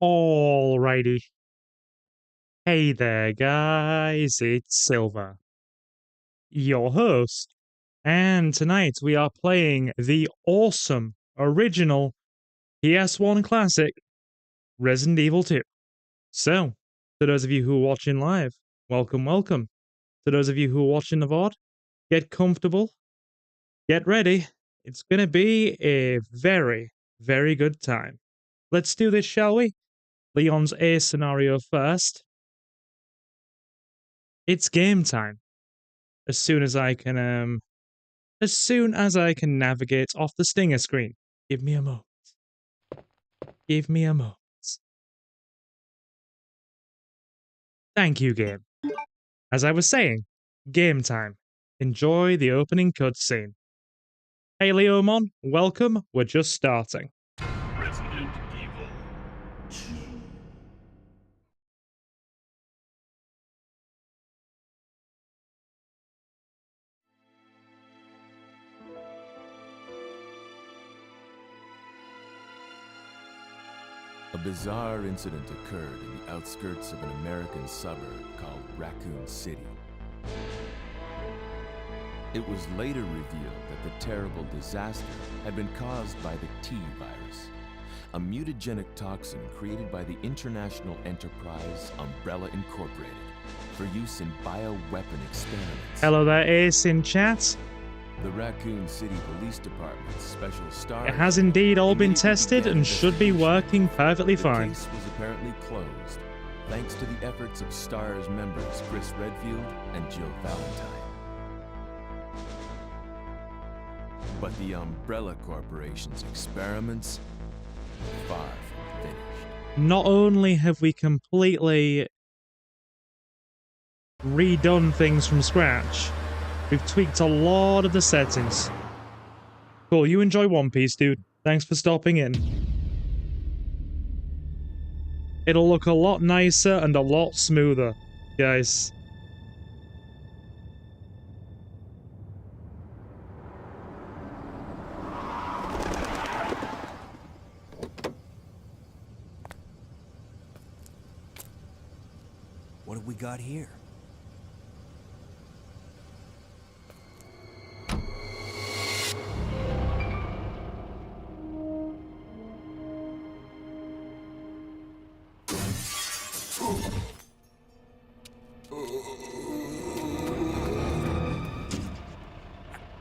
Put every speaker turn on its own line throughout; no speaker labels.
Alrighty. Hey there, guys, it's Silver, your host, and tonight we are playing the awesome, original PS1 classic, Resident Evil 2. So, to those of you who are watching live, welcome, welcome. To those of you who are watching the VOD, get comfortable, get ready. It's gonna be a very, very good time. Let's do this, shall we? Leon's A scenario first. It's game time. As soon as I can navigate off the stinger screen. Give me a moment. Give me a moment. Thank you, game. As I was saying, game time. Enjoy the opening cutscene. Hey Leomon, welcome. We're just starting.
Resident Evil 2.
A bizarre incident occurred in the outskirts of an American suburb called Raccoon City. It was later revealed that the terrible disaster had been caused by the T virus, a mutagenic toxin created by the international enterprise Umbrella Incorporated for use in bioweapon experiments.
Hello there, Ace in chat.
The Raccoon City Police Department's special star.
It has indeed all been tested and should be working perfectly fine.
The case was apparently closed, thanks to the efforts of STAR's members Claire Redfield and Jill Valentine. But the Umbrella Corporation's experiments were far from finished.
Not only have we completely redone things from scratch, we've tweaked a lot of the settings. Cool, you enjoy One Piece, dude. Thanks for stopping in. It'll look a lot nicer and a lot smoother, guys.
What have we got here?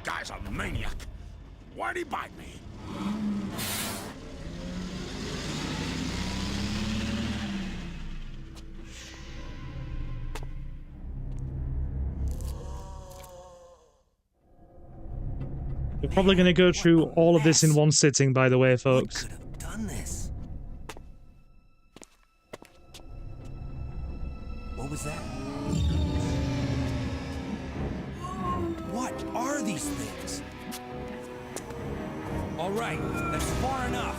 Guy's a maniac. Why'd he bite me?
We're probably going to go through all of this in one sitting, by the way, folks.
Who could have done this? What was that? What are these things? All right, that's far enough.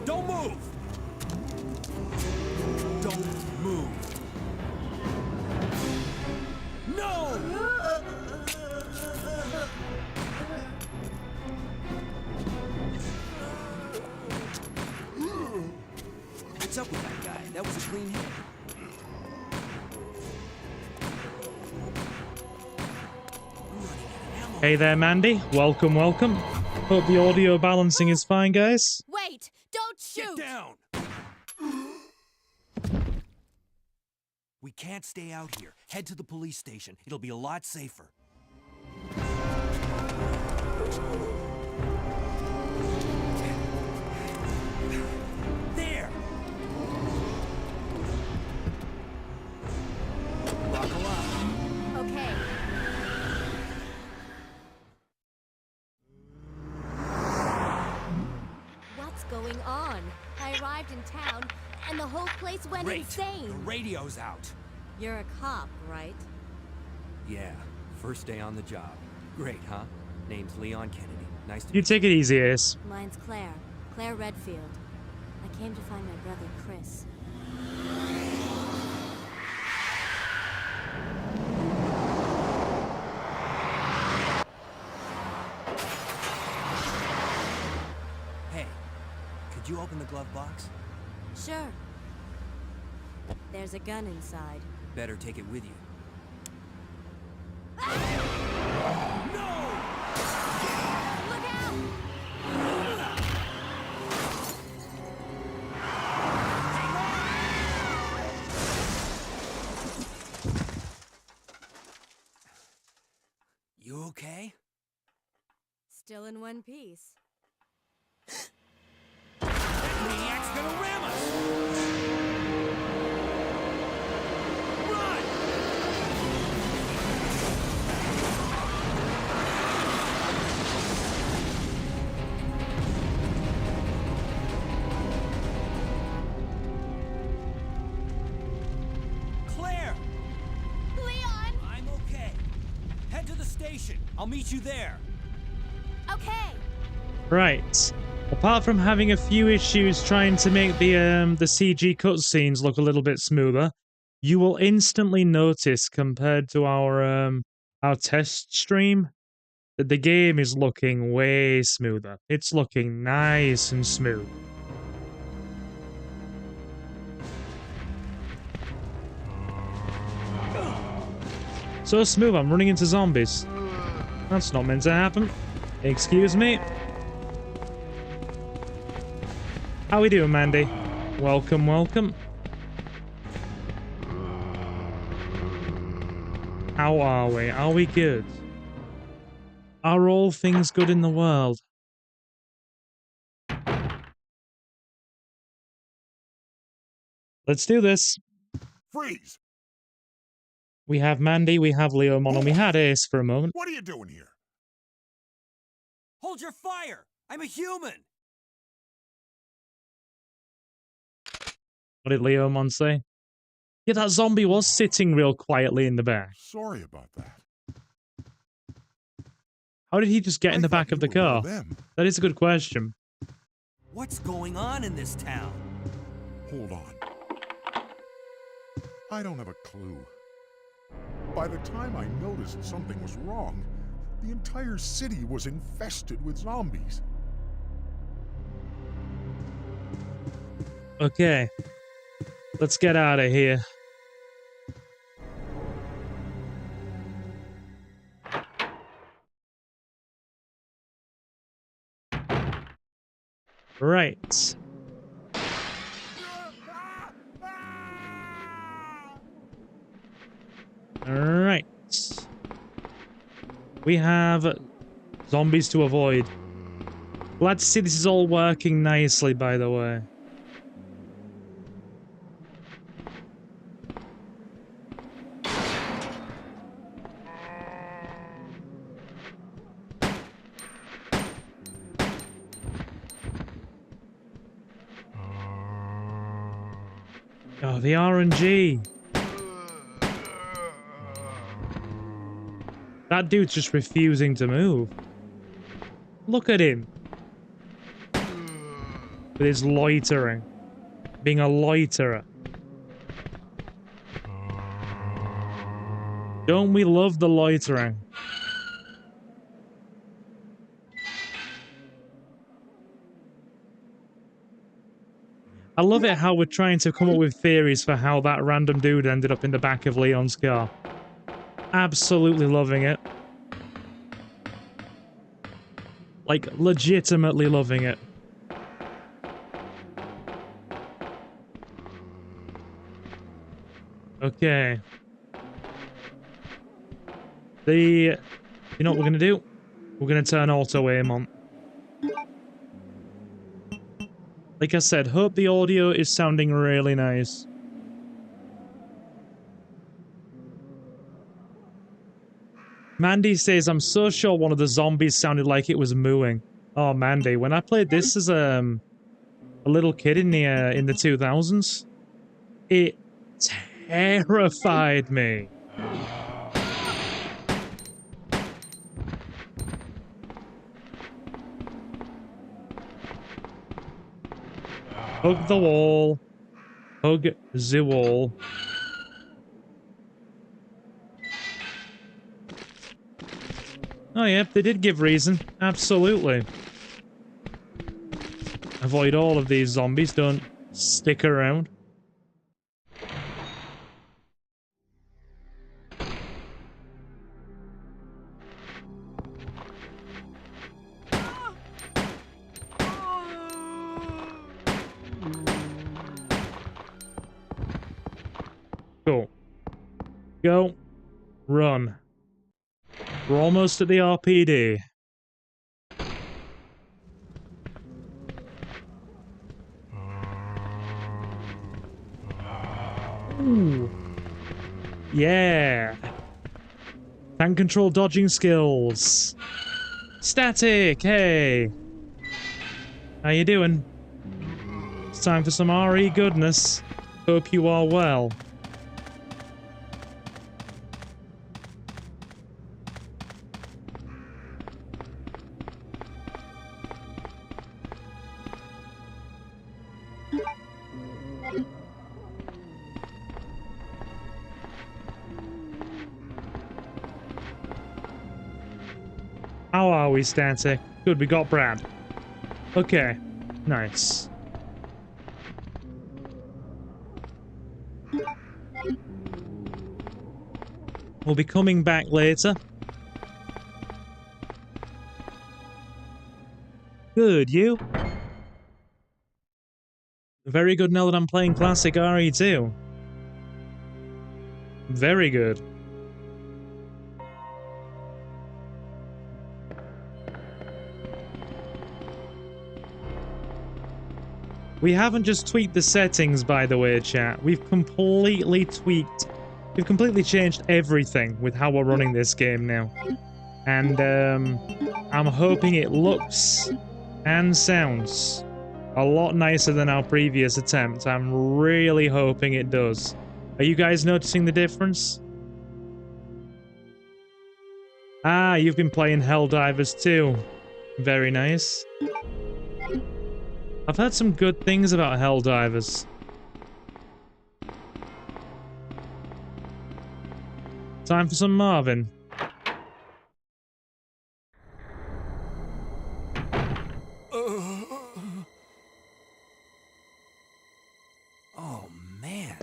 Don't move! Don't move. No! What's up with that guy? That was a clean hit.
Hey there, Mandy. Welcome, welcome. Hope the audio balancing is fine, guys.
Wait! Don't shoot!
Get down! We can't stay out here. Head to the police station. It'll be a lot safer. There! Buckle up.
Okay. What's going on? I arrived in town, and the whole place went
Great.
insane.
The radio's out.
You're a cop, right?
Yeah, first day on the job. Great, huh? Name's Leon Kennedy. Nice to
You
meet
take it easy, Ace.
Mine's Claire Redfield. I came to find my brother, Chris.
Hey, could you open the glove box?
Sure. There's a gun inside.
Better take it with you.
Look out!
You okay?
Still in one piece.
Maniac's gonna ram us! Run! Claire!
Leon!
I'm okay. Head to the station. I'll meet you there.
Okay.
Right. Apart from having a few issues trying to make the CG cutscenes look a little bit smoother, you will instantly notice compared to our test stream that the game is looking way smoother. It's looking nice and smooth. So smooth, I'm running into zombies. That's not meant to happen. Excuse me. How we doing, Mandy? Welcome, welcome. How are we? Are we good? Are all things good in the world? Let's do this.
Freeze!
We have Mandy, we have Leomon, and we had Ace for a moment.
What are you doing here?
Hold your fire! I'm a human!
What did Leomon say? Yeah, that zombie was sitting real quietly in the back.
Sorry about that.
How did he just get in the
I thought
back of
you
the
were one
car?
of them.
That is a good question.
What's going on in this town?
Hold on. I don't have a clue. By the time I noticed something was wrong, the entire city was infested with zombies.
Okay. Let's get out of here. Right. Alright. We have zombies to avoid. Glad to see this is all working nicely, by the way. Oh, the RNG. That dude's just refusing to move. Look at him. With his loitering. Being a loiterer. Don't we love the loitering? I love it how we're trying to come up with theories for how that random dude ended up in the back of Leon's car. Absolutely loving it. Like, legitimately loving it. Okay. You know what we're gonna do? We're gonna turn auto aim on. Like I said, hope the audio is sounding really nice. Mandy says, I'm so sure one of the zombies sounded like it was mooing. Oh, Mandy, when I played this as a little kid in the 2000s, it terrified me. Hug the wall. Hug the wall. Oh, yep, they did give reason. Absolutely. Avoid all of these zombies. Don't stick around. Go. Run. We're almost at the RPD. Ooh. Yeah. Tank control dodging skills. Static, hey. How you doing? It's time for some RE goodness. Hope you are well. How are we, Static? Good, we got Brad. Okay, nice. We'll be coming back later. Good, you? Very good now that I'm playing classic RE2. Very good. We haven't just tweaked the settings, by the way, chat. We've completely changed everything with how we're running this game now. And, I'm hoping it looks and sounds a lot nicer than our previous attempt. I'm really hoping it does. Are you guys noticing the difference? Ah, you've been playing Helldivers too. Very nice. I've heard some good things about Helldivers. Time for some Marvin.
Oh, man.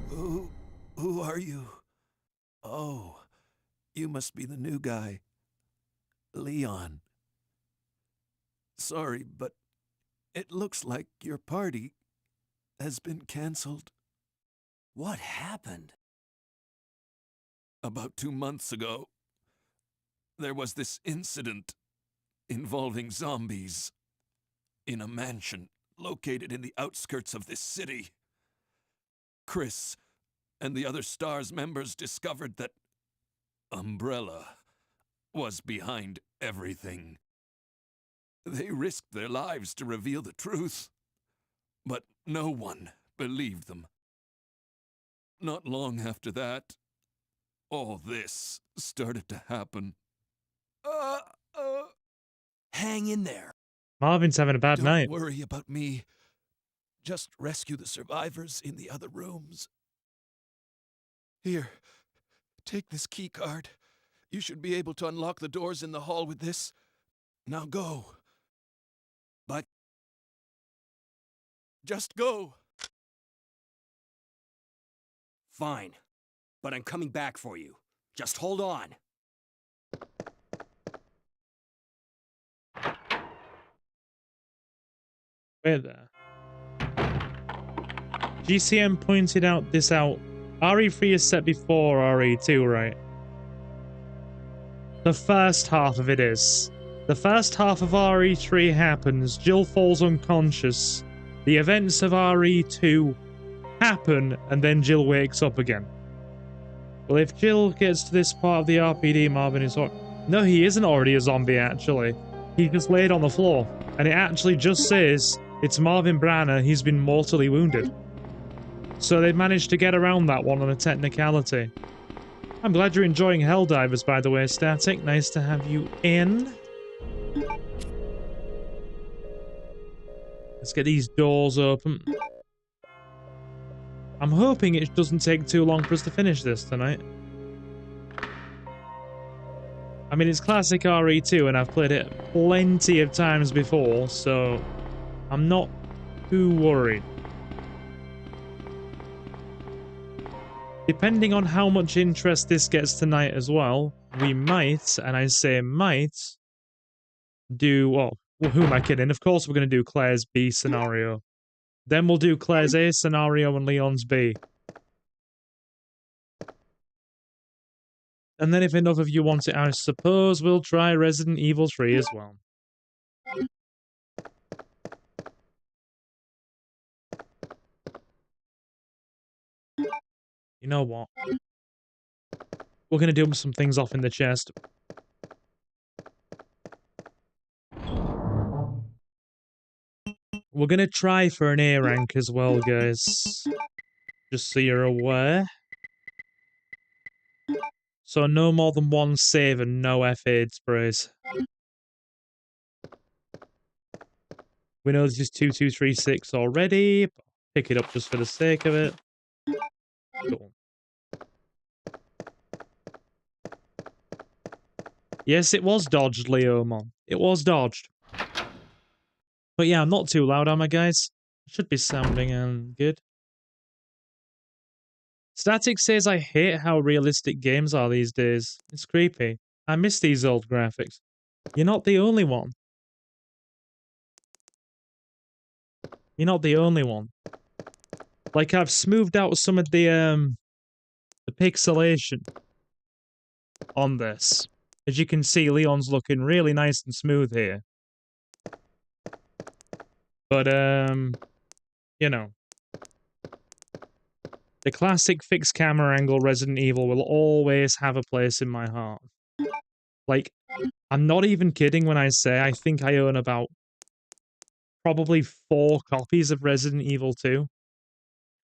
Who are you? Oh, you must be the new guy. Leon. Sorry, but it looks like your party has been canceled. What happened? About 2 months ago, there was this incident involving zombies in a mansion located in the outskirts of this city. Chris and the other STARS members discovered that Umbrella was behind everything. They risked their lives to reveal the truth, but no one believed them. Not long after that, all this started to happen. Hang in there.
Marvin's having a bad night.
Don't worry about me. Just rescue the survivors in the other rooms. Here, take this key card. You should be able to unlock the doors in the hall with this. Now go. But just go.
Fine, but I'm coming back for you. Just hold on.
Where there? GCM pointed this out. RE3 is set before RE2, right? The first half of it is. The first half of RE3 happens, Jill falls unconscious, the events of RE2 happen, and then Jill wakes up again. Well, if Jill gets to this part of the RPD, Marvin is... No, he isn't already a zombie, actually. He just laid on the floor, and it actually just says it's Marvin Branner, he's been mortally wounded. So they've managed to get around that one on a technicality. I'm glad you're enjoying Helldivers, by the way, Static. Nice to have you in. Let's get these doors open. I'm hoping it doesn't take too long for us to finish this tonight. I mean, it's classic RE2, and I've played it plenty of times before, so I'm not too worried. Depending on how much interest this gets tonight as well, we might, and I say might, do... Well, who am I kidding? Of course we're going to do Claire's B scenario. Then we'll do Claire's A scenario and Leon's B. And then if enough of you want it, I suppose we'll try Resident Evil 3 as well. You know what? We're gonna do some things off in the chest. We're gonna try for an A rank as well, guys. Just so you're aware. So no more than one save and no F8 sprays. We know this is 2236 already. Pick it up just for the sake of it. Cool. Yes, it was dodged, Leomon. It was dodged. But yeah, I'm not too loud, am I, guys? Should be sounding good. Static says, I hate how realistic games are these days. It's creepy. I miss these old graphics. You're not the only one. You're not the only one. Like, I've smoothed out some of the pixelation on this. As you can see, Leon's looking really nice and smooth here. But, you know. The classic fixed camera angle Resident Evil will always have a place in my heart. Like, I'm not even kidding when I say I think I own about probably 4 copies of Resident Evil 2.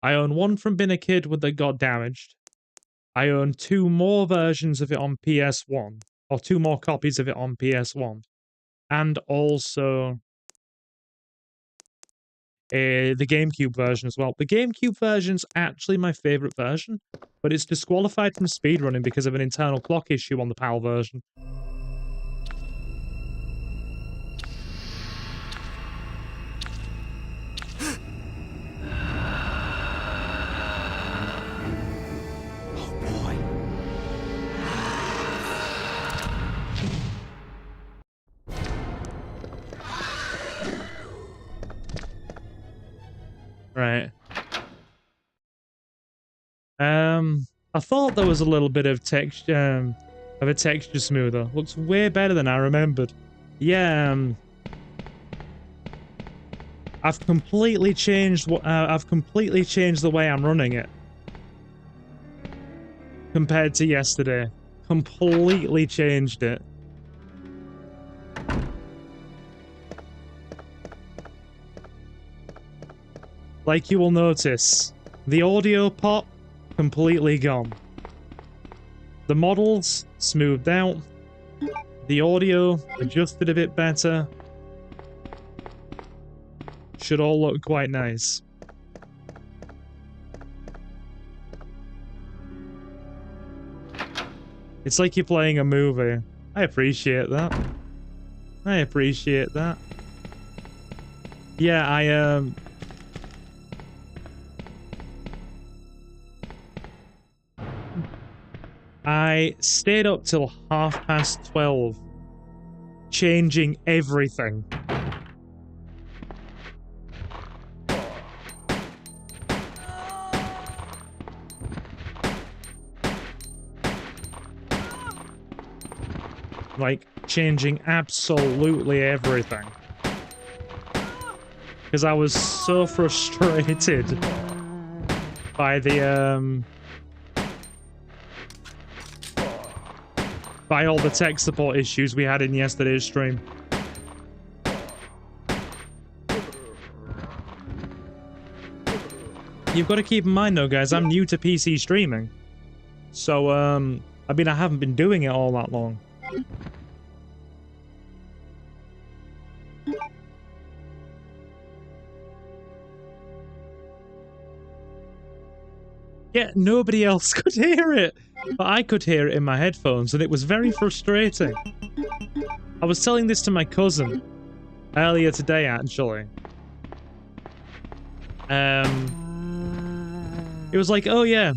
I own one from being a kid that got damaged. I own 2 more versions of it on PS1. Or 2 more copies of it on PS1. And also the GameCube version as well. The GameCube version's actually my favourite version, but it's disqualified from speedrunning because of an internal clock issue on the PAL version. Right. I thought there was a little bit of texture, of a texture smoother. Looks way better than I remembered. Yeah, I've completely changed the way I'm running it compared to yesterday. Completely changed it. Like you will notice, the audio pop, completely gone. The models, smoothed out. The audio, adjusted a bit better. Should all look quite nice. It's like you're playing a movie. I appreciate that. I appreciate that. Yeah, I stayed up till 12:30, changing everything. Like, changing absolutely everything. Because I was so frustrated by the, by all the tech support issues we had in yesterday's stream. You've got to keep in mind though, guys, I'm new to PC streaming. So, I mean, I haven't been doing it all that long. Yeah, nobody else could hear it, but I could hear it in my headphones, and it was very frustrating. I was telling this to my cousin earlier today, actually. It was like, oh yeah,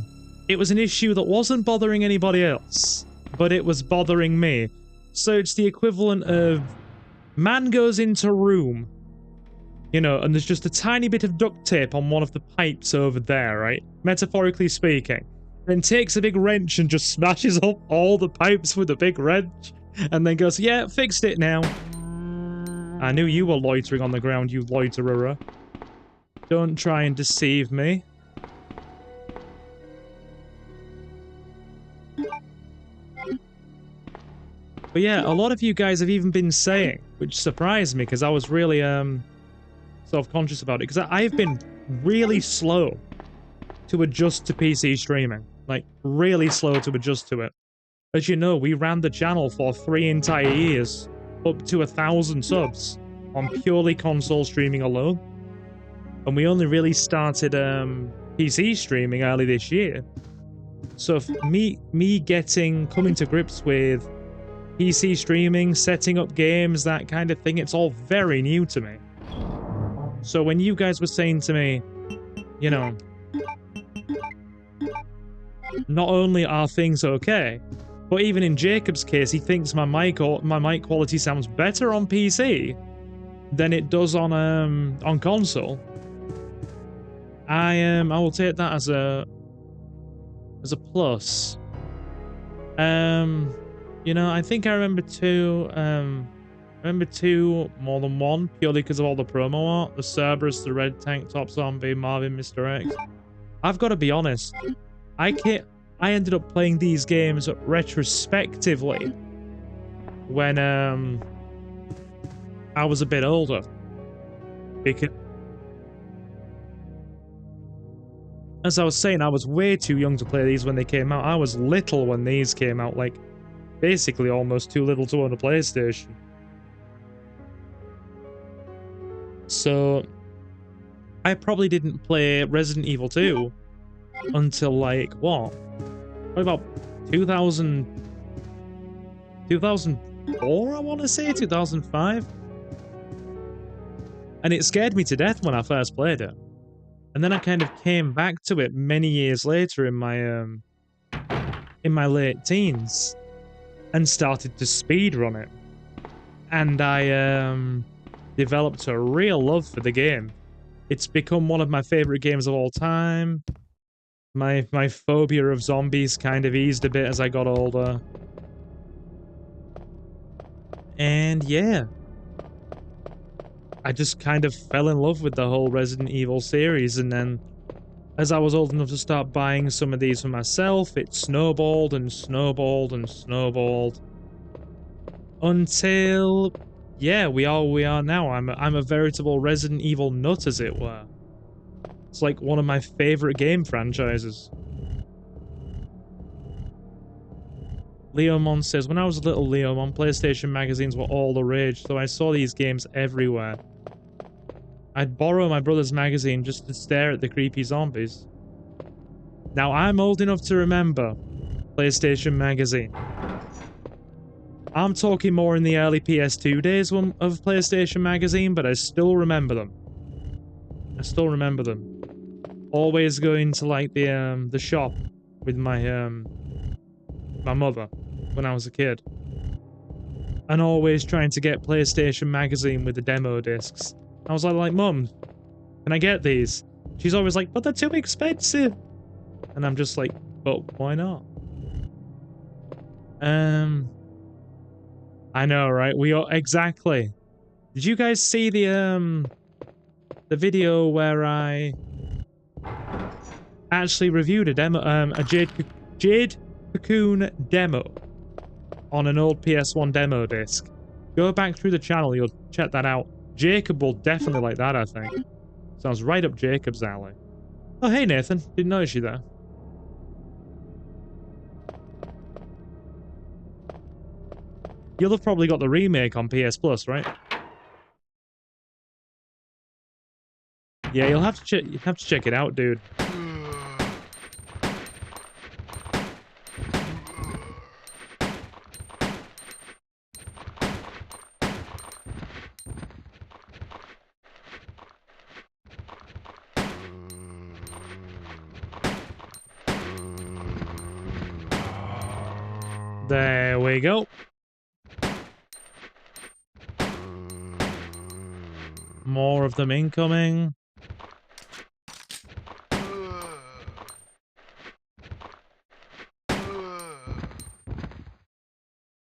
it was an issue that wasn't bothering anybody else, but it was bothering me. So it's the equivalent of man goes into room, you know, and there's just a tiny bit of duct tape on one of the pipes over there, right? Metaphorically speaking. then takes a big wrench and just smashes up all the pipes with a big wrench, and then goes, yeah, fixed it now. I knew you were loitering on the ground, you loiterer. Don't try and deceive me. But yeah, a lot of you guys have even been saying, which surprised me because I was really self-conscious about it, because I've been really slow to adjust to PC streaming. Like, really slow to adjust to it. As you know, we ran the channel for 3 entire years, up to 1,000 subs, on purely console streaming alone. And we only really started PC streaming early this year. So me coming to grips with PC streaming, setting up games, that kind of thing, it's all very new to me. So when you guys were saying to me, you know, not only are things okay, but even in Jacob's case, he thinks my mic quality sounds better on PC than it does on console. I will take that as a plus. You know, I think I remember two more than one, purely because of all the promo art. The Cerberus, the red tank top zombie, Marvin, Mr. X. I've got to be honest, I ended up playing these games retrospectively when I was a bit older. Because, as I was saying, I was way too young to play these when they came out. I was little when these came out, like, basically almost too little to own a PlayStation. So, I probably didn't play Resident Evil 2 until, like, what? What about 2004, I want to say? 2005? And it scared me to death when I first played it. And then I kind of came back to it many years later in my late teens and started to speedrun it. And I developed a real love for the game. It's become one of my favorite games of all time. My phobia of zombies kind of eased a bit as I got older. And yeah, I just kind of fell in love with the whole Resident Evil series, and then as I was old enough to start buying some of these for myself, it snowballed and snowballed and snowballed. Until, yeah, we are now. I'm a veritable Resident Evil nut, as it were. It's like one of my favorite game franchises. Leomon says, when I was a little Leomon, PlayStation magazines were all the rage, so I saw these games everywhere. I'd borrow my brother's magazine just to stare at the creepy zombies. Now, I'm old enough to remember PlayStation magazine. I'm talking more in the early PS2 days of PlayStation magazine, but I still remember them. I still remember them. Always going to, like, the shop with my mother when I was a kid. And always trying to get PlayStation magazine with the demo discs. I was like, Mum, can I get these? She's always like, but they're too expensive. And I'm just like, but why not? I know, right? Exactly. Did you guys see the video where I actually reviewed a demo, a Jade Cocoon demo on an old PS1 demo disc? Go back through the channel, you'll check that out. Jacob will definitely like that, I think. Sounds right up Jacob's alley. Oh, hey Nathan, didn't notice you there. You'll have probably got the remake on PS Plus, right? Yeah, you'll have to check it out, dude. There we go. More of them incoming.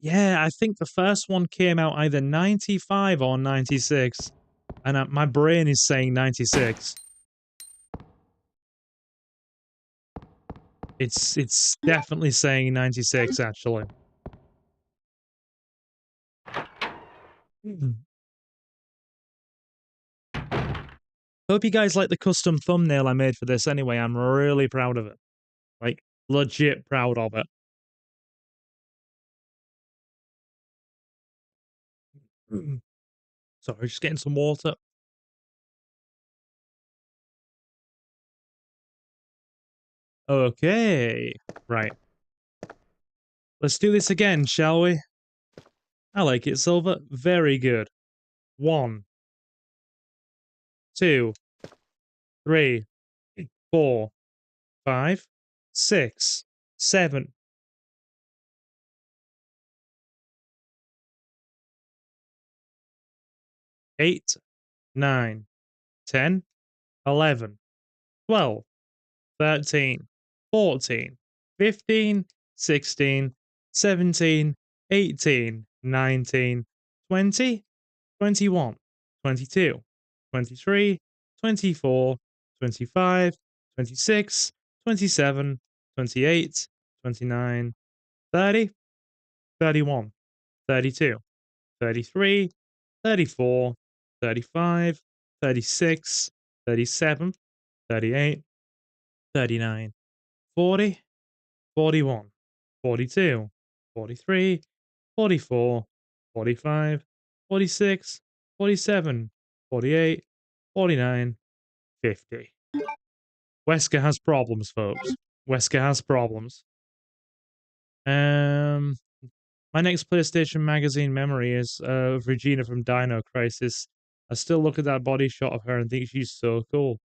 Yeah, I think the first one came out either 95 or 96. And my brain is saying 96. It's definitely saying 96, actually. Hope you guys like the custom thumbnail I made for this anyway. I'm really proud of it. Like, legit proud of it. Sorry, just getting some water. Okay. Right. Let's do this again, shall we? I like it, Silver. Very good. 1, 2, 3, 4, 5, 6, 7. 8, 9, 10, 11, 12, 13, 14, 15, 16, 17, 18, 19, 20, 21, 22, 23, 24, 25, 26, 27, 28, 29, 30, 31, 32, 33, 34, 35, 36, 37, 38, 39, 40, 41, 42, 43, 44, 45, 46, 47, 48, 49, 50. Wesker has problems, folks. Wesker has problems. My next PlayStation Magazine memory is of Regina from Dino Crisis. I still look at that body shot of her and think she's so cool.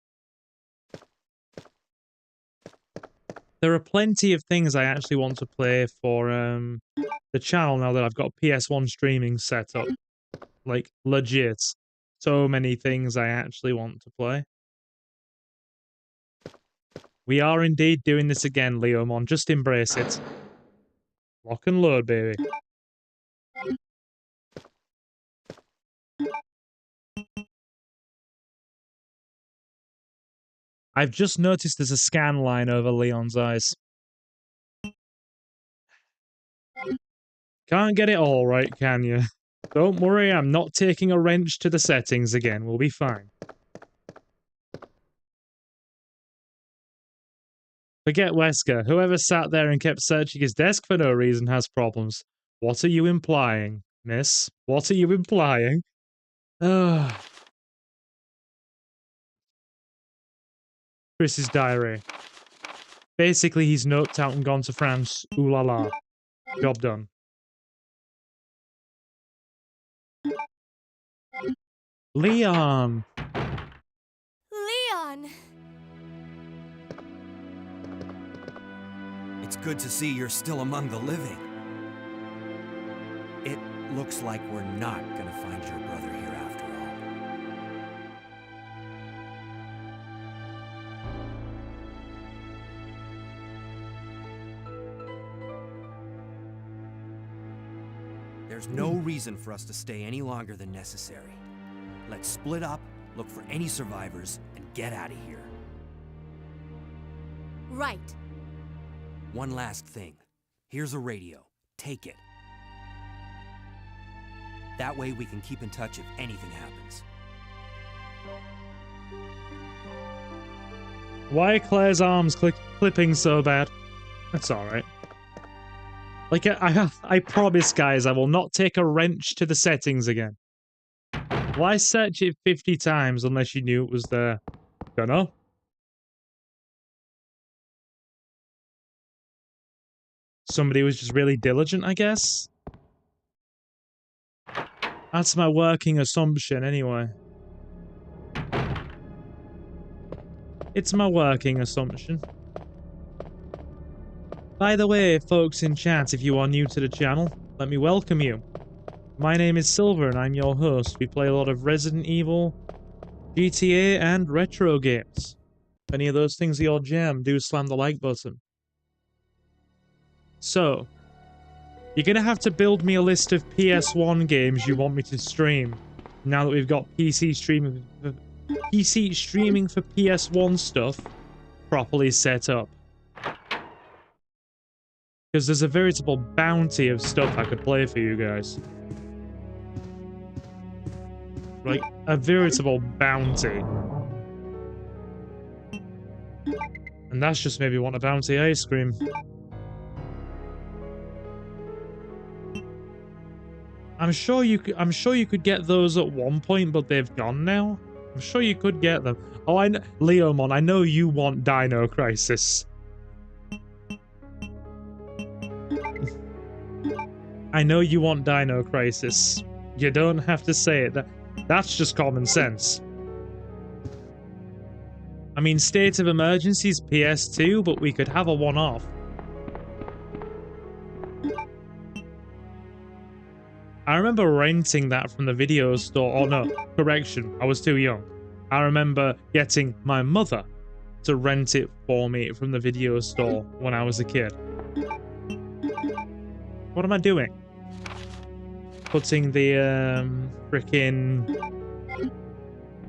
There are plenty of things I actually want to play for the channel now that I've got PS1 streaming set up. Like, legit. So many things I actually want to play. We are indeed doing this again, Leomon. Just embrace it. Lock and load, baby. I've just noticed there's a scan line over Leon's eyes. Can't get it all right, can you? Don't worry, I'm not taking a wrench to the settings again. We'll be fine. Forget Wesker. Whoever sat there and kept searching his desk for no reason has problems. What are you implying, miss? What are you implying? Chris's diary. Basically, he's noped out and gone to France. Ooh la la. Job done. Leon!
Leon!
It's good to see you're still among the living. It looks like we're not gonna find your brother here after all. There's no reason for us to stay any longer than necessary. Let's split up, look for any survivors, and get out of here.
Right.
One last thing. Here's a radio. Take it. That way we can keep in touch if anything happens.
Why are Claire's arms clipping so bad? That's alright. Like, I promise, guys, I will not take a wrench to the settings again. Why search it 50 times unless you knew it was there? Dunno. Somebody was just really diligent, I guess? That's my working assumption, anyway. It's my working assumption. By the way, folks in chat, if you are new to the channel, let me welcome you. My name is Silver and I'm your host. We play a lot of Resident Evil, GTA, and retro games. If any of those things are your jam, do slam the like button. So, You're gonna have to build me a list of PS1 games you want me to stream. Now that we've got PC streaming for PS1 stuff properly set up. Because there's a veritable bounty of stuff I could play for you guys. Like, a veritable bounty. And that's just maybe want a bounty ice cream. I'm sure you could get those at one point, but they've gone now. I'm sure you could get them. Oh, I know, Leomon, I know you want Dino Crisis. I know you want Dino Crisis. You don't have to say it. That's just common sense. I mean, State of Emergency's PS2, but we could have a one-off. I remember renting that from the video store. Oh no, correction, I was too young. I remember getting my mother to rent it for me from the video store when I was a kid. What am I doing? Putting the frickin'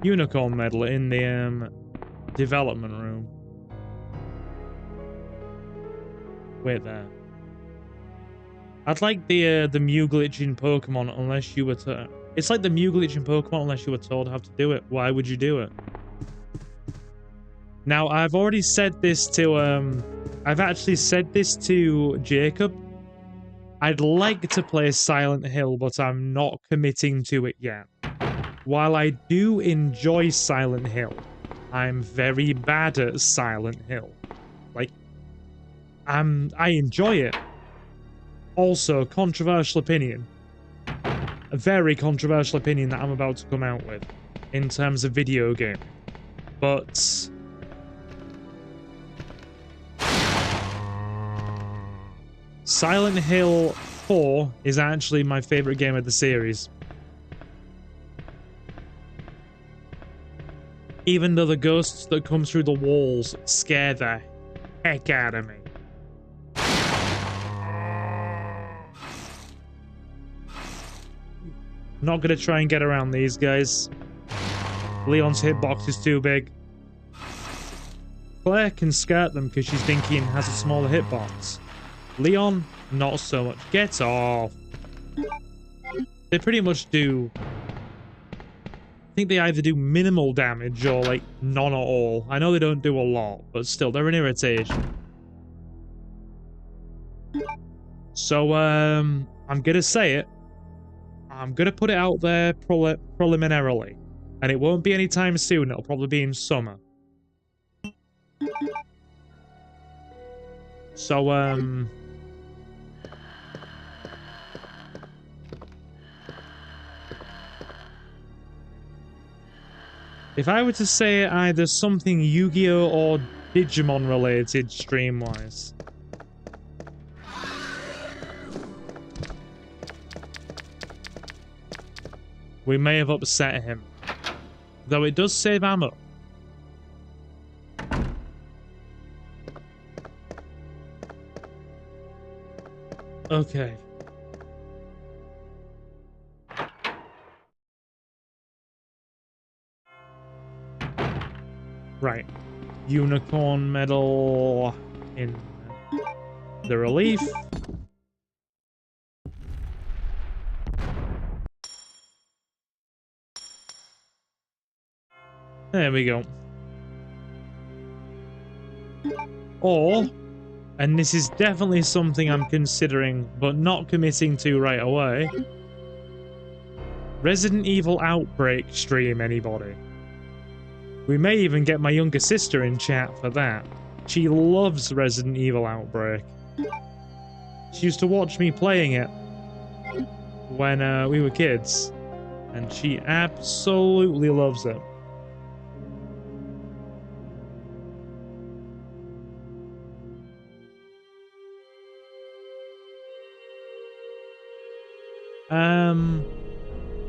unicorn medal in the development room. Wait there. I'd like the Mew glitch in Pokemon unless you were to... It's like the Mew glitch in Pokemon unless you were told how to do it. Why would you do it? Now, I've already said this to... I've actually said this to Jacob. I'd like to play Silent Hill, but I'm not committing to it yet. While I do enjoy Silent Hill, I'm very bad at Silent Hill. Like, I enjoy it. Also, controversial opinion. A very controversial opinion that I'm about to come out with in terms of video game. But Silent Hill 4 is actually my favorite game of the series. Even though the ghosts that come through the walls scare the heck out of me. Not gonna try and get around these guys. Leon's hitbox is too big. Claire can skirt them because she's thinking has a smaller hitbox. Leon, not so much. Get off. They pretty much do... I think they either do minimal damage or like none at all. I know they don't do a lot, but still, they're an irritation. So, I'm gonna say it. I'm gonna put it out there preliminarily. And it won't be anytime soon, it'll probably be in summer. So, if I were to say either something Yu-Gi-Oh! Or Digimon related stream-wise... we may have upset him. Though it does save ammo. Okay. Right. Unicorn medal in the relief. There we go. Or, and this is definitely something I'm considering, but not committing to right away. Resident Evil Outbreak stream, anybody? We may even get my younger sister in chat for that. She loves Resident Evil Outbreak. She used to watch me playing it when we were kids, and she absolutely loves it.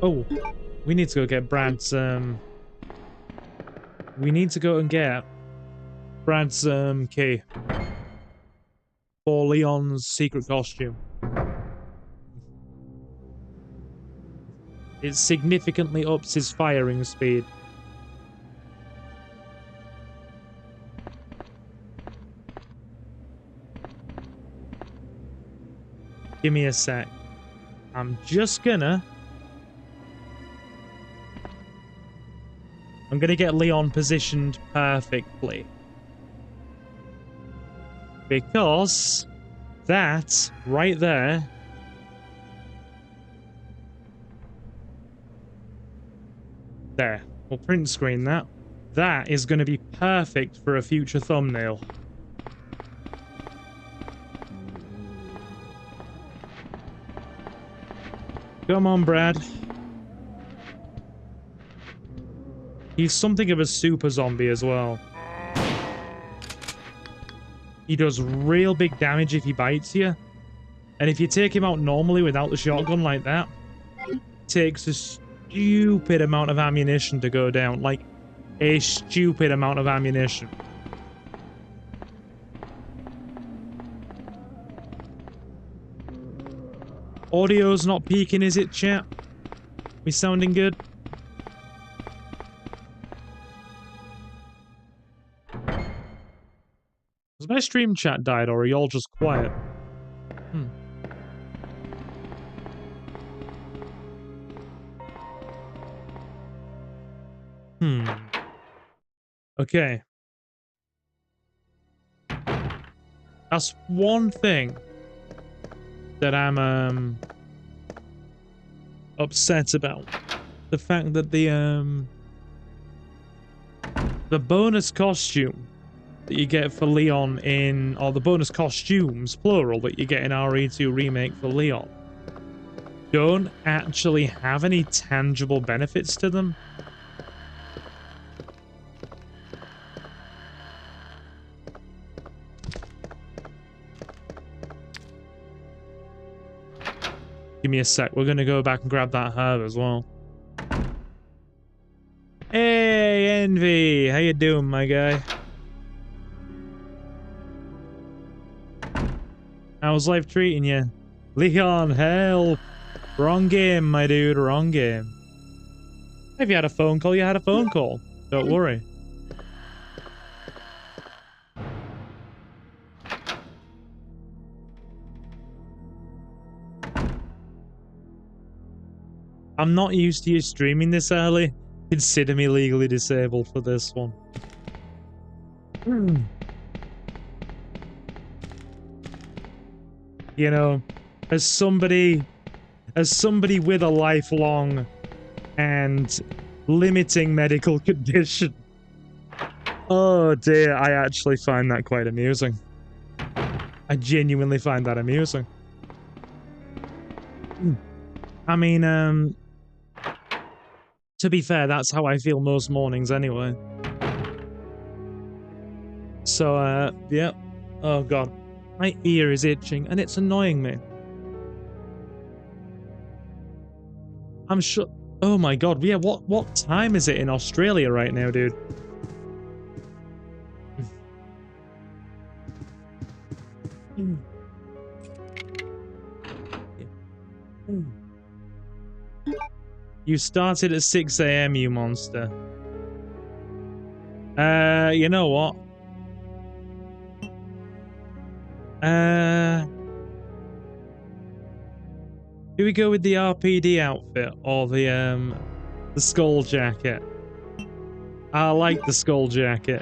Oh, we need to go get Brad's, we need to go and get Brad's, key for Leon's secret costume. It significantly ups his firing speed. Give me a sec. I'm gonna get Leon positioned perfectly. Because that right there we'll print screen that. That is gonna be perfect for a future thumbnail. Come on, Brad. He's something of a super zombie as well. He does real big damage if he bites you. And if you take him out normally without the shotgun like that, it takes a stupid amount of ammunition to go down. Like, a stupid amount of ammunition. Audio's not peaking, is it, chat? We sounding good? Has my stream chat died, or are y'all just quiet? Okay. That's one thing that I'm upset about. The fact that the bonus costume that you get for Leon in, or the bonus costumes, plural, that you get in RE2 Remake for Leon, don't actually have any tangible benefits to them. Give me a sec. We're gonna go back and grab that herb as well. Hey, Envy! How you doing, my guy? How's life treating you? Leon, help! Wrong game, my dude. Wrong game. If you had a phone call, you had a phone call. Don't worry. I'm not used to you streaming this early. Consider me legally disabled for this one. You know, as somebody with a lifelong and limiting medical condition. Oh dear, I actually find that quite amusing. I genuinely find that amusing. I mean, to be fair, that's how I feel most mornings anyway. So, yeah. Oh god. My ear is itching, and it's annoying me. I'm sure... Oh my god, yeah, what time is it in Australia right now, dude? You started at 6 AM, you monster. You know what? Do we go with the RPD outfit or the skull jacket? I like the skull jacket.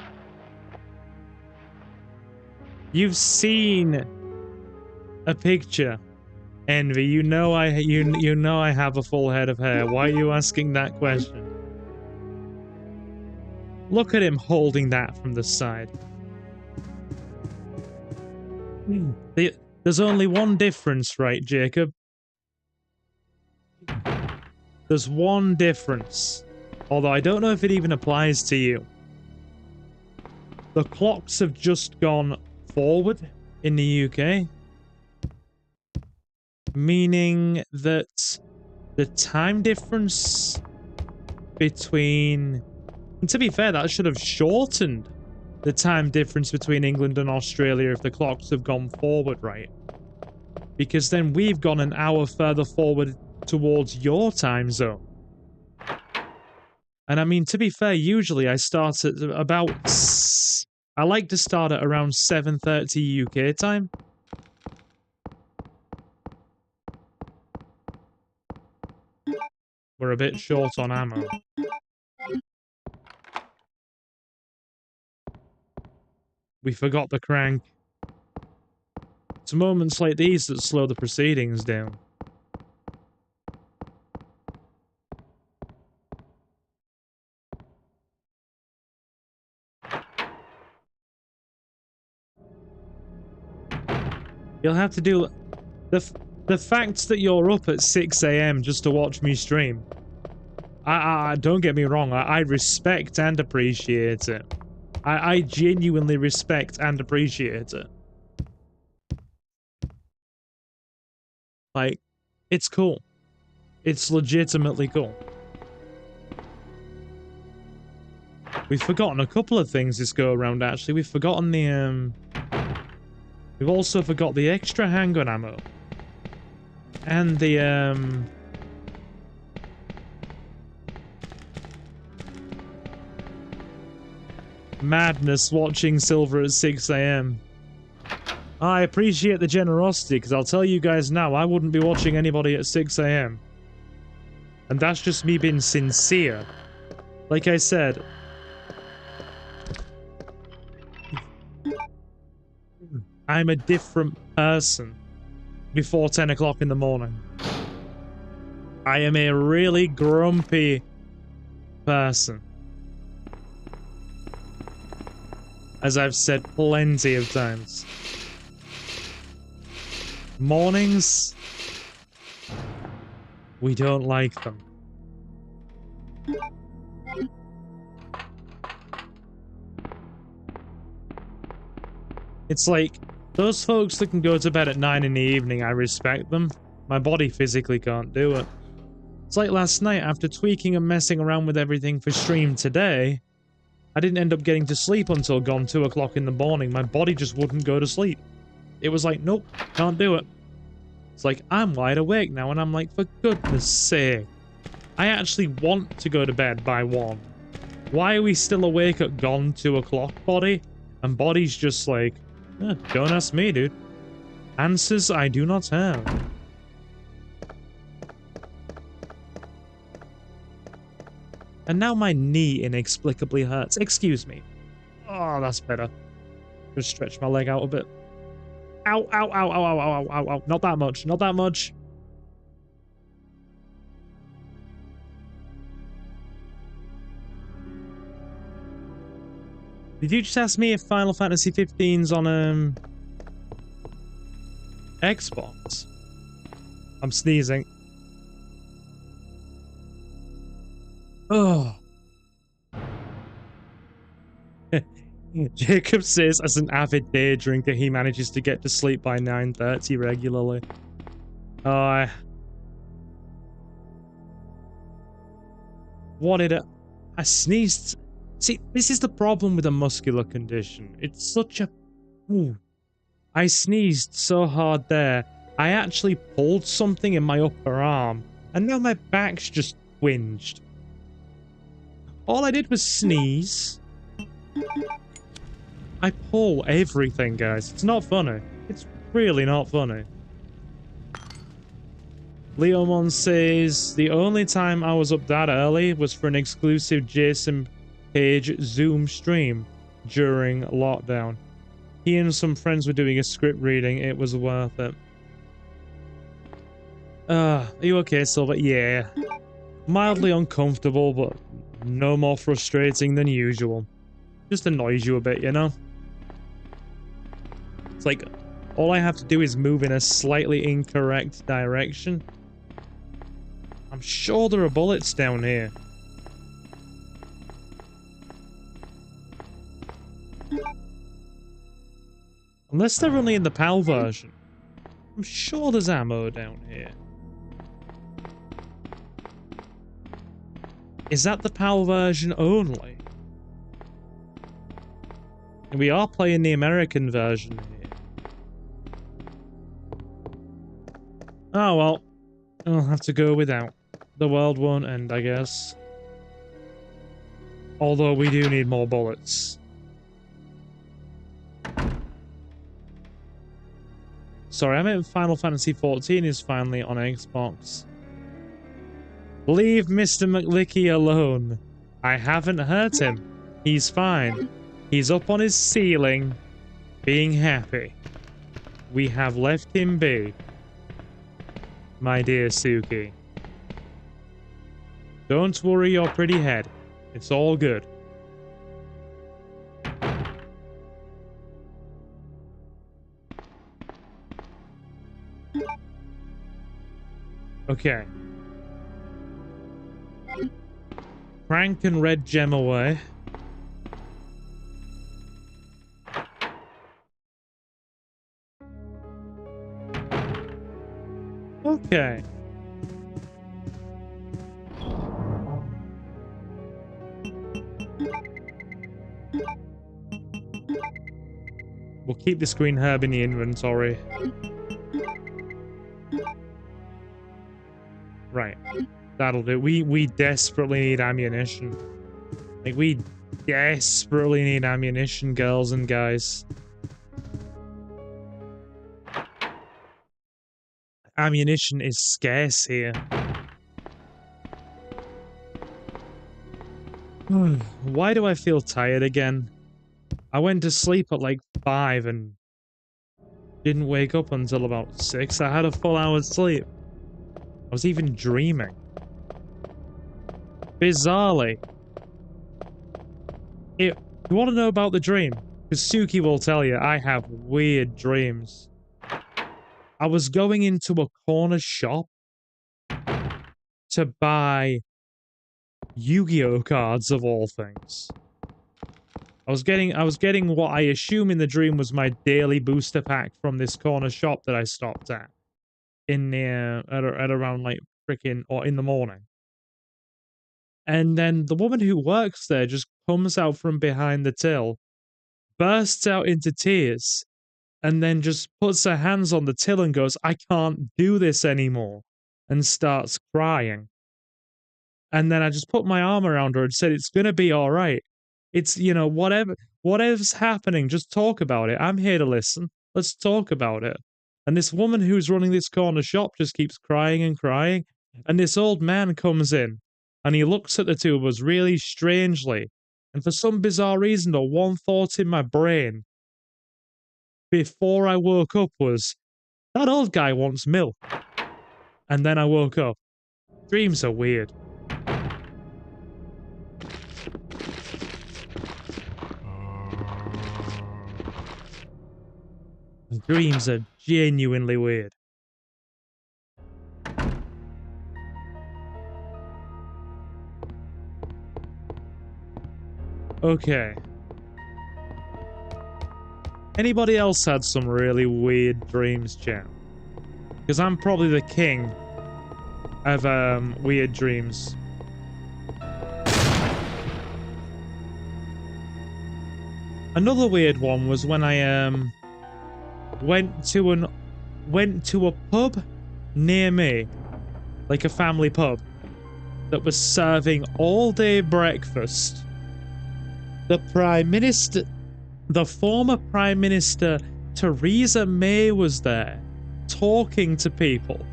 You've seen a picture, Envy. You know you know I have a full head of hair. Why are you asking that question? Look at him holding that from the side. There's only one difference, right, Jacob? There's one difference. Although I don't know if it even applies to you. The clocks have just gone forward in the UK. Meaning that the time difference between... And to be fair, that should have shortened the time difference between England and Australia if the clocks have gone forward, right? Because then we've gone an hour further forward towards your time zone. And I mean, to be fair, usually I start at about... I like to start at around 7:30 UK time. We're a bit short on ammo. We forgot the crank. It's moments like these that slow the proceedings down. You'll have to do... The fact that you're up at 6 AM just to watch me stream. I don't get me wrong, I respect and appreciate it. I genuinely respect and appreciate it. Like, it's cool. It's legitimately cool. We've forgotten a couple of things this go around, actually. We've forgotten the, We've also forgot the extra handgun ammo. And the, madness watching Silver at 6 AM. I appreciate the generosity, because I'll tell you guys now, I wouldn't be watching anybody at 6 AM. And that's just me being sincere. Like I said... I'm a different person before 10 o'clock in the morning. I am a really grumpy person. As I've said plenty of times. Mornings, we don't like them. It's like, those folks that can go to bed at 9 in the evening, I respect them. My body physically can't do it. It's like last night, after tweaking and messing around with everything for stream today, I didn't end up getting to sleep until gone 2 o'clock in the morning. My body just wouldn't go to sleep. It was like, nope, can't do it. It's like, I'm wide awake now, and I'm like, for goodness sake. I actually want to go to bed by 1. Why are we still awake at gone 2 o'clock, body? And body's just like, don't ask me, dude. Answers I do not have. And now my knee inexplicably hurts. Excuse me. Oh, that's better. Just stretch my leg out a bit. Ow, ow, ow, ow, ow, ow, ow, ow. Not that much, not that much. Did you just ask me if Final Fantasy 15's on, Xbox? I'm sneezing. Oh. Jacob says, as an avid day drinker, he manages to get to sleep by 9:30 regularly. Oh, what did I sneezed. See, this is the problem with a muscular condition. It's such a... Ooh. I sneezed so hard there, I actually pulled something in my upper arm, and now my back's just twinged. All I did was sneeze. I pull everything, guys. It's not funny. It's really not funny. Leomon says, the only time I was up that early was for an exclusive Jason Page Zoom stream during lockdown. He and some friends were doing a script reading. It was worth it. Are you okay, Silver? Yeah. Mildly uncomfortable, but no more frustrating than usual. Just annoys you a bit, you know? It's like, all I have to do is move in a slightly incorrect direction. I'm sure there are bullets down here. Unless they're only in the PAL version. I'm sure there's ammo down here. Is that the PAL version only? We are playing the American version here. Oh well. I'll have to go without. The world won't end, I guess. Although we do need more bullets. Sorry, I meant Final Fantasy XIV is finally on Xbox. Leave Mr. McLicky alone. I haven't hurt him. He's fine. He's up on his ceiling, being happy. We have left him be. My dear Suki. Don't worry your pretty head. It's all good. Okay. Crank and red gem away. Okay. We'll keep this green herb in the inventory. Right. That'll do. We desperately need ammunition. Like, we desperately need ammunition, girls and guys. Ammunition is scarce here. Why do I feel tired again? I went to sleep at like 5 and didn't wake up until about 6. I had a full hour's sleep. I was even dreaming. Bizarrely. You want to know about the dream? Because Suki will tell you, I have weird dreams. I was going into a corner shop to buy Yu-Gi-Oh cards of all things. I was getting what I assume in the dream was my daily booster pack from this corner shop that I stopped at in the at around like freaking or in the morning. And then the woman who works there just comes out from behind the till, bursts out into tears, and then just puts her hands on the till and goes, "I can't do this anymore," and starts crying. And then I just put my arm around her and said, "It's gonna be all right. It's, you know, whatever's happening, just talk about it. I'm here to listen. Let's talk about it." And this woman who's running this corner shop just keeps crying and crying. And this old man comes in and he looks at the two of us really strangely. And for some bizarre reason, the one thought in my brain before I woke up was, that old guy wants milk. And then I woke up. Dreams are weird. Dreams are genuinely weird. Okay. Anybody else had some really weird dreams, chat? Because I'm probably the king of weird dreams. Another weird one was when I went to a pub near me, like a family pub, that was serving all-day breakfast. The former Prime Minister Theresa May was there, talking to people.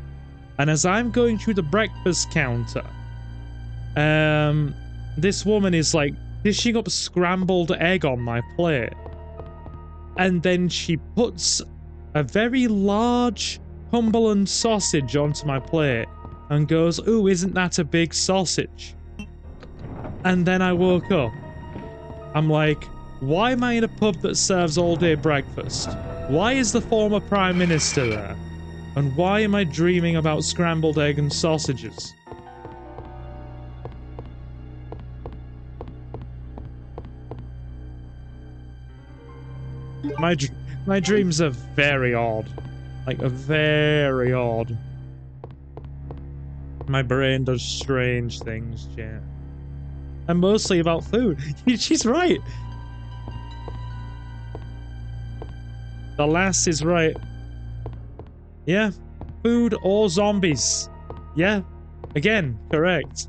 And as I'm going through the breakfast counter, this woman is like dishing up scrambled egg on my plate. And then she puts a very large Cumberland sausage onto my plate and goes, "Ooh, isn't that a big sausage?" And then I woke up. I'm like, why am I in a pub that serves all-day breakfast? Why is the former Prime Minister there? And why am I dreaming about scrambled egg and sausages? My dreams are very odd. Like, very odd. My brain does strange things, yeah. And mostly about food. She's right. The lass is right. Yeah. Food or zombies. Yeah. Again, correct.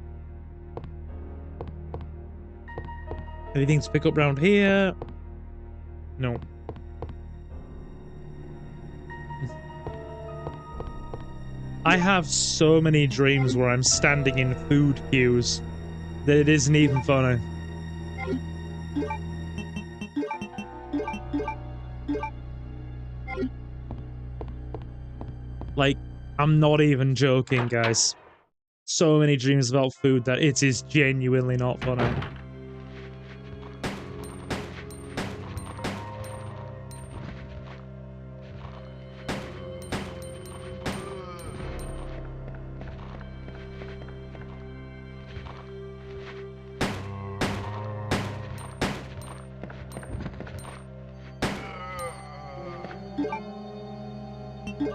Anything to pick up round here? No. I have so many dreams where I'm standing in food queues that it isn't even funny. Like, I'm not even joking, guys. So many dreams about food that it is genuinely not funny.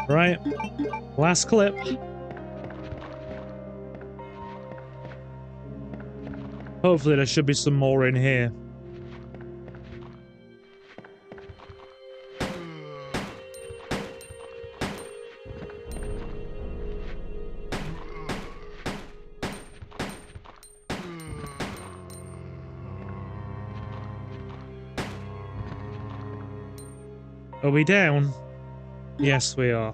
Right, last clip. Hopefully there should be some more in here. Are we down? Yes, we are.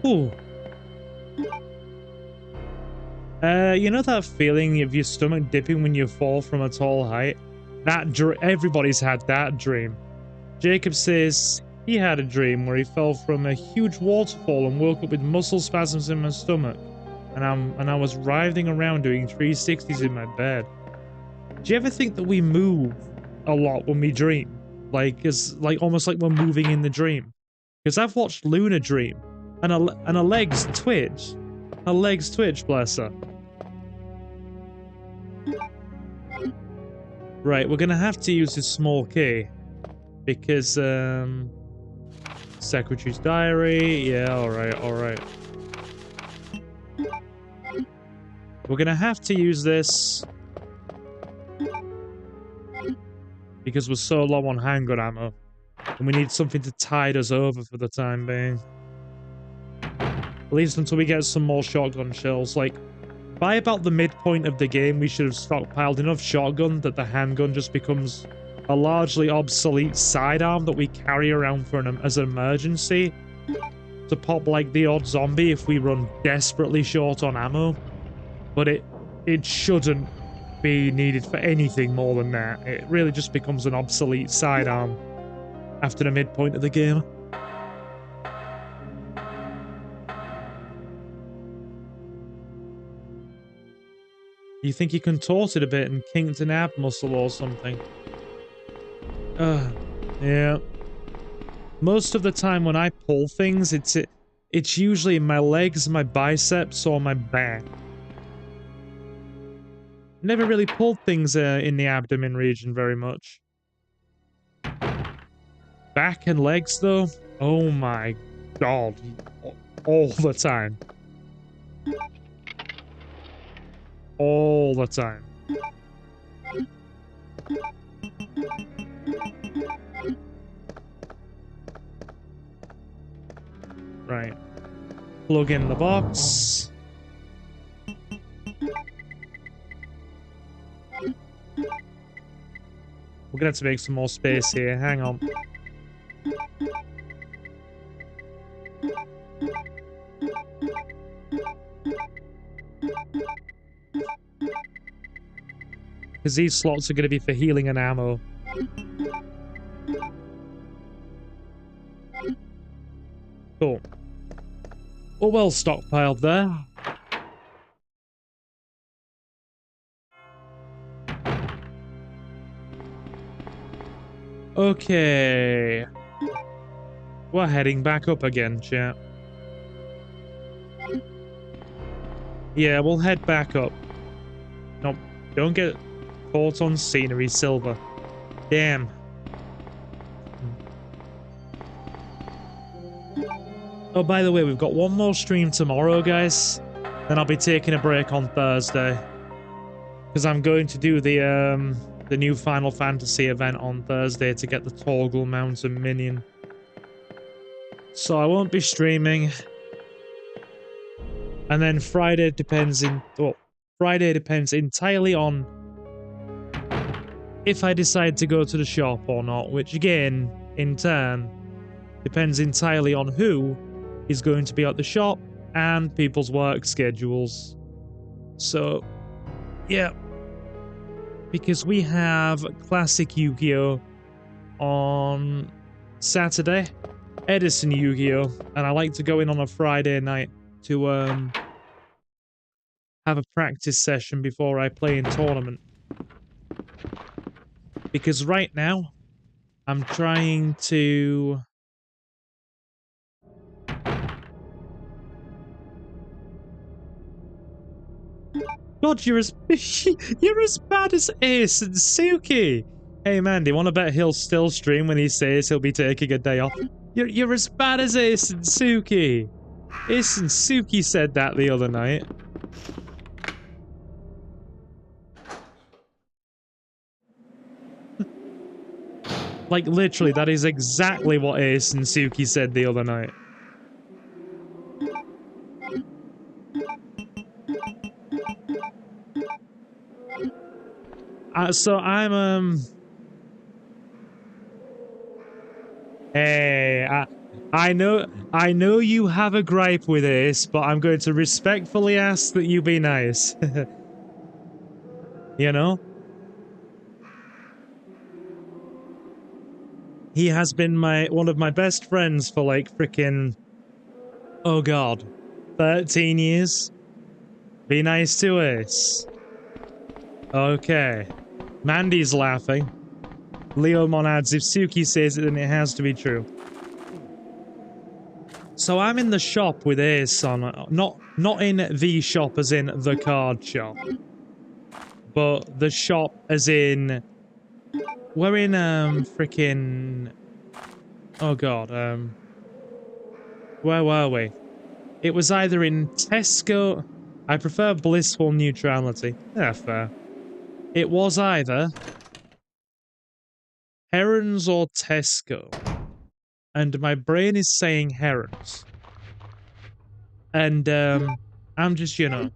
Ooh. You know that feeling of your stomach dipping when you fall from a tall height? Everybody's had that dream. Jacob says he had a dream where he fell from a huge waterfall and woke up with muscle spasms in my stomach, and I was writhing around doing 360s in my bed. Do you ever think that we move a lot when we dream? Almost like we're moving in the dream? Because I've watched Luna dream, and her legs twitch. Her legs twitch, bless her. Right, we're gonna have to use this small key. Because, Secretary's diary. Yeah, alright, alright. We're gonna have to use this. Because we're so low on handgun ammo. And we need something to tide us over for the time being. At least until we get some more shotgun shells. Like, by about the midpoint of the game, we should have stockpiled enough shotgun that the handgun just becomes a largely obsolete sidearm that we carry around for as an emergency to pop like the odd zombie if we run desperately short on ammo. But it shouldn't be needed for anything more than that. It really just becomes an obsolete sidearm after the midpoint of the game. You think you contorted a bit and kinked an ab muscle or something? Yeah. Most of the time when I pull things, it's usually in my legs, my biceps, or my back. Never really pulled things in the abdomen region very much. Back and legs, though? Oh my god. All the time. All the time. Right. Plug in the box. We're gonna have to make some more space here. Hang on. Because these slots are going to be for healing and ammo. Cool. We're well stockpiled there. Okay. We're heading back up again, chat. Yeah, we'll head back up. Nope, don't get caught on scenery, Silver. Damn. Oh, by the way, we've got one more stream tomorrow, guys. Then I'll be taking a break on Thursday. Because I'm going to do the new Final Fantasy event on Thursday to get the Toggle Mountain Minion. So I won't be streaming. And then Friday depends entirely on if I decide to go to the shop or not, which again, in turn, depends entirely on who is going to be at the shop and people's work schedules. So, yeah. Because we have Classic Yu-Gi-Oh! On Saturday, Edison Yu-Gi-Oh! And I like to go in on a Friday night to have a practice session before I play in tournament. Because right now, I'm trying to... God, you're as bad as Ace and Suki. Hey man, do you want to bet he'll still stream when he says he'll be taking a day off? You're as bad as Ace and Suki. Ace and Suki said that the other night. Like literally, that is exactly what Ace and Suki said the other night. So I'm Hey, I know you have a gripe with Ace, but I'm going to respectfully ask that you be nice. You know? He has been one of my best friends for like freaking, oh god, 13 years. Be nice to Ace. Okay. Mandy's laughing. Leomon adds, if Suki says it, then it has to be true. So I'm in the shop with Ace on, not in the shop as in the card shop, but the shop as in, we're in, freaking, oh god, where were we? It was either in Tesco, I prefer blissful neutrality, yeah, fair. It was either Herons or Tesco. And my brain is saying Herons. And, I'm just, you know,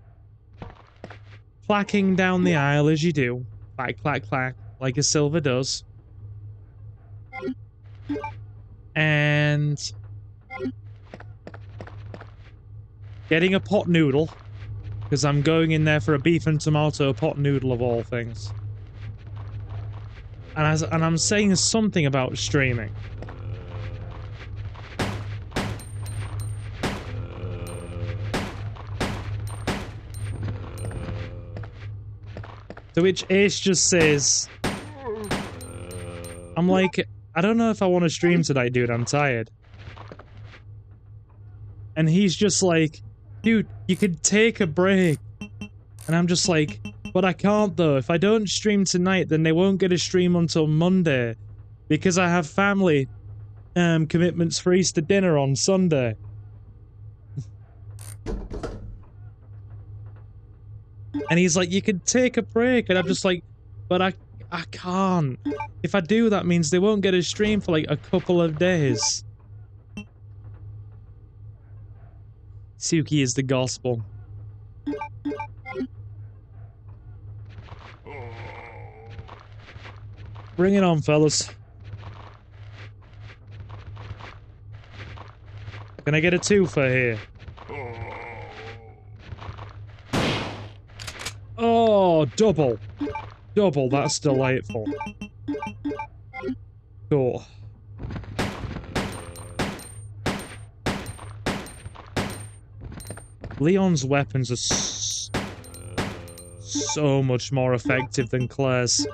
clacking down the aisle as you do. Clack, clack, clack, like a silver does. And getting a pot noodle. Because I'm going in there for a beef and tomato pot noodle of all things. And I'm saying something about streaming. To which Ace just says, I'm like, I don't know if I want to stream tonight, dude, I'm tired. And he's just like, dude, you could take a break. And I'm just like, but I can't though. If I don't stream tonight, then they won't get a stream until Monday. Because I have family commitments for Easter dinner on Sunday. And he's like, you could take a break. And I'm just like, but I can't. If I do, that means they won't get a stream for like a couple of days. Suki is the gospel. Bring it on, fellas. Can I get a twofer here? Oh, double. Double, that's delightful. Cool. Leon's weapons are so much more effective than Claire's.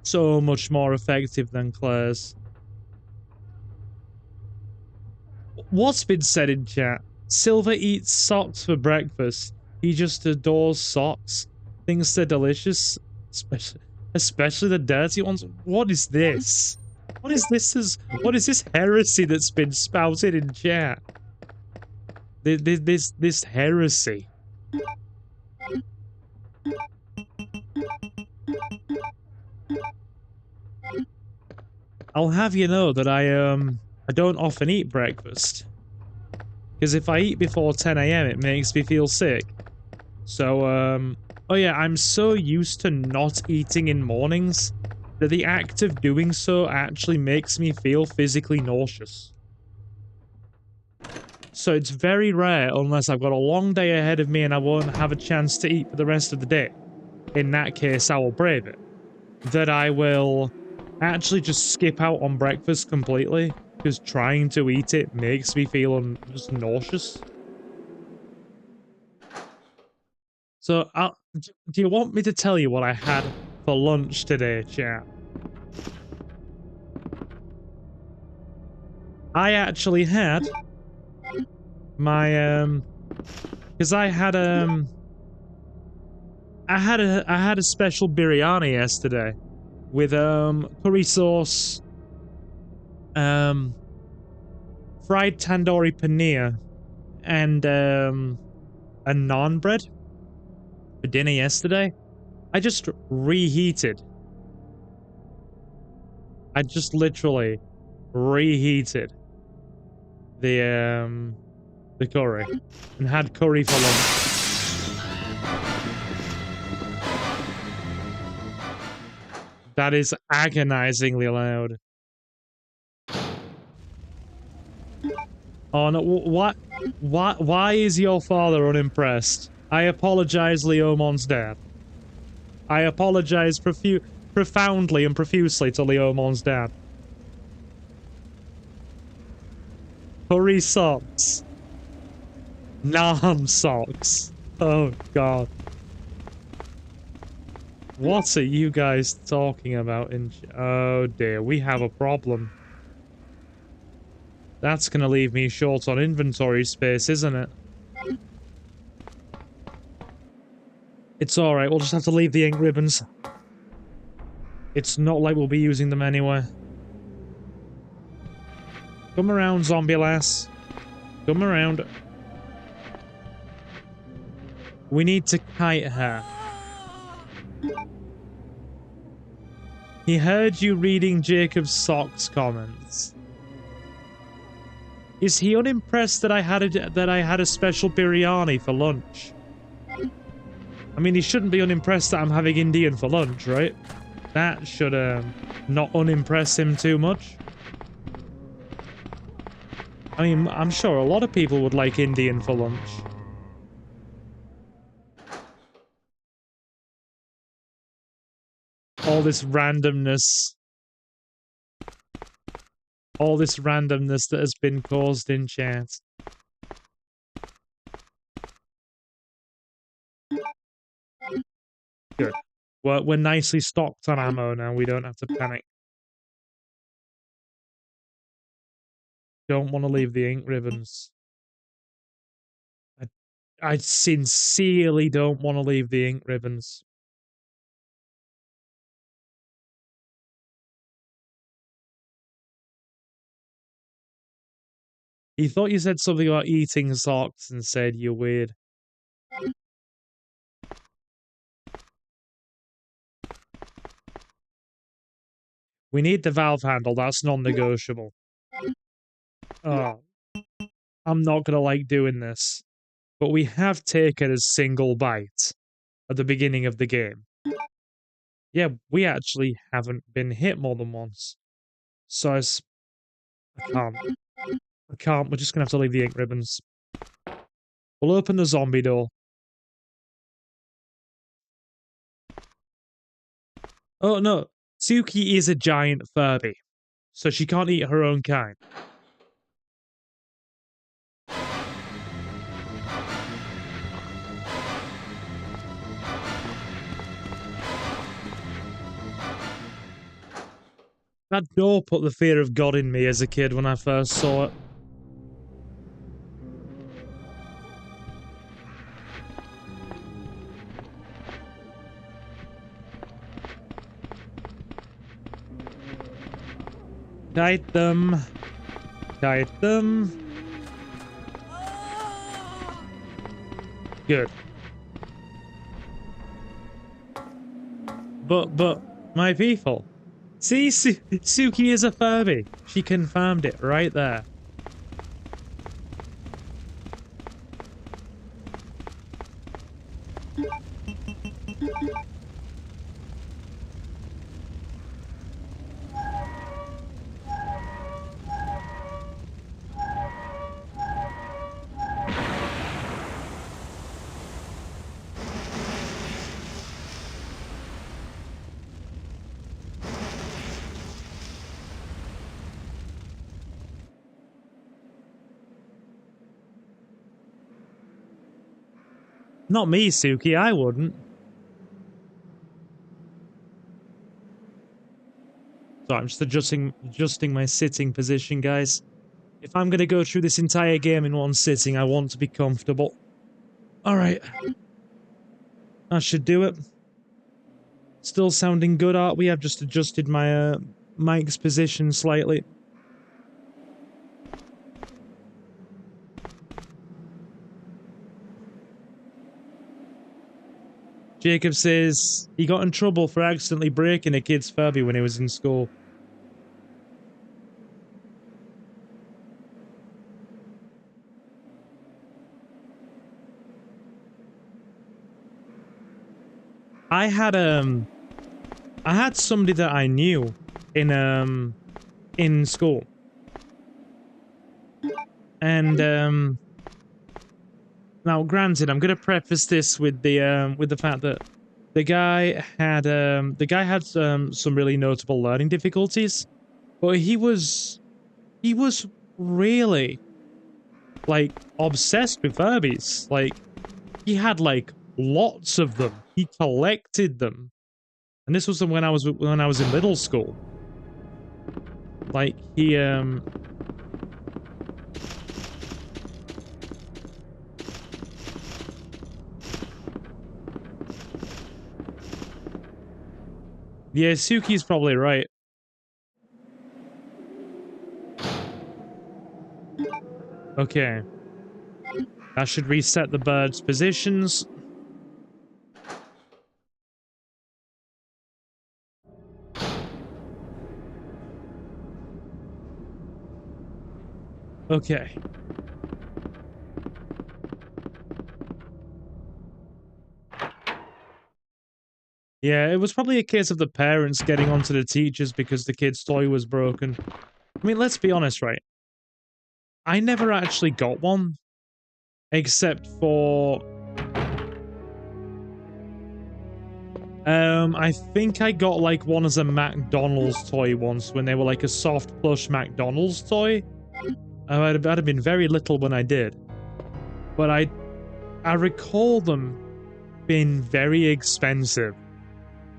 So much more effective than Claire's. What's been said in chat? Silver eats socks for breakfast. He just adores socks. Thinks they're delicious. Especially the dirty ones. What is this? What is this heresy that's been spouted in chat? This heresy. I'll have you know that I don't often eat breakfast. Because if I eat before 10 AM, it makes me feel sick. So, oh yeah, I'm so used to not eating in mornings that the act of doing so actually makes me feel physically nauseous. So it's very rare, unless I've got a long day ahead of me and I won't have a chance to eat for the rest of the day. In that case, I will brave it. That I will actually just skip out on breakfast completely, because trying to eat it makes me feel just nauseous. So, do you want me to tell you what I had for lunch today, chat? I actually had my because I had a special biryani yesterday with curry sauce, fried tandoori paneer, and a naan bread for dinner yesterday. I just reheated. I just literally reheated the curry and had curry for lunch. That is agonizingly loud. Oh no, why is your father unimpressed? I apologize, Leomon's dad. I apologize profoundly and profusely to Leomon's dad. Curry socks. Naan socks. Oh god. What are you guys talking about in... Oh dear, we have a problem. That's gonna leave me short on inventory space, isn't it? It's alright, we'll just have to leave the ink ribbons. It's not like we'll be using them anyway. Come around, zombie lass. Come around. We need to kite her. He heard you reading Jacob's socks comments. Is he unimpressed that I had a special biryani for lunch? I mean, he shouldn't be unimpressed that I'm having Indian for lunch, right? That should not unimpress him too much. I mean, I'm sure a lot of people would like Indian for lunch. All this randomness. All this randomness that has been caused in chat. Good. We're nicely stocked on ammo now, we don't have to panic. Don't want to leave the ink ribbons. I sincerely don't want to leave the ink ribbons. He thought you said something about eating socks and said you're weird. We need the valve handle, that's non-negotiable. Oh. I'm not gonna like doing this. But we have taken a single bite at the beginning of the game. Yeah, we actually haven't been hit more than once. So I can't. We're just gonna have to leave the ink ribbons. We'll open the zombie door. Oh no, Suki is a giant Furby, so she can't eat her own kind. That door put the fear of God in me as a kid when I first saw it. Kite them. Kite them. Good. But, my people. See, Suki is a Furby. She confirmed it right there. Not me, Suki, I wouldn't. So I'm just adjusting my sitting position, guys. If I'm gonna go through this entire game in one sitting, I want to be comfortable. Alright. That should do it. Still sounding good, aren't we? I've just adjusted my mic's position slightly. Jacob says he got in trouble for accidentally breaking a kid's Furby when he was in school. I had somebody that I knew in school. And now granted, I'm going to preface this with the fact that the guy had some really notable learning difficulties, but he was really like obsessed with Furbies. Like he had like lots of them. He collected them. And this was when I was in middle school. Like he yeah, Suki's probably right. Okay. That should reset the birds' positions. Okay. Yeah, it was probably a case of the parents getting onto the teachers because the kid's toy was broken. I mean, let's be honest, right? I never actually got one. Except for... I think I got like one as a McDonald's toy once when they were like a soft plush McDonald's toy. I'd have been very little when I did. But I recall them being very expensive.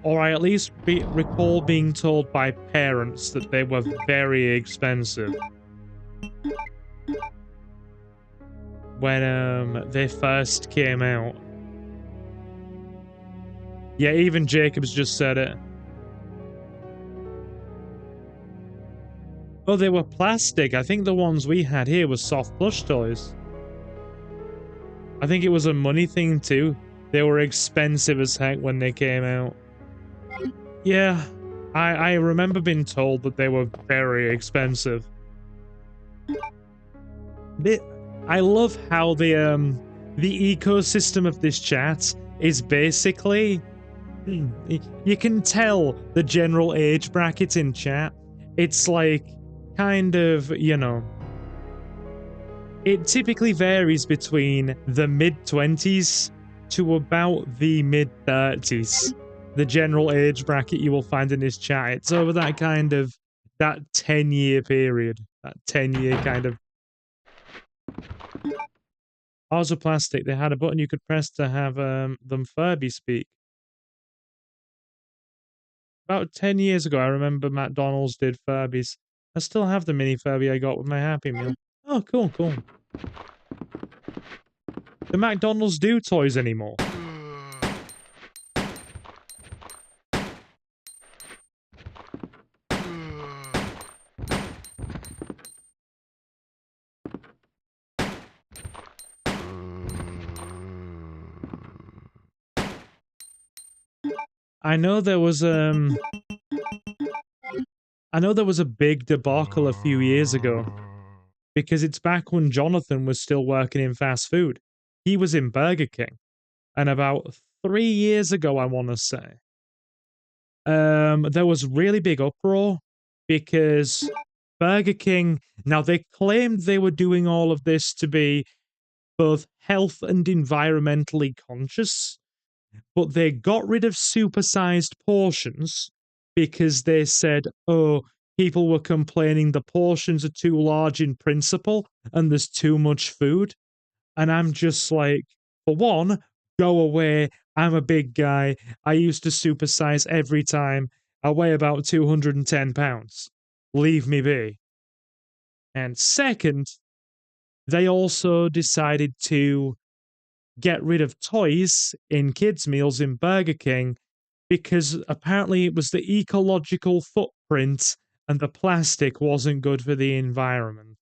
Or I at least recall being told by parents that they were very expensive. When they first came out. Yeah, even Jacobs just said it. Oh, they were plastic. I think the ones we had here were soft plush toys. I think it was a money thing too. They were expensive as heck when they came out. Yeah, I remember being told that they were very expensive. I love how the ecosystem of this chat is basically... You can tell the general age bracket in chat. It's like, kind of, you know... It typically varies between the mid-20s to about the mid-30s. The general age bracket you will find in this chat. It's over that kind of... that 10-year period. That 10-year kind of... Ours were plastic. They had a button you could press to have them Furby speak. About 10 years ago, I remember McDonald's did Furbies. I still have the mini Furby I got with my Happy Meal. Oh, cool, cool. Do McDonald's do toys anymore? I know there was a big debacle a few years ago. Because it's back when Jonathan was still working in fast food. He was in Burger King. And about 3 years ago, I want to say, there was really big uproar because Burger King... Now, they claimed they were doing all of this to be both health and environmentally conscious, but they got rid of supersized portions because they said, oh, people were complaining the portions are too large in principle and there's too much food. And I'm just like, for one, Go away. I'm a big guy. I used to supersize every time. I weigh about 210 pounds. Leave me be. And second, they also decided to get rid of toys in kids' meals in Burger King because apparently it was the ecological footprint and the plastic wasn't good for the environment.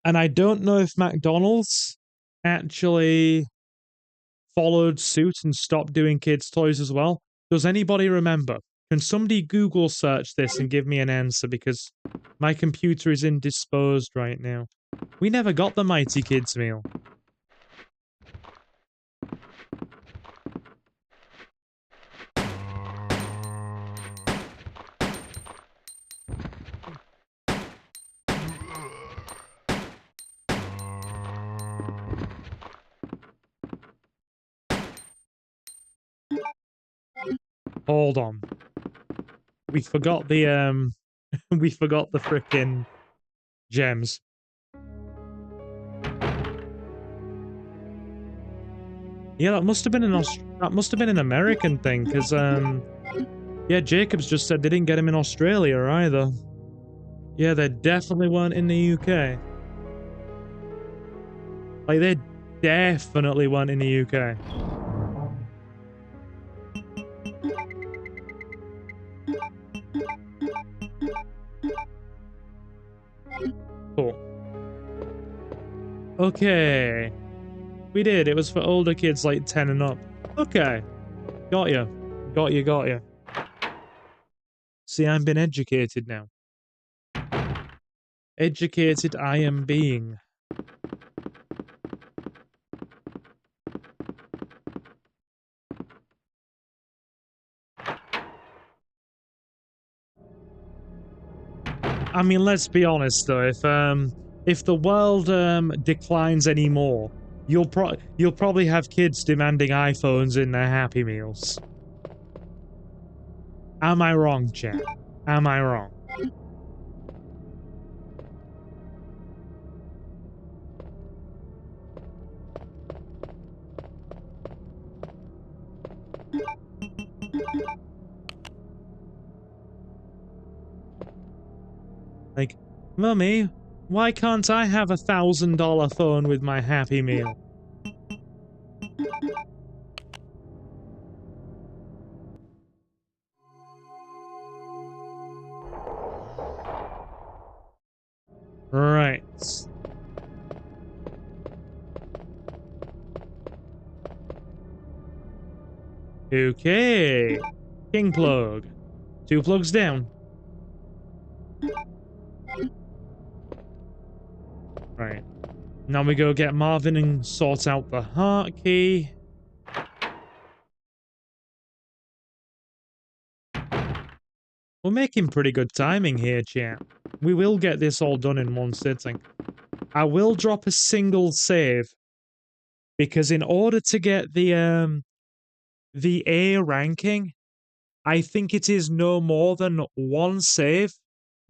And I don't know if McDonald's actually followed suit and stopped doing kids' toys as well. Does anybody remember? Can somebody Google search this and give me an answer, because my computer is indisposed right now. We never got the Mighty Kids meal. Hold on. We forgot the we forgot the frickin' gems. Yeah, that must have been an American thing, because yeah, Jacobs just said they didn't get him in Australia either. Yeah, they definitely weren't in the UK. Like, they definitely weren't in the UK. Cool. Okay. We did. It was for older kids like 10 and up. Okay. Got you. Got you, got you. See, I've been educated now. Educated I am being. I mean, let's be honest though, if the world declines anymore, you'll probably have kids demanding iPhones in their Happy Meals. Am I wrong, chat? Am I wrong? Like, Mummy, why can't I have a $1,000 phone with my Happy Meal? Right. Okay. King plug. 2 plugs down. Right. Now we go get Marvin and sort out the heart key. We're making pretty good timing here, chat. We will get this all done in one sitting. I will drop a single save, because in order to get the A ranking, I think it is no more than one save.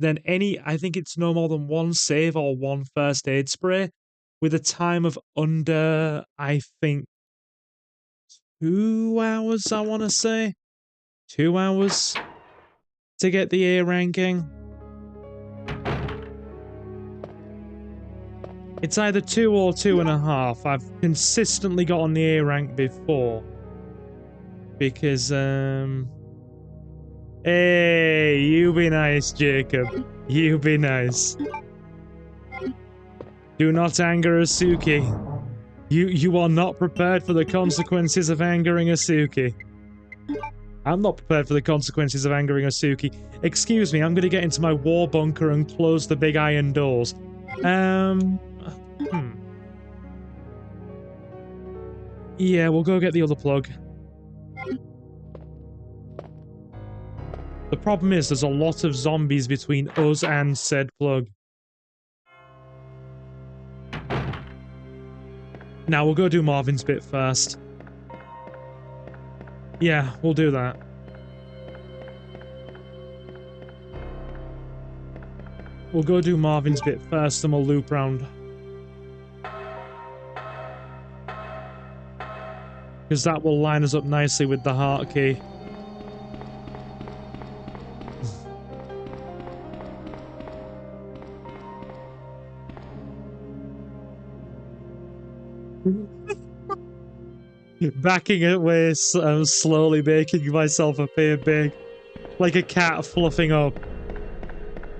I think it's no more than one save or one first aid spray, with a time of under, I think, 2 hours, I want to say. 2 hours to get the A ranking. It's either 2 or 2.5. I've consistently got on the A rank before. Because, hey, you be nice, Jacob. You be nice. Do not anger Asuki. You are not prepared for the consequences of angering Asuki. I'm not prepared for the consequences of angering Asuki. Excuse me, I'm gonna get into my war bunker and close the big iron doors. Yeah, we'll go get the other plug. The problem is there's a lot of zombies between us and said plug. Now we'll go do Marvin's bit first. Yeah, we'll do that. We'll go do Marvin's bit first and we'll loop round. because that will line us up nicely with the heart key. Backing it away, I'm slowly making myself appear big, like a cat fluffing up.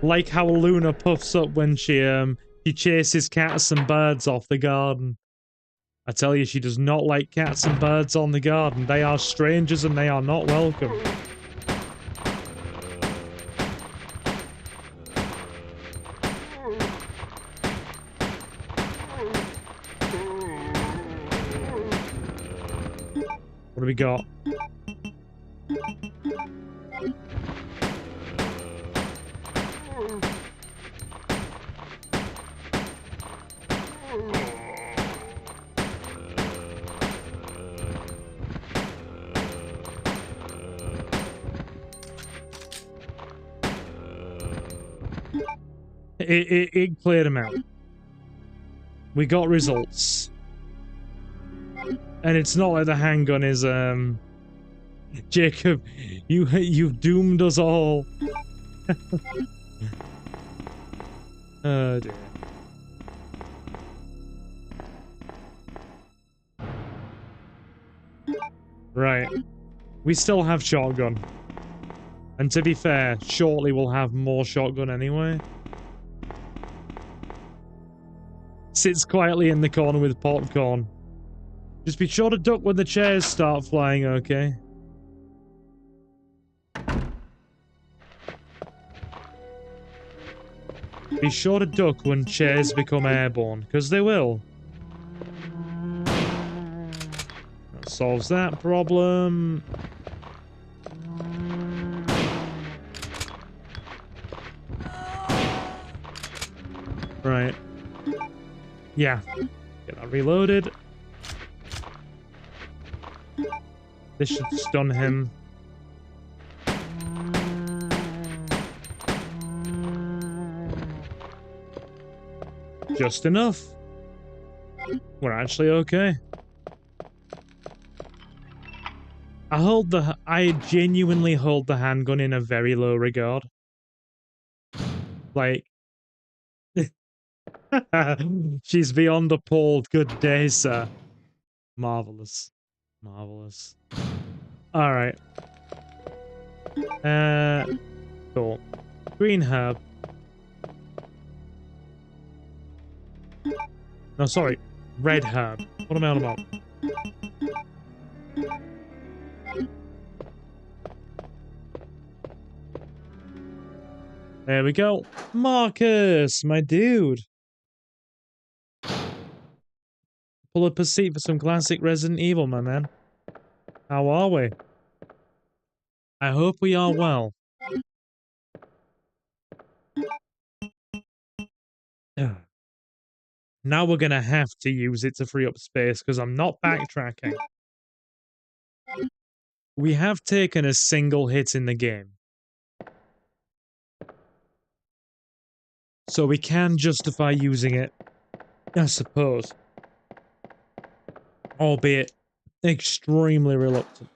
Like how Luna puffs up when she chases cats and birds off the garden. I tell you, she does not like cats and birds on the garden. They are strangers and they are not welcome. What do we got? It cleared him out. We got results. And it's not like the handgun is, Jacob, you've doomed us all. Oh dear. Right. We still have shotgun. And to be fair, shortly we'll have more shotgun anyway. Sits quietly in the corner with popcorn. Just be sure to duck when the chairs start flying, okay? Be sure to duck when chairs become airborne, because they will. That solves that problem. Right. Yeah. Get that reloaded. This should stun him. Just enough. We're actually okay. I genuinely hold the handgun in a very low regard. Like, she's beyond appalled. Good day, sir. Marvelous. Marvelous. Alright. Cool. Green herb. No, sorry. Red herb. What am I on about? There we go. Marcus, my dude. Pull up a seat for some classic Resident Evil, my man. How are we? I hope we are well. Now we're gonna have to use it to free up space, because I'm not backtracking. We have taken a single hit in the game. So we can justify using it, I suppose. Albeit extremely reluctant.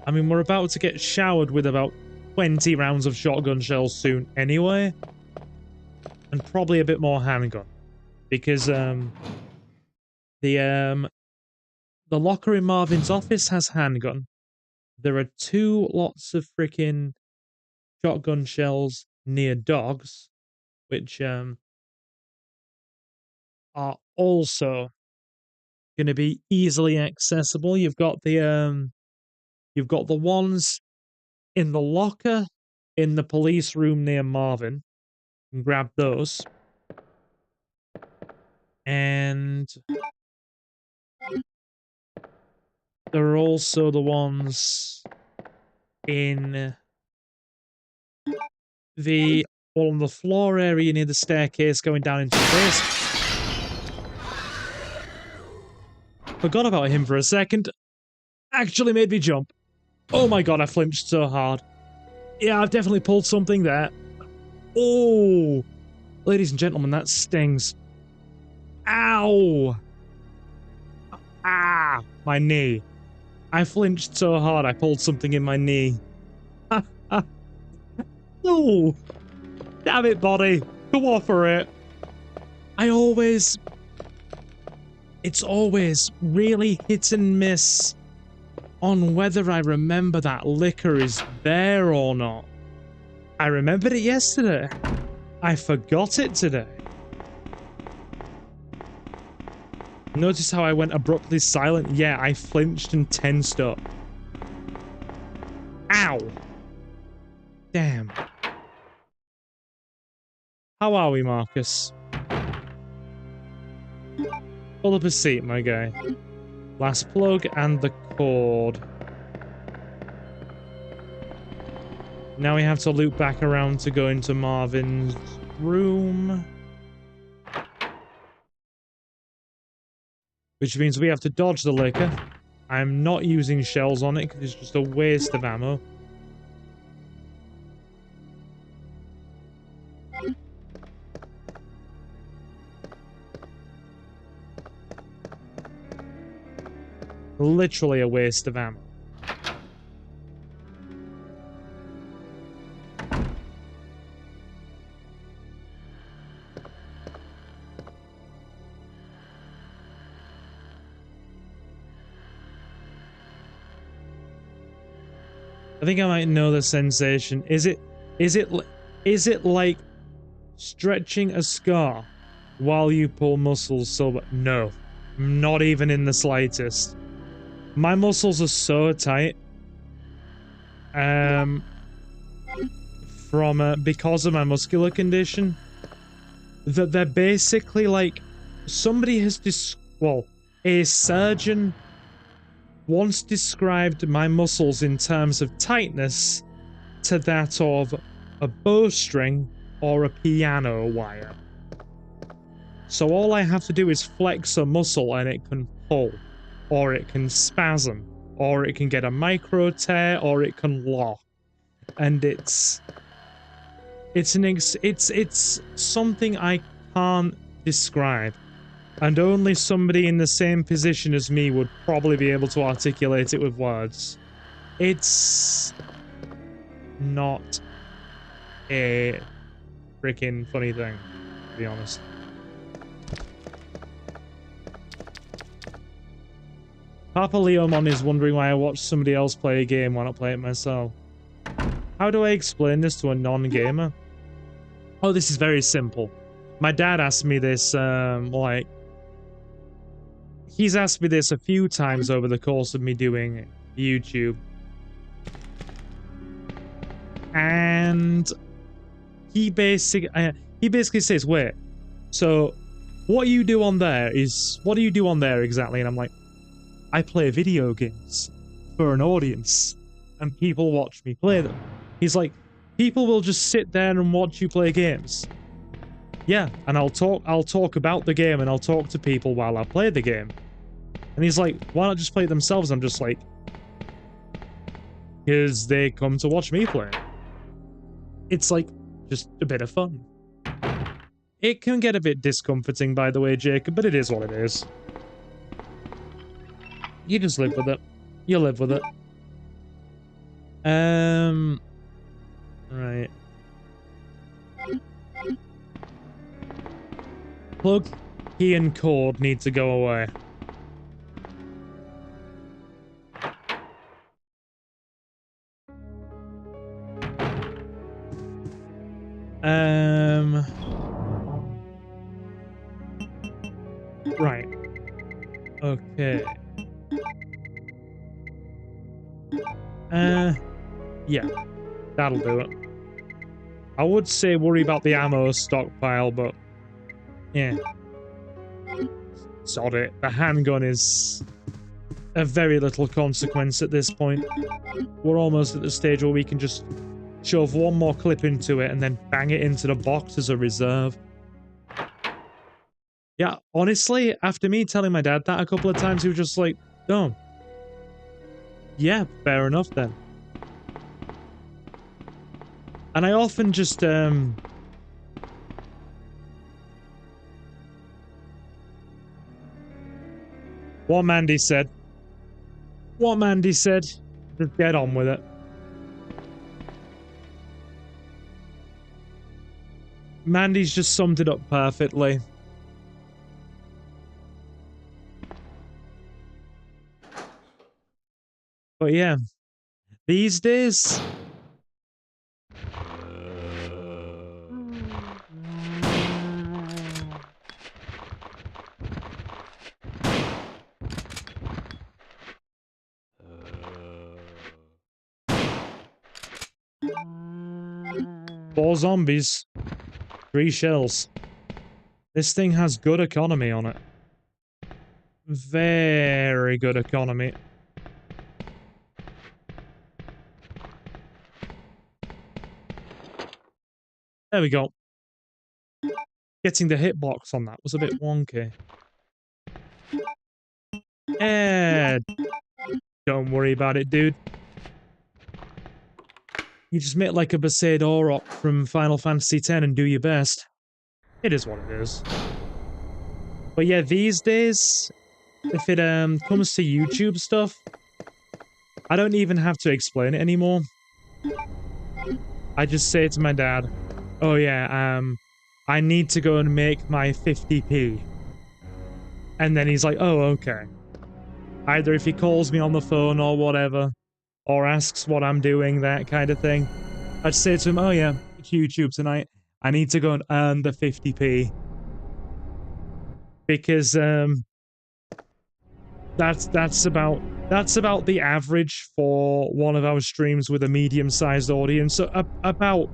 I mean, we're about to get showered with about 20 rounds of shotgun shells soon anyway. And probably a bit more handgun. Because, the locker in Marvin's office has handgun. There are 2 lots of freaking shotgun shells near dogs, which, are also going to be easily accessible. You've got the ones in the locker in the police room near Marvin. You can grab those. And there are also the ones in the on the floor area near the staircase going down into the basement. Forgot about him for a second. Actually made me jump. Oh my god, I flinched so hard. Yeah, I've definitely pulled something there. Oh! Ladies and gentlemen, that stings. Ow! Ah! My knee. I flinched so hard I pulled something in my knee. No! Damn it, body! Go off for it! It's always really hit and miss on whether I remember that liquor is there or not. I remembered it yesterday. I forgot it today. Notice how I went abruptly silent? Yeah, I flinched and tensed up. Ow! Damn. How are we, Marcus? Pull up a seat, my guy. Last plug and the cord. Now we have to loop back around to go into Marvin's room. Which means we have to dodge the liquor. I'm not using shells on it because it's just a waste of ammo. Literally a waste of ammo. I think I might know the sensation. Is it like stretching a scar while you pull muscles so no, not even in the slightest. My muscles are so tight because of my muscular condition that they're basically like somebody has a surgeon once described my muscles in terms of tightness to that of a bowstring or a piano wire. So all I have to do is flex a muscle and it can pull, or it can spasm, or it can get a micro tear, or it can lock. And it's something I can't describe. And only somebody in the same position as me would probably be able to articulate it with words. It's not a freaking funny thing, to be honest. Papa Leomon is wondering why I watch somebody else play a game, why not play it myself. How do I explain this to a non-gamer? Oh, this is very simple. My dad asked me this, he's asked me this a few times over the course of me doing YouTube. And he basically says, wait, so what do you do on there exactly? And I'm like, I play video games for an audience and people watch me play them. He's like, people will just sit there and watch you play games. Yeah, and I'll talk about the game and I'll talk to people while I play the game. And he's like, why not just play it themselves? I'm just like, because they come to watch me play. It's like, just a bit of fun. It can get a bit discomforting, by the way, Jacob, but it is what it is. You just live with it. You live with it. Right. Plug, key, and cord need to go away. Right. Okay. Yeah. That'll do it. I would say worry about the ammo stockpile, but yeah. Sod it. The handgun is of very little consequence at this point. We're almost at the stage where we can just shove one more clip into it and then bang it into the box as a reserve. Yeah, honestly, after me telling my dad that a couple of times, he was just like, oh. Yeah, fair enough then. And I often just, What Mandy said. What Mandy said. Just get on with it. Mandy's just summed it up perfectly. But yeah, these days... Four zombies. 3 shells. This thing has good economy on it. Very good economy. There we go. Getting the hitbox on that was a bit wonky. Don't worry about it, dude. You just make like a Besaid Auroch from Final Fantasy X and do your best. It is what it is. But yeah, these days, if it comes to YouTube stuff, I don't even have to explain it anymore. I just say to my dad, oh yeah, I need to go and make my 50p. And then he's like, oh, okay. Either if he calls me on the phone or whatever, or asks what I'm doing, that kind of thing, I'd say to him, oh yeah, it's YouTube tonight. I need to go and earn the 50p. Because, that's about the average for one of our streams with a medium-sized audience. So about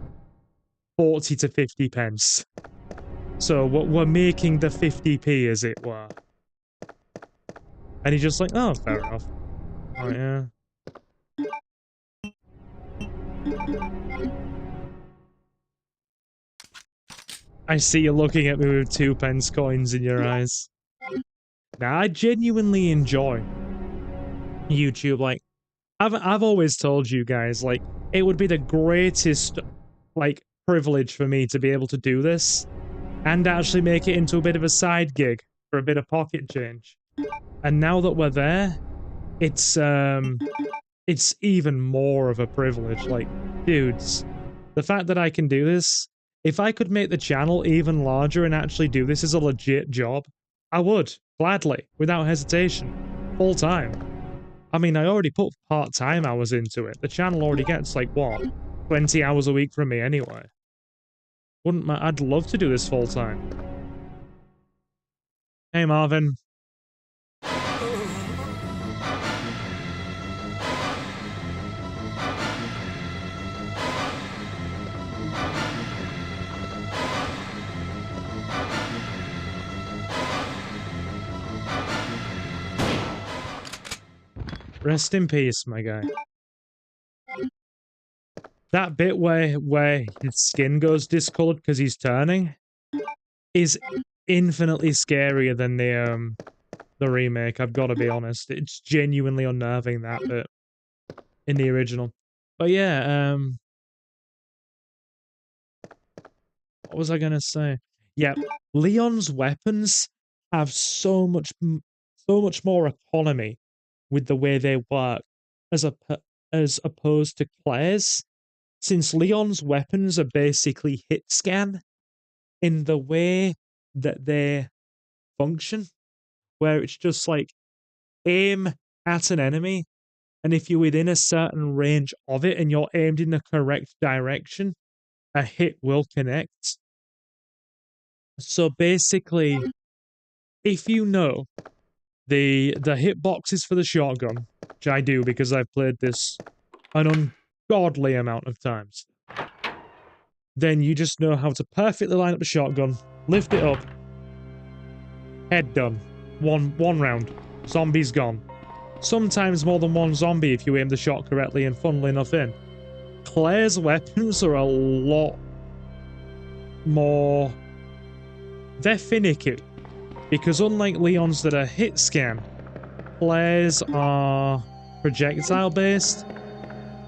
40 to 50 pence. So we're making the 50p, as it were. And he's just like, oh, fair enough. Oh, yeah. I see you looking at me with 2 pence coins in your eyes. Now, I genuinely enjoy YouTube. Like, I've always told you guys, like, it would be the greatest, like, privilege for me to be able to do this and actually make it into a bit of a side gig for a bit of pocket change. And now that we're there, it's even more of a privilege. Like, dudes, the fact that I can do this, if I could make the channel even larger and actually do this as a legit job, I would, gladly, without hesitation, full time. I mean, I already put part-time hours into it. The channel already gets, like, what, 20 hours a week from me anyway. I'd love to do this full time. Hey, Marvin. Rest in peace, my guy. That bit where his skin goes discolored because he's turning is infinitely scarier than the remake, I've got to be honest. It's genuinely unnerving, that bit, in the original. But yeah, what was I gonna say? Yeah, Leon's weapons have so much more economy with the way they work as opposed to Claire's, since Leon's weapons are basically hit scan in the way that they function, where it's just like aim at an enemy, and if you're within a certain range of it and you're aimed in the correct direction, a hit will connect. So basically, if you know the hitboxes for the shotgun, which I do because I've played this an ungodly amount of times, then you just know how to perfectly line up the shotgun, lift it up, head done. One round. Zombie's gone. Sometimes more than one zombie if you aim the shot correctly and funnily enough in. Claire's weapons are a lot more... They're finicky. Because unlike Leon's that are hit scan, Claire's are projectile based.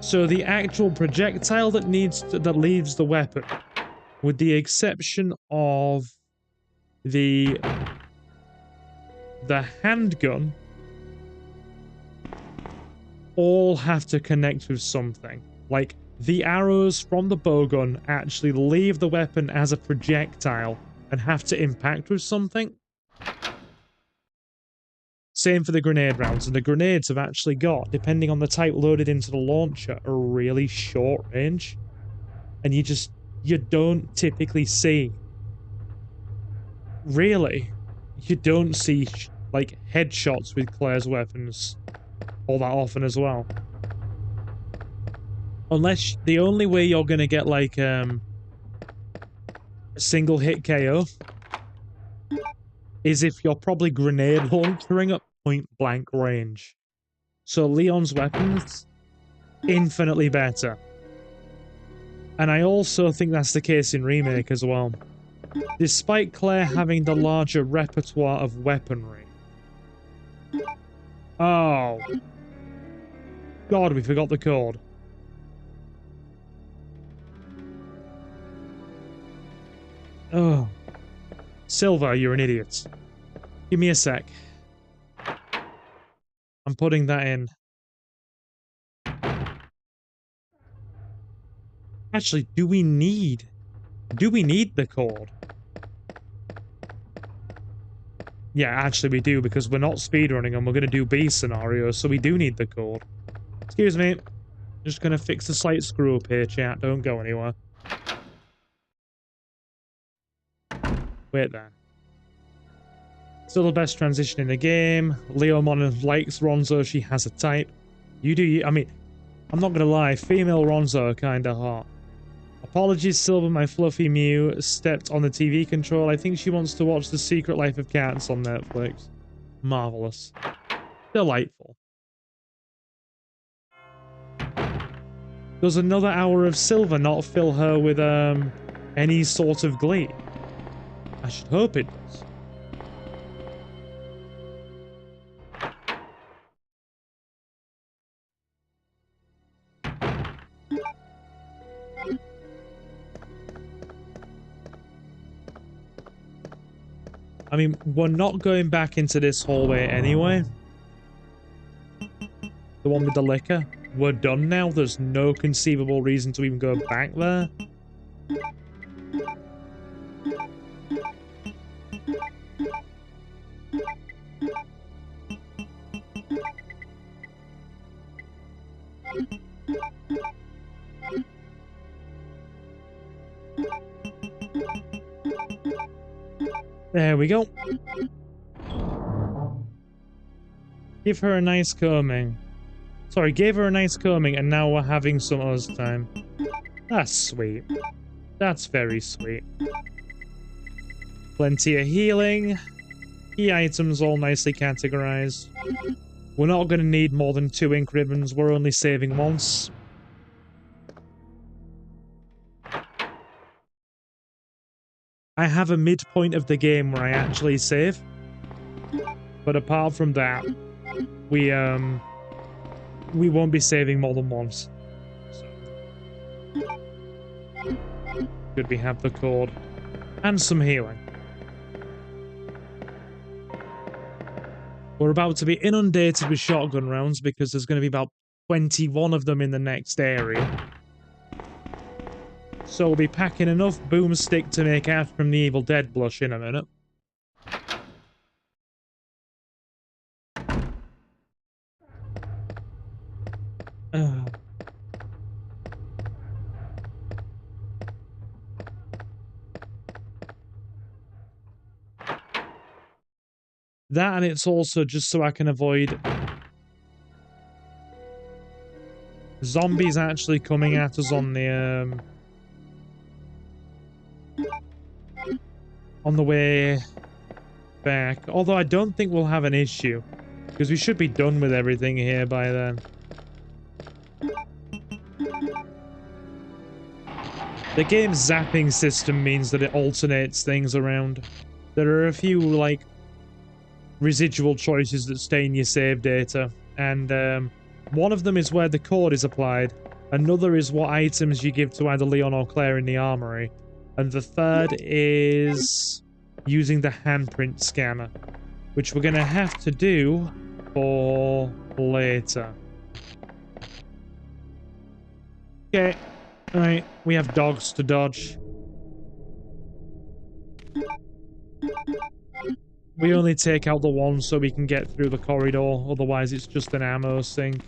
So the actual projectile that leaves the weapon, with the exception of the handgun, all have to connect with something. Like, the arrows from the bowgun actually leave the weapon as a projectile and have to impact with something. Same for the grenade rounds, and the grenades have actually got, depending on the type loaded into the launcher, a really short range. And you don't typically see, really, you don't see, like, headshots with Claire's weapons all that often as well. Unless, the only way you're gonna get, like, a single hit KO is if you're probably grenade launchering at point blank range. So Leon's weapons, infinitely better. And I also think that's the case in Remake as well. Despite Claire having the larger repertoire of weaponry. Oh. God, we forgot the code. Oh. Silver, you're an idiot. Give me a sec. I'm putting that in. Actually, do we need the code? Yeah, actually we do, because we're not speedrunning and we're going to do B scenarios, so we do need the code. Excuse me. Just going to fix a slight screw up here, chat. Don't go anywhere. Wait there. Still the best transition in the game. Leomon likes Ronzo. She has a type. You do. I mean, I'm not going to lie. Female Ronzo are kind of hot. Apologies, Silver, my fluffy Mew stepped on the TV control. I think she wants to watch The Secret Life of Cats on Netflix. Marvelous. Delightful. Does another hour of Silver not fill her with, any sort of glee? I should hope it does. I mean, we're not going back into this hallway anyway. The one with the liquor. We're done now. There's no conceivable reason to even go back there. There we go. Give her a nice combing. Sorry, gave her a nice combing and now we're having some us time. That's sweet. That's very sweet. Plenty of healing. Key items all nicely categorized. We're not going to need more than 2 ink ribbons. We're only saving once. I have a midpoint of the game where I actually save. But apart from that, we won't be saving more than once. Good, we have the cord. And some healing. We're about to be inundated with shotgun rounds because there's going to be about 21 of them in the next area. So we'll be packing enough boomstick to make Ash from the Evil Dead blush in a minute. That, and it's also just so I can avoid zombies actually coming at us on the way back. Although I don't think we'll have an issue, because we should be done with everything here by then. The game's zapping system means that it alternates things around. There are a few, like, residual choices that stay in your save data, and one of them is where the code is applied, another is what items you give to either Leon or Claire in the armory, and the third is using the handprint scanner, which we're going to have to do for later. Okay. Alright, we have dogs to dodge. We only take out the one so we can get through the corridor, otherwise it's just an ammo sink.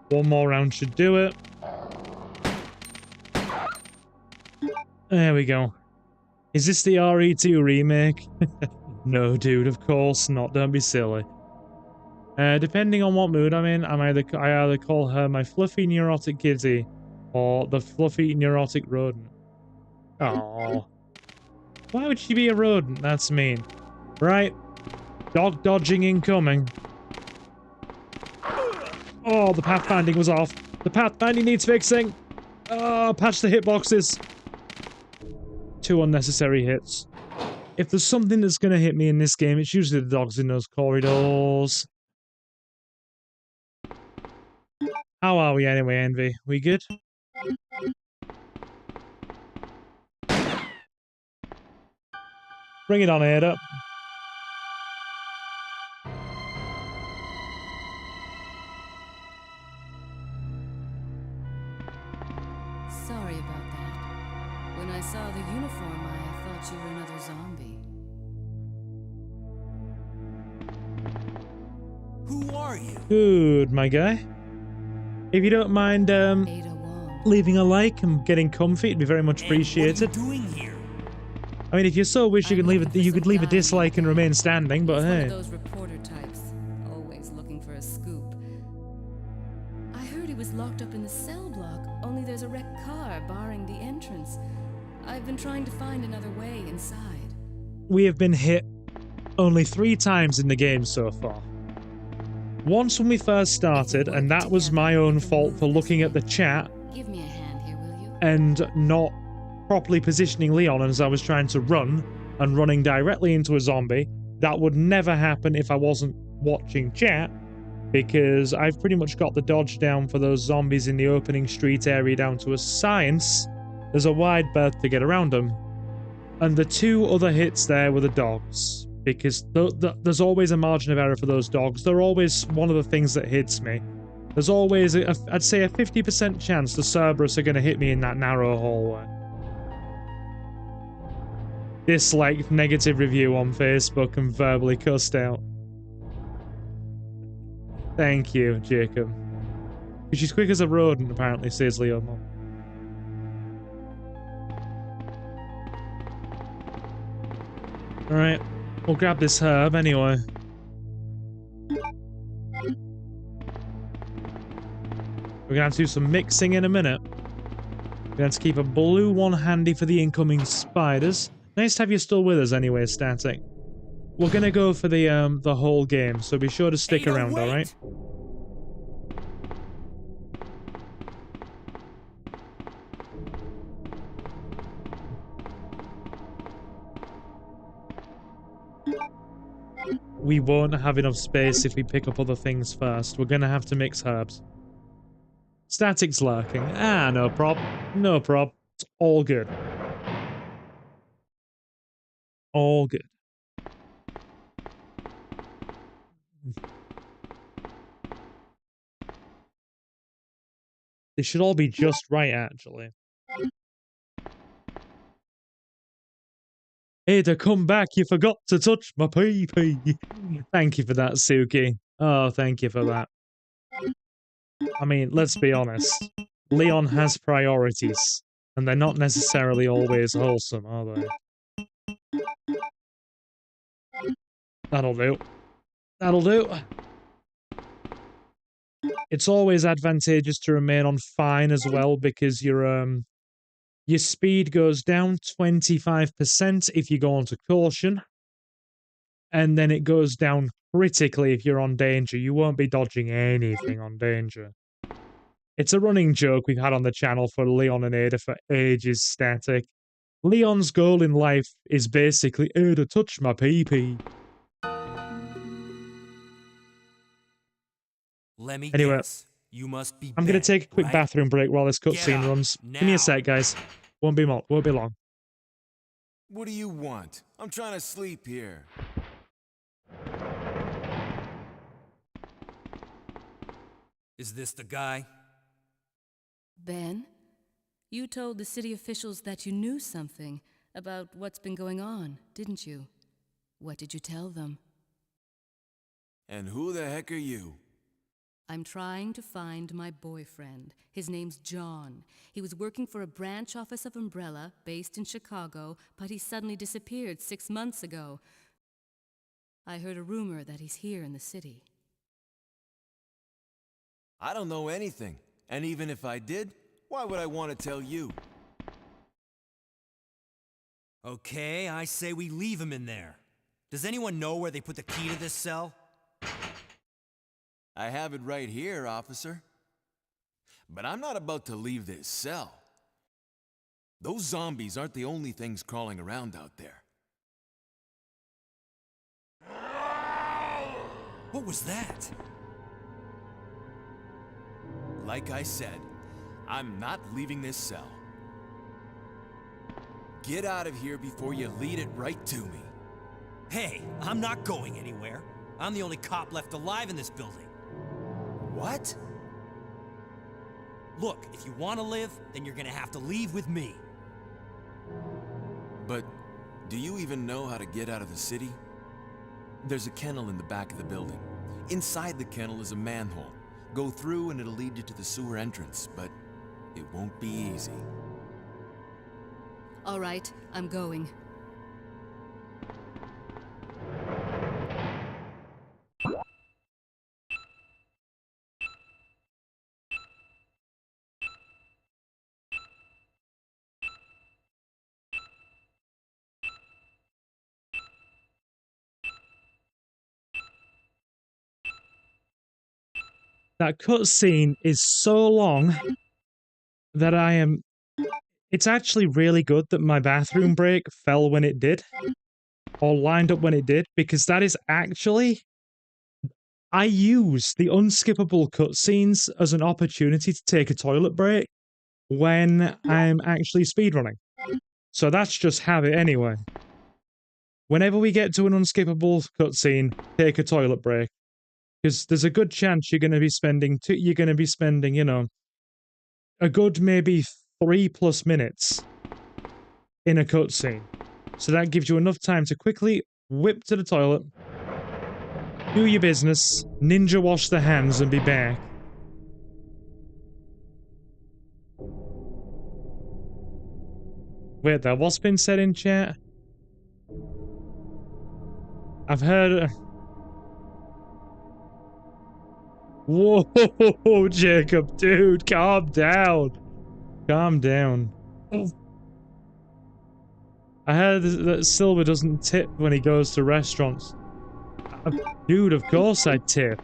One more round should do it. There we go. Is this the RE2 remake? No, dude, of course not. Don't be silly. Depending on what mood I'm in, I either call her my fluffy neurotic kitty or the fluffy neurotic rodent. Oh, why would she be a rodent? That's mean. Right, dog dodging incoming. Oh, the pathfinding was off. The pathfinding needs fixing. Oh, patch the hitboxes. 2 unnecessary hits. If there's something that's going to hit me in this game, it's usually the dogs in those corridors. How are we anyway, Envy? We good? Bring it on, Ada.
Sorry about that. When I saw the uniform, I thought you were another zombie.
Who are you?
Good, my guy. If you don't mind,
Ada Wong.
leaving a like and getting comfy, it'd be very much appreciated.
What are you doing here?
I mean, if you so wish, you could leave a dislike and remain standing. But
He's one
hey,
of those reporter types, always looking for a scoop. I heard he was locked up in the cell block. Only there's a wrecked car barring the entrance. I've been trying to find another way inside.
we have been hit only 3 times in the game so far. Once when we first started, and that was my own fault for looking at the chat
Give me a hand here, will you?
and not properly positioning Leon as I was trying to run and running directly into a zombie. That would never happen if I wasn't watching chat, because I've pretty much got the dodge down for those zombies in the opening street area down to a science. There's a wide berth to get around them. And the 2 other hits there were the dogs, because there's always a margin of error for those dogs. They're always one of the things that hits me. There's always, I'd say, a 50% chance the Cerberus are going to hit me in that narrow hallway. Disliked, negative review on Facebook, and verbally cussed out. Thank you, Jacob. She's quick as a rodent, apparently, says Leon. Alright, we'll grab this herb anyway. We're gonna have to do some mixing in a minute. We're gonna have to keep a blue one handy for the incoming spiders. Nice to have you still with us anyway, Static. We're gonna go for the whole game, so be sure to stick around, alright? We won't have enough space if we pick up other things first. We're gonna have to mix herbs. Static's lurking. Ah, no prob. No prob. It's all good. All good. They should all be just right, actually. Ada, come back. You forgot to touch my pee-pee. Thank you for that, Suki. Oh, thank you for that. I mean, let's be honest. Leon has priorities, and they're not necessarily always wholesome, are they? That'll do. That'll do. It's always advantageous to remain on fine as well, because your speed goes down 25% if you go onto caution, and then it goes down critically if you're on danger. You won't be dodging anything on danger. It's a running joke we've had on the channel for Leon and Ada for ages, Static. Leon's goal in life is basically, Ada, touch my pee-pee.
Let me
Anyway,
guess. You must be
I'm gonna
Ben,
take a quick
right?
bathroom break while this
Get
cutscene
up,
runs. Give me a
now.
sec, guys. Won't be long.
What do you want? I'm trying to sleep here.
Is this the guy?
Ben, you told the city officials that you knew something about what's been going on, didn't you? What did you tell them?
And who the heck are you?
I'm trying to find my boyfriend. His name's John. He was working for a branch office of Umbrella based in Chicago, but he suddenly disappeared 6 months ago. I heard a rumor that he's here in the city.
I don't know anything. And even if I did, why would I want to tell you?
Okay, I say we leave him in there. Does anyone know where they put the key to this cell?
I have it right here, officer. But I'm not about to leave this cell. Those zombies aren't the only things crawling around out there.
What was that?
Like I said, I'm not leaving this cell. Get out of here before you lead it right to me.
Hey, I'm not going anywhere. I'm the only cop left alive in this building.
What?
Look, if you want to live, then you're gonna have to leave with me.
But do you even know how to get out of the city? There's a kennel in the back of the building. Inside the kennel is a manhole. Go through and it'll lead you to the sewer entrance, but it won't be easy.
All right, I'm going.
That cutscene is so long that it's actually really good that my bathroom break fell when it did, or lined up when it did, because that is actually... I use the unskippable cutscenes as an opportunity to take a toilet break when I'm actually speedrunning. So that's just habit anyway. Whenever we get to an unskippable cutscene, take a toilet break. Because there's a good chance you're going to be spending, you know, a good maybe 3+ minutes in a cutscene. So that gives you enough time to quickly whip to the toilet, do your business, ninja wash the hands, and be back. Wait there, what's been said in chat? I've heard... Whoa, Jacob, dude, calm down. Calm down. I heard that Silver doesn't tip when he goes to restaurants. Dude, of course I tip.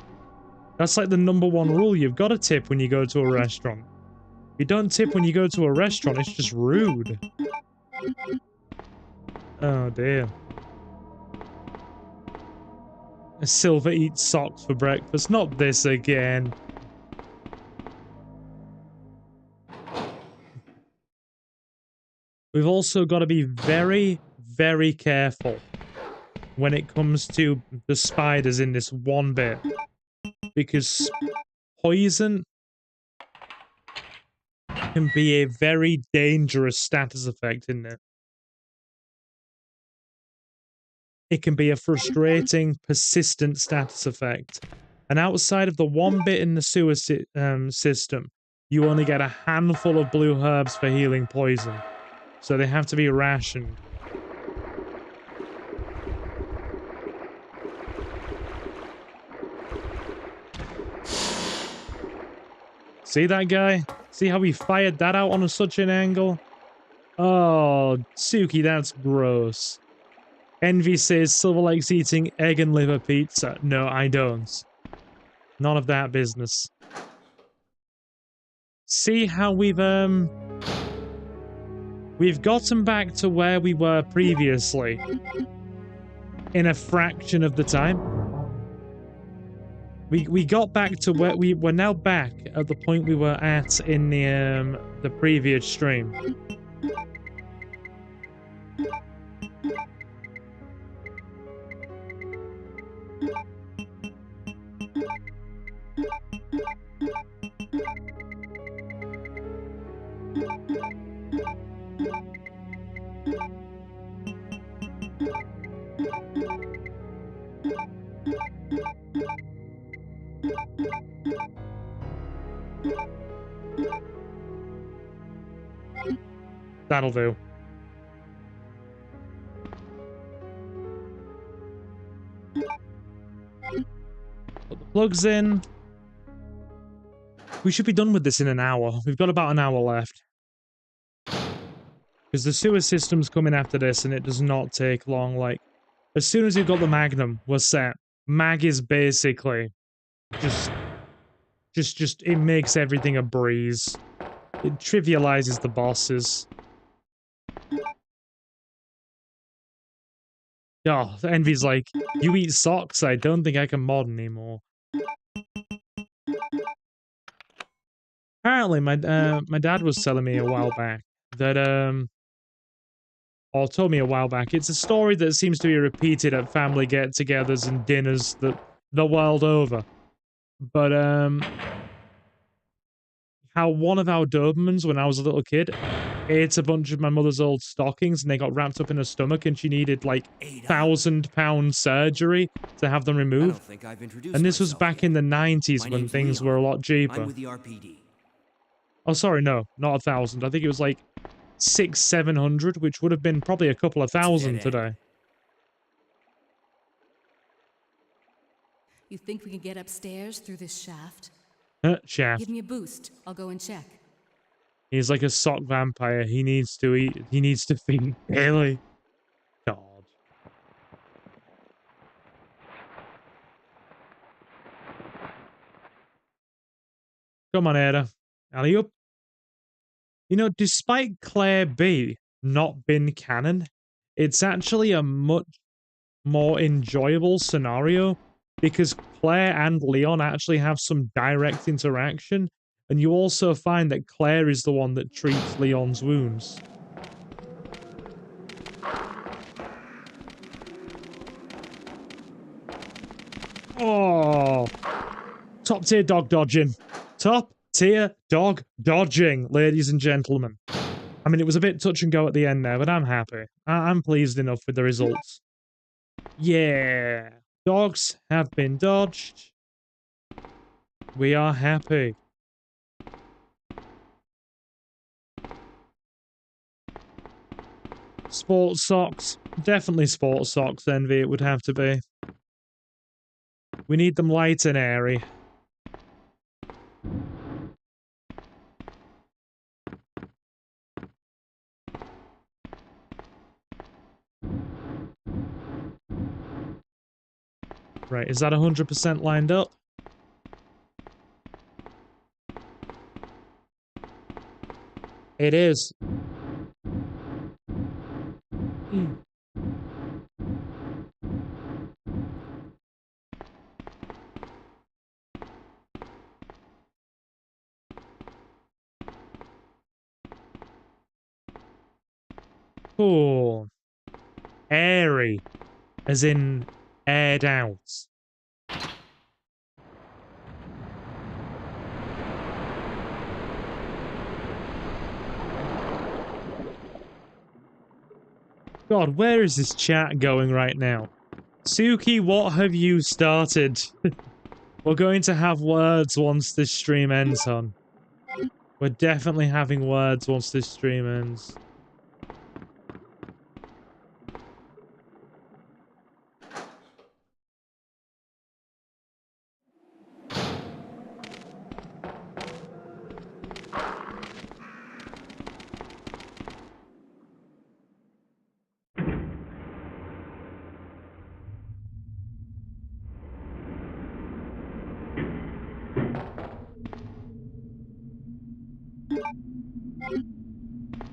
That's like the #1 rule. You've got to tip when you go to a restaurant. If you don't tip when you go to a restaurant, it's just rude. Oh dear. Silver eats socks for breakfast. Not this again. We've also got to be very, very careful when it comes to the spiders in this one bit. Because poison can be a very dangerous status effect in there. It can be a frustrating, persistent status effect. And outside of the one bit in the sewer system, you only get a handful of blue herbs for healing poison. So they have to be rationed. See that guy? See how he fired that out on such an angle? Oh, Suki, that's gross. Envy says Silver likes eating egg and liver pizza. No, I don't. None of that business. See how we've gotten back to where we were previously in a fraction of the time. We got back to where we're now back at the point we were at in the previous stream. That'll do. Put the plugs in. We should be done with this in an hour. We've got about an hour left. Because the sewer system's coming after this, and it does not take long. Like, as soon as you've got the Magnum, we're set. Mag is basically just it makes everything a breeze. It trivializes the bosses. Oh, Envy's like, you eat socks? I don't think I can mod anymore. Apparently, my dad was telling me a while back that, or told me a while back, it's a story that seems to be repeated at family get-togethers and dinners the world over. But, how one of our Dobermans, when I was a little kid, ate a bunch of my mother's old stockings and they got wrapped up in her stomach and she needed like £1,000 surgery to have them removed. And this was back in the 90s when things were a lot cheaper. Oh, sorry, no, not 1,000. I think it was like 600-700, which would have been probably a couple of thousand today.
You think we can get upstairs through this shaft?
Shaft.
Give me a boost. I'll go and check.
He's like a sock vampire. He needs to eat. He needs to feed daily. God. Come on, Ada. Alley-oop. You know, despite Claire B not been canon, it's actually a much more enjoyable scenario because Claire and Leon actually have some direct interaction, and you also find that Claire is the one that treats Leon's wounds. Oh, top tier dog dodging. Top tier dog dodging, ladies and gentlemen. I mean, it was a bit touch and go at the end there, but I'm happy. I'm pleased enough with the results. Yeah. Dogs have been dodged. We are happy. Sports socks. Definitely sports socks, Envy, it would have to be. We need them light and airy. Right, is that 100% lined up? It is. Cool. Airy. As in, aired out. God, where is this chat going right now? Suki, what have you started? We're going to have words once this stream ends, hon. We're definitely having words once this stream ends.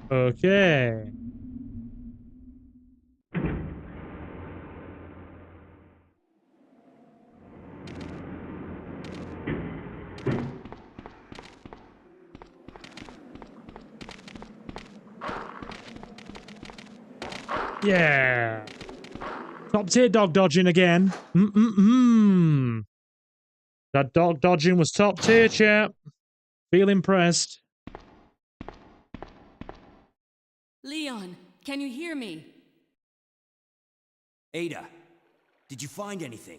Okay. Yeah. Top tier dog dodging again. That dog dodging was top tier, chap. Feel impressed.
Leon, can you hear me?
Ada, did you find anything?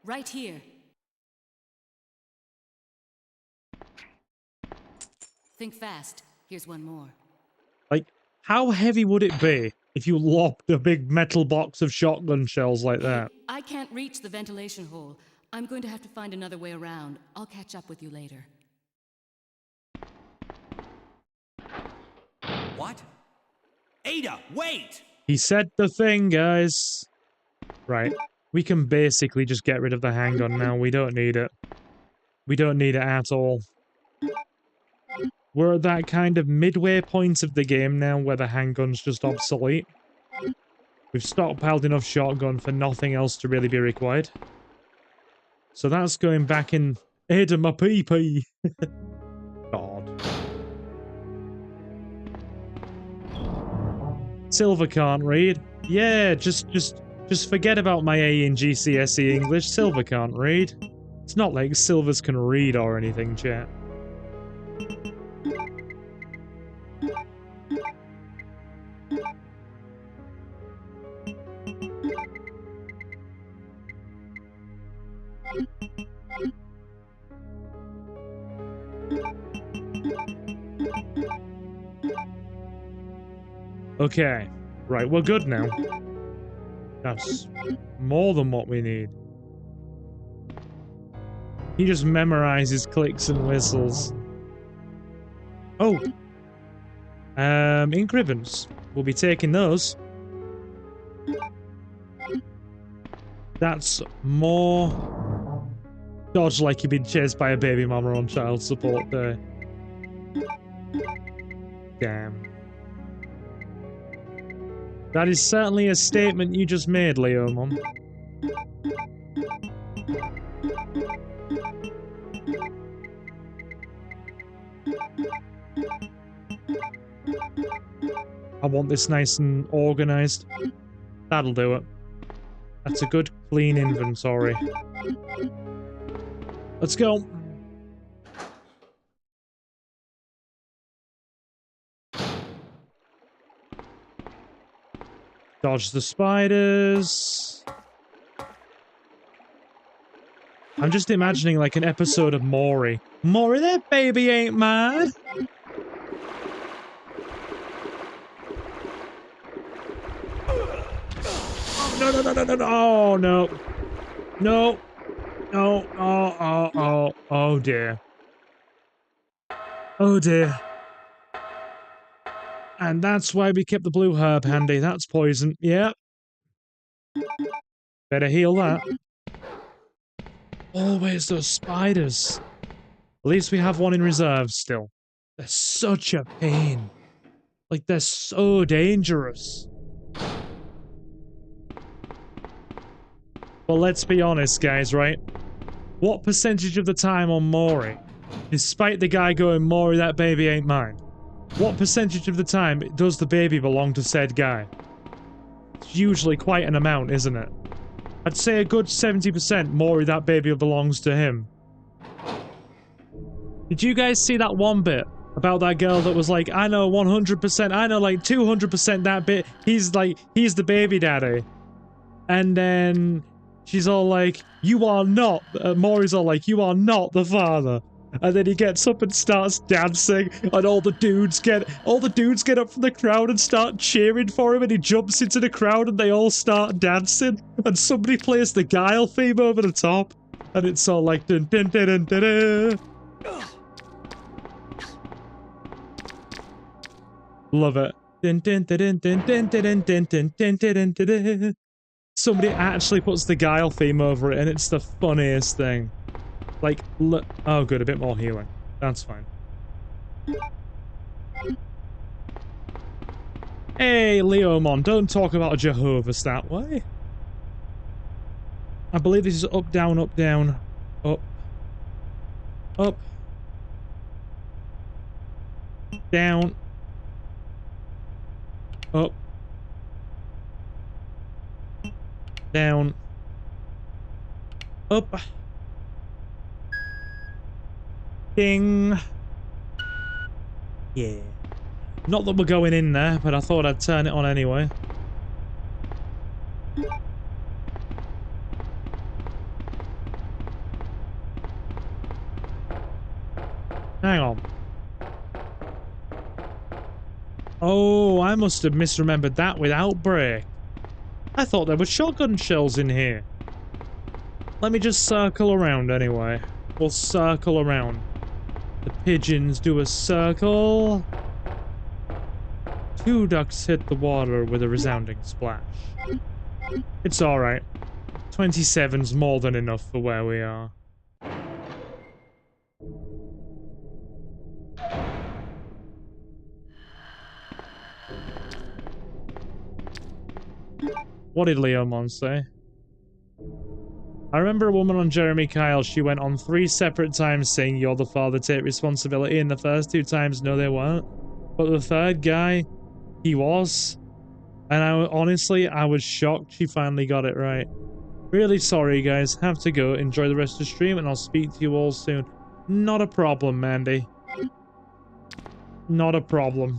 Right here. Think fast. Here's one more.
Like, how heavy would it be if you lobbed a big metal box of shotgun shells like that?
I can't reach the ventilation hole. I'm going to have to find another way around. I'll catch up with you later.
What? Ada, wait!
He said the thing, guys. Right. We can basically just get rid of the handgun now. We don't need it. We don't need it at all. We're at that kind of midway point of the game now where the handgun's just obsolete. We've stockpiled enough shotgun for nothing else to really be required. So that's going back in... Ada, my pee-pee! God. Silver can't read. Yeah, just forget about my A in GCSE English. Silver can't read. It's not like Silvers can read or anything, chat. Okay. Right, we're good now. That's more than what we need. He just memorizes clicks and whistles. Oh! Ink ribbons. We'll be taking those. That's more... Dodge like you've been chased by a baby mama on child support there. Damn. That is certainly a statement you just made, Leo, Mom. I want this nice and organized. That'll do it. That's a good, clean inventory. Let's go. Dodge the spiders. I'm just imagining like an episode of Maury. Maury, that baby ain't mine. No. Oh, no. No. No. Oh, dear. Oh, dear. And that's why we kept the blue herb handy. That's poison. Yep. Better heal that. Always those spiders. At least we have one in reserve still. They're such a pain. Like, they're so dangerous. Well, let's be honest, guys, right? What percentage of the time on Maury, despite the guy going, Maury, that baby ain't mine, what percentage of the time does the baby belong to said guy? It's usually quite an amount, isn't it? I'd say a good 70% Maury, that baby belongs to him. Did you guys see that one bit about that girl that was like, I know 100%, I know like 200% that bit, he's the baby daddy. And then she's all like, you are not, Maury's all like, you are not the father. And then he gets up and starts dancing, and all the dudes get up from the crowd and start cheering for him, and he jumps into the crowd and they all start dancing, and somebody plays the Guile theme over the top, and it's all like dun dun dun dun dun dun. Love it. Dun dun dun dun dun dun dun dun dun dun dun dun. Somebody actually puts the Guile theme over it, and it's the funniest thing. Like, look. Oh, good, a bit more healing. That's fine. Hey, Leomon, don't talk about Jehovah's that way. I believe this is up, down, up, down. Up. Up. Down. Up. Down. Up. Ding. Yeah. Not that we're going in there, but I thought I'd turn it on anyway. Hang on. Oh, I must have misremembered that with Outbreak. I thought there were shotgun shells in here. Let me just circle around anyway. We'll circle around. The pigeons do a circle. 2 ducks hit the water with a resounding splash. It's alright. 27's more than enough for where we are. What did Leomon say? I remember a woman on Jeremy Kyle, she went on 3 separate times saying you're the father, take responsibility, and the first 2 times no they weren't. But the 3rd guy, he was. And honestly, I was shocked she finally got it right. Really sorry guys, have to go, enjoy the rest of the stream and I'll speak to you all soon. Not a problem, Mandy. Not a problem.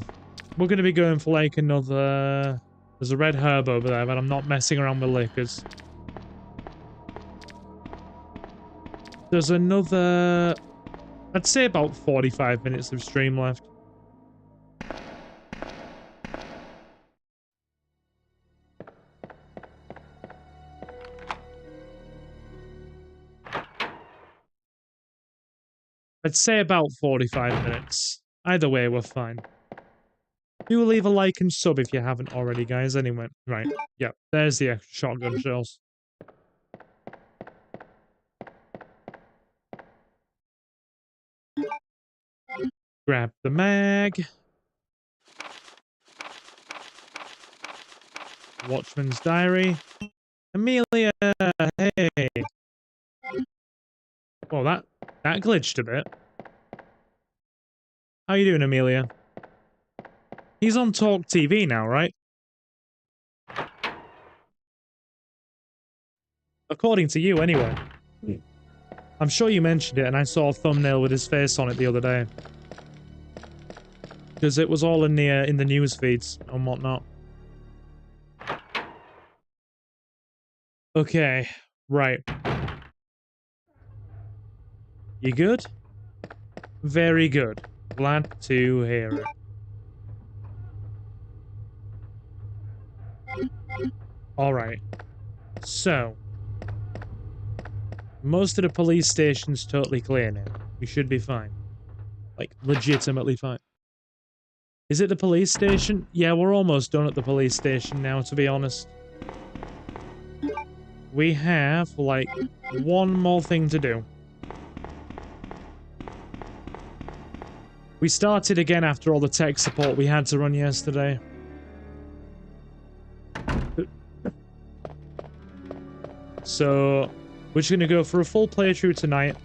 We're gonna be going for like another... There's a red herb over there, but I'm not messing around with liquors. There's another... I'd say about 45 minutes of stream left. I'd say about 45 minutes. Either way, we're fine. Do leave a like and sub if you haven't already, guys. Anyway, right. Yep, there's the extra shotgun shells. Grab the mag. Watchman's diary. Amelia, hey. Well, that glitched a bit. How you doing, Amelia? He's on Talk TV now, right? According to you, anyway. I'm sure you mentioned it, and I saw a thumbnail with his face on it the other day. Because it was all in the news feeds and whatnot. Okay, right. You good? Very good. Glad to hear it. Alright. So. Most of the police station's totally clear now. We should be fine. Like, legitimately fine. Is it the police station? Yeah, we're almost done at the police station now, to be honest. We have, like, one more thing to do. We started again after all the tech support we had to run yesterday. So, we're just gonna go for a full playthrough tonight,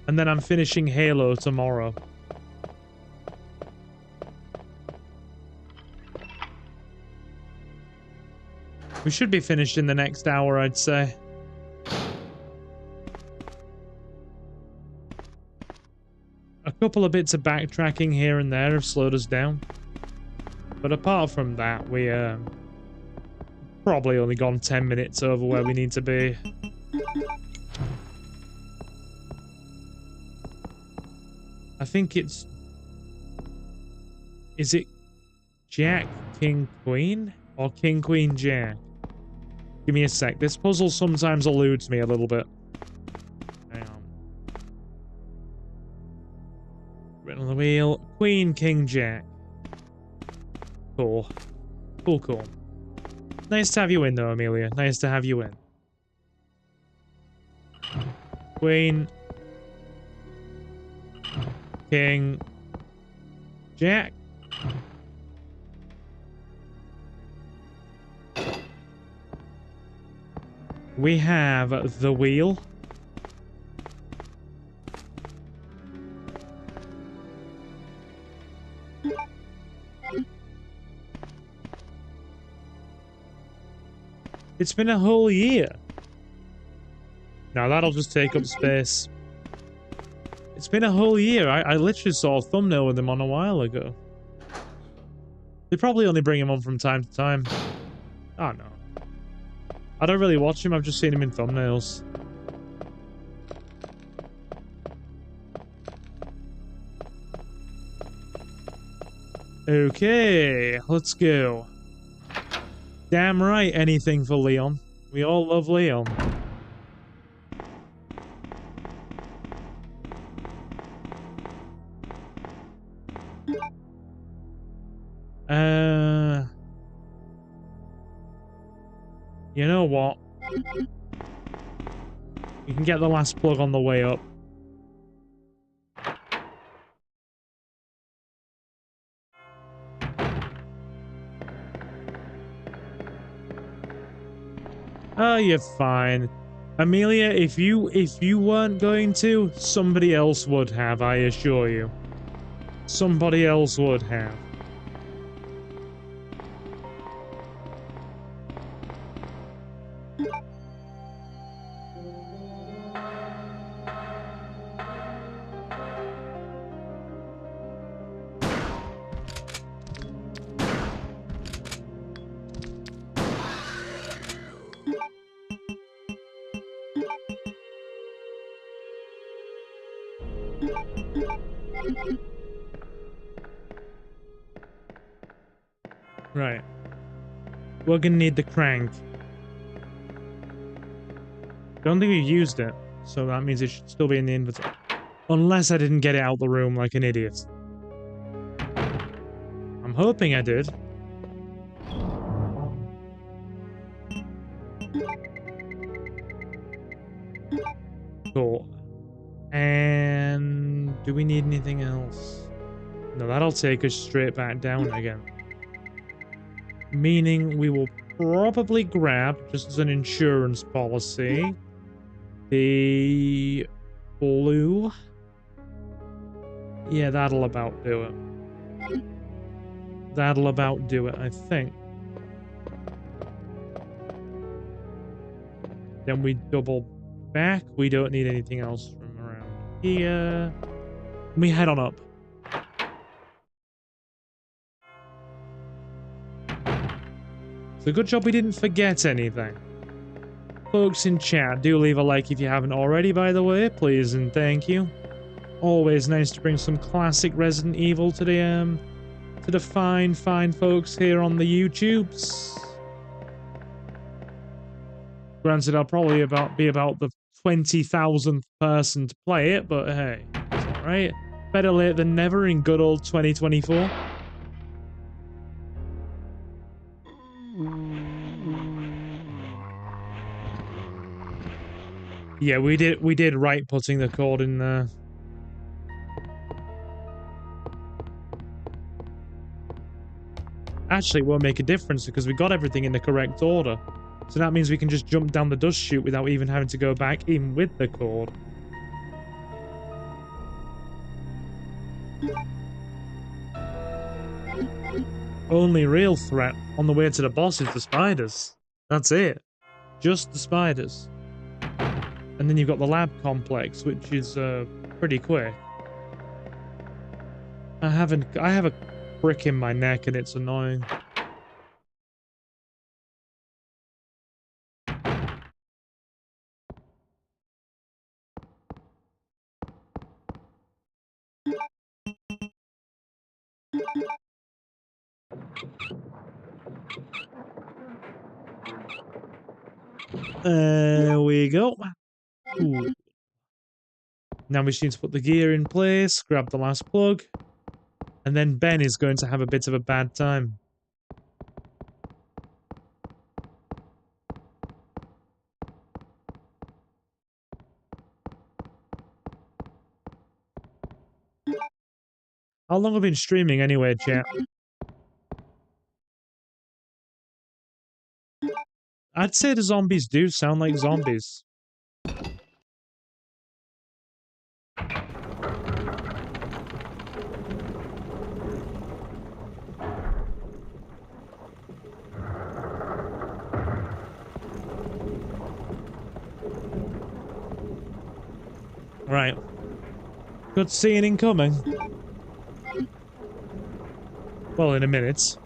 and then I'm finishing Halo tomorrow. We should be finished in the next hour, I'd say. A couple of bits of backtracking here and there have slowed us down. But apart from that, we probably only gone 10 minutes over where we need to be. I think it's... Is it Jack, King, Queen? Or King, Queen, Jack? Give me a sec. This puzzle sometimes eludes me a little bit. Hang on. Written on the wheel. Queen, King, Jack. Cool. Cool, cool. Nice to have you in, though, Amelia. Nice to have you in. Queen. King. Jack. We have the wheel. It's been a whole year. Now that'll just take up space. It's been a whole year. I literally saw a thumbnail with him on a while ago. They probably only bring him on from time to time. Oh no. I don't really watch him, I've just seen him in thumbnails. Okay, let's go. Damn right, anything for Leon. We all love Leon. You know what? You can get the last plug on the way up. Oh, you're fine. Amelia, if you weren't going to, somebody else would have, I assure you. Somebody else would have. Right. We're gonna need the crank. Don't think we used it, so that means it should still be in the inventory. Unless I didn't get it out the room like an idiot. I'm hoping I did. Cool. And do we need anything else? No, that'll take us straight back down again. Meaning we will probably grab, just as an insurance policy, the blue. Yeah, that'll about do it. That'll about do it, I think. Then we double back. We don't need anything else from around here. We head on up. It's a good job we didn't forget anything. Folks in chat, do leave a like if you haven't already, by the way, please and thank you. Always nice to bring some classic Resident Evil to the fine folks here on the YouTubes. Granted, I'll probably be about the 20,000th person to play it, but hey, it's alright. Better late than never in good old 2024. Yeah, we did right putting the cord in there. Actually, it won't make a difference because we got everything in the correct order. So that means we can just jump down the dust chute without even having to go back in with the cord. Only real threat on the way to the boss is the spiders. That's it. Just the spiders. And then you've got the lab complex, which is pretty quick. I have a brick in my neck and it's annoying. There we go. Ooh. Now we just need to put the gear in place, grab the last plug, and then Ben is going to have a bit of a bad time. How long have I been streaming anyway, chat? I'd say the zombies do sound like zombies. Good seeing incoming. Well, in a minute.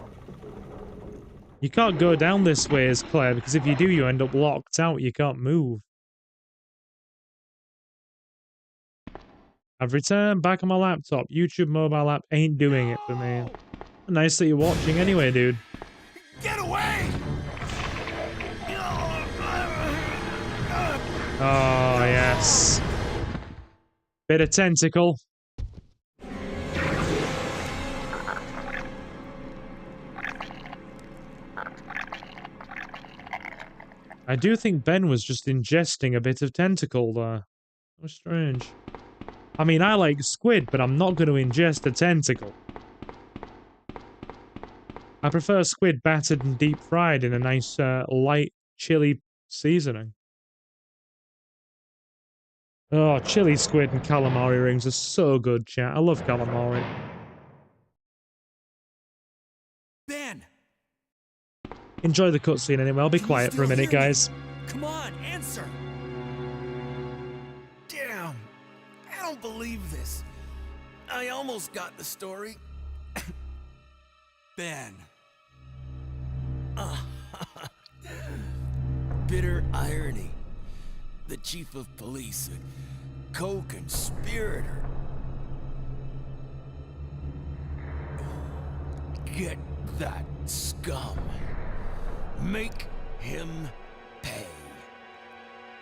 You can't go down this way as Claire, because if you do, you end up locked out. You can't move. I've returned back on my laptop. YouTube mobile app ain't doing it for me. Nice that you're watching anyway, dude.
Get away!
Oh, yes. Bit of tentacle. I do think Ben was just ingesting a bit of tentacle there. How strange. I mean, I like squid, but I'm not going to ingest a tentacle. I prefer squid battered and deep fried in a nice, light, chili seasoning. Oh, chili squid and calamari rings are so good, chat. I love calamari.
Ben!
Enjoy the cutscene anyway. I'll be quiet for a minute, guys.
Come on, answer! Damn! I don't believe this. I almost got the story. Ben. Bitter irony. The chief of police, a co-conspirator. Get that scum. Make him pay.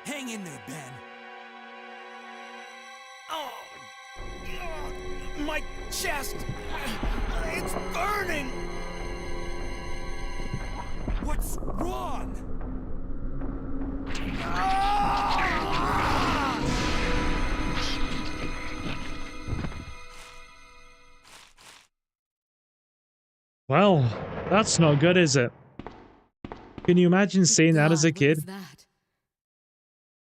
Hang in there, Ben. Oh, my chest. It's burning. What's wrong?
Well, that's not good, is it? Can you imagine seeing that as a kid?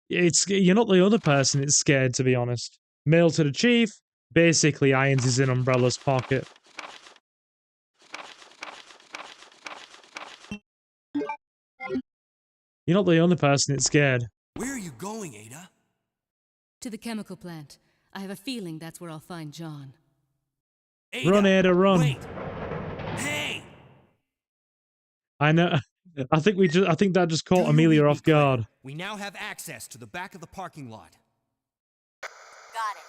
You're not the other person that's scared, to be honest. Mail to the chief, basically irons his in Umbrella's pocket. You're not the only person that's scared.
Where are you going, Ada?
To the chemical plant. I have a feeling that's where I'll find John.
Ada,
Run, Ada, run.
Wait. Hey!
I know. I think that just caught Amelia off guard.
We now have access to the back of the parking lot.
Got it.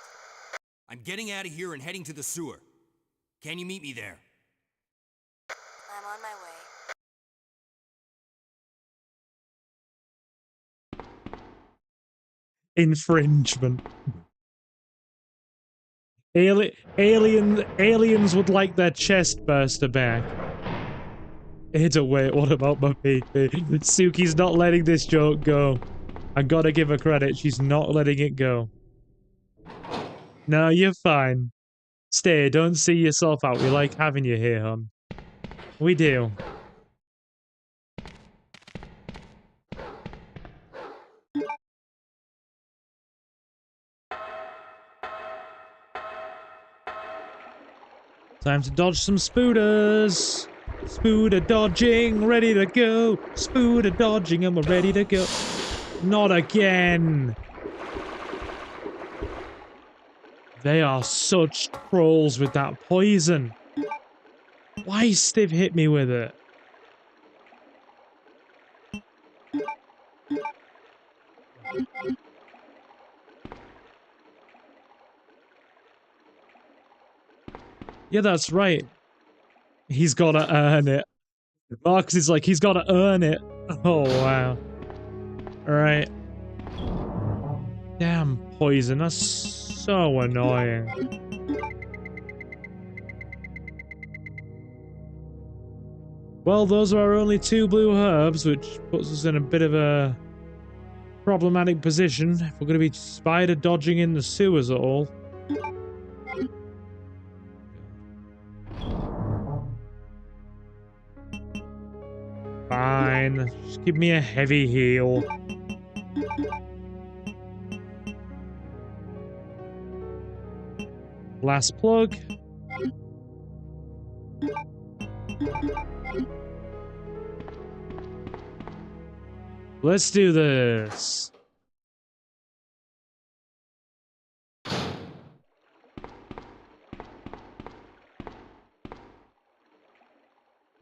I'm getting out of here and heading to the sewer. Can you meet me there?
I'm on my way.
Infringement. Aliens would like their chest burster back. Ada, wait, what about my PP? Suki's not letting this joke go. I gotta give her credit, she's not letting it go. No, you're fine. Stay, don't see yourself out. We like having you here, hon. We do. Time to dodge some spooters. Spooter dodging, ready to go. Spooter dodging, and we're ready to go. Not again. They are such trolls with that poison. Why Steve hit me with it? Yeah, that's right. He's gotta earn it. Marcus is like, he's gotta earn it. Oh, wow. Alright. Damn poison, that's so annoying. Well, those are our only 2 blue herbs, which puts us in a bit of a problematic position if we're gonna be spider dodging in the sewers at all. Fine, just give me a heavy heal. Last plug. Let's do this.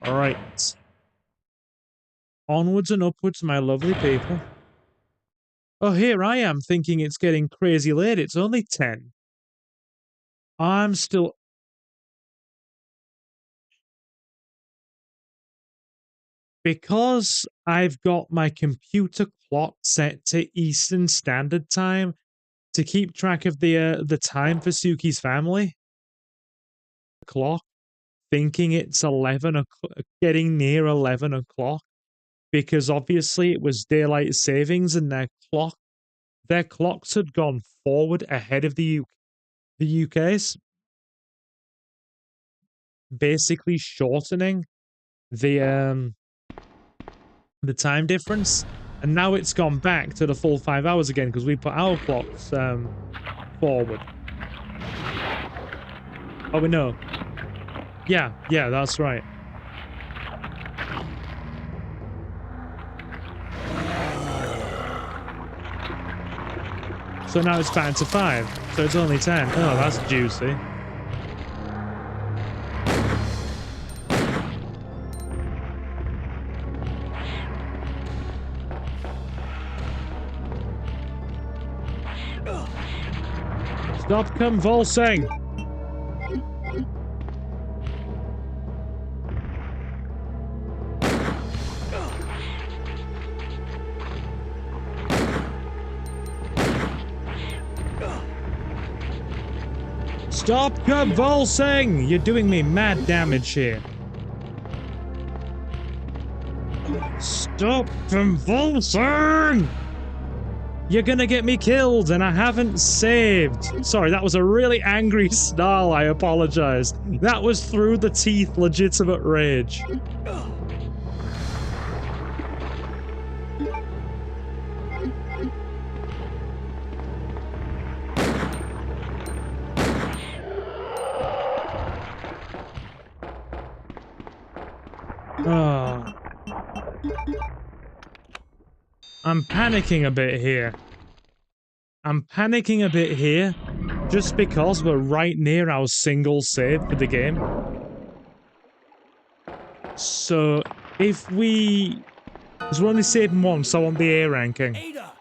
Alright. Onwards and upwards, my lovely people. Oh, here I am thinking it's getting crazy late. It's only 10. I'm still... Because I've got my computer clock set to Eastern Standard Time to keep track of the time for Suki's family. Clock, thinking it's 11 o'clock, getting near 11 o'clock, because obviously it was daylight savings and their clocks had gone forward ahead of the UK's, basically shortening the time difference, and now it's gone back to the full 5 hours again because we put our clocks forward. Oh, we know. Yeah, that's right. So now it's back to 5, so it's only 10. Oh, that's juicy. Stop convulsing! Stop convulsing! You're doing me mad damage here. Stop convulsing! You're gonna get me killed, and I haven't saved. Sorry, that was a really angry snarl. I apologize. That was through the teeth, legitimate rage. Oh. I'm panicking a bit here. Just because we're right near our single save for the game. So, if we... Because we're only saving once, so I want the A ranking.
Ada!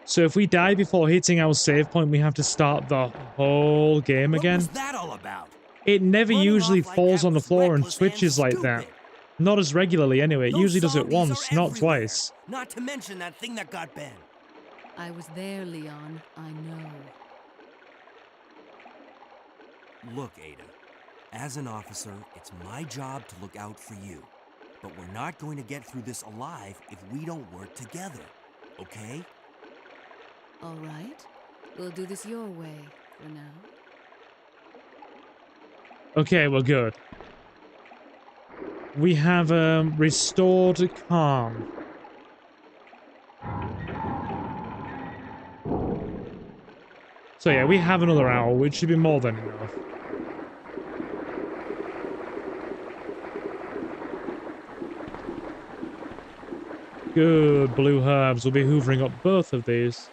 So if we die before hitting our save point, we have to start the whole game again.
What was that all about?
It never
Running
usually
off like
falls
that
on the
was
floor and
reckless and
switches like that.
stupid.
Not as regularly anyway. It
Those
usually does it
zombies
once,
are
not
everywhere.
twice.
Not to mention that thing that got Ben.
I was there, Leon. I know.
Look, Ada. As an officer, it's my job to look out for you. But we're not going to get through this alive if we don't work together. Okay?
All right. We'll do this your way for now.
Okay, we're good. We have restored calm. So yeah, we have another hour, which should be more than enough. Good blue herbs. We'll be hoovering up both of these.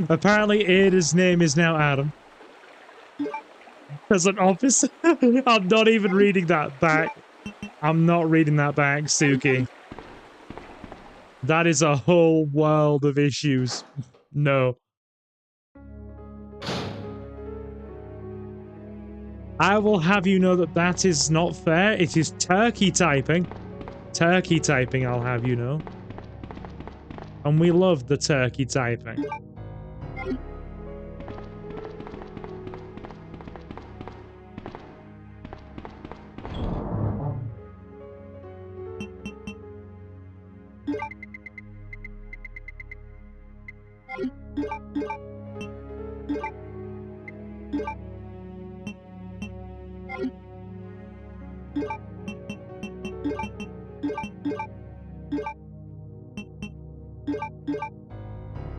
Apparently Ada's name is now Adam. As an officer. I'm not even reading that back. I'm not reading that back, Suki. That is a whole world of issues. No. I will have you know that that is not fair. It is turkey typing. Turkey typing, I'll have you know. And we love the turkey typing.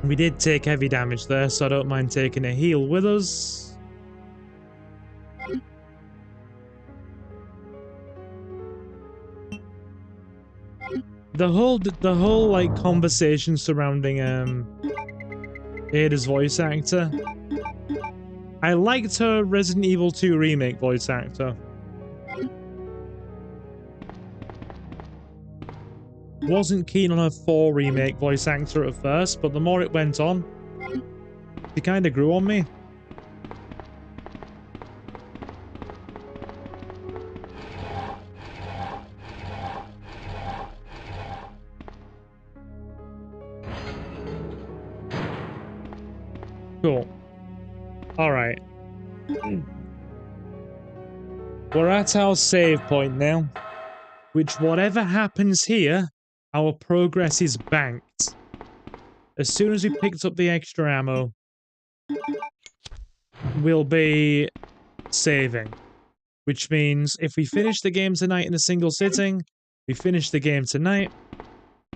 We did take heavy damage there, so I don't mind taking a heal with us. The whole like conversation surrounding Ada's voice actor. I liked her Resident Evil 2 remake voice actor. Wasn't keen on her 4 remake voice actor at first, but the more it went on, she kind of grew on me. Cool. Alright. We're at our save point now, which whatever happens here, our progress is banked. As soon as we picked up the extra ammo, we'll be saving. Which means if we finish the game tonight in a single sitting, we finish the game tonight.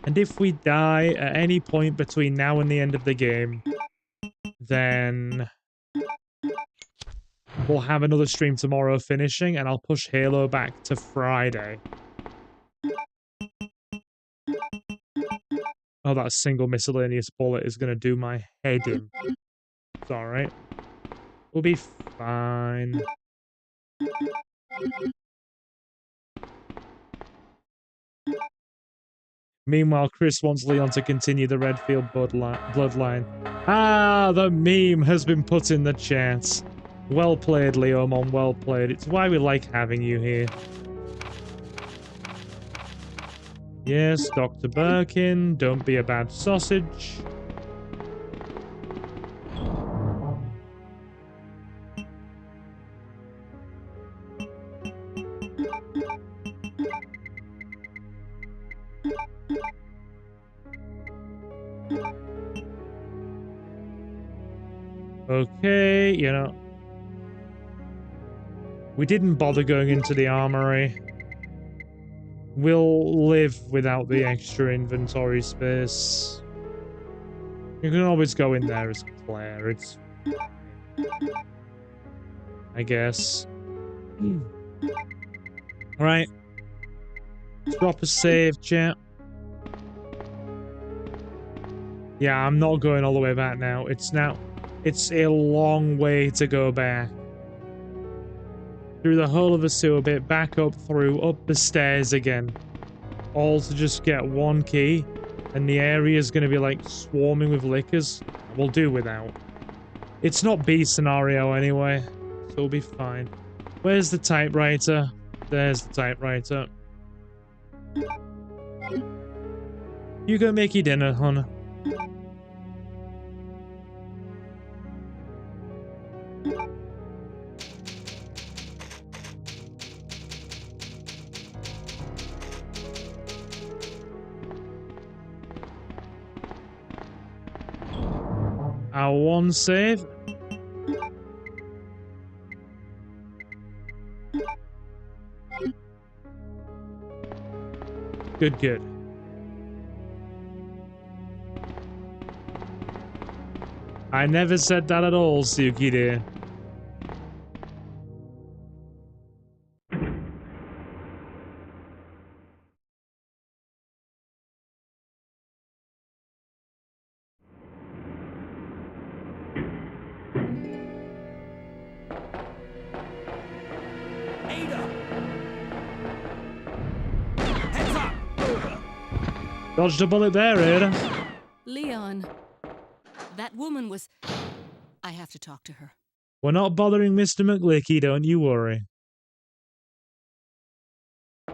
And if we die at any point between now and the end of the game, then we'll have another stream tomorrow finishing, and I'll push Halo back to Friday. Oh, that single miscellaneous bullet is going to do my head in. It's alright. We'll be fine. Meanwhile, Chris wants Leon to continue the Redfield bloodline. Ah, the meme has been put in the chat. Well played, Leomon, well played. It's why we like having you here. Yes, Dr. Birkin, don't be a bad sausage. Okay, you know. We didn't bother going into the armory. We'll live without the extra inventory space. You can always go in there as Claire, it's... I guess. Alright. Drop a save, chat. Yeah, I'm not going all the way back now. It's a long way to go back. Through the whole of the sewer bit, back up through, up the stairs again. All to just get one key, and the area's gonna be like swarming with lickers. We'll do without. It's not B scenario anyway, so we'll be fine. Where's the typewriter? There's the typewriter. You go make your dinner, hon. Our one save. Good, good. I never said that at all, Suki dear. Dodged a bullet there, Ada.
Leon, that woman was... I have to talk to her.
We're not bothering Mr. McLicky, don't you worry.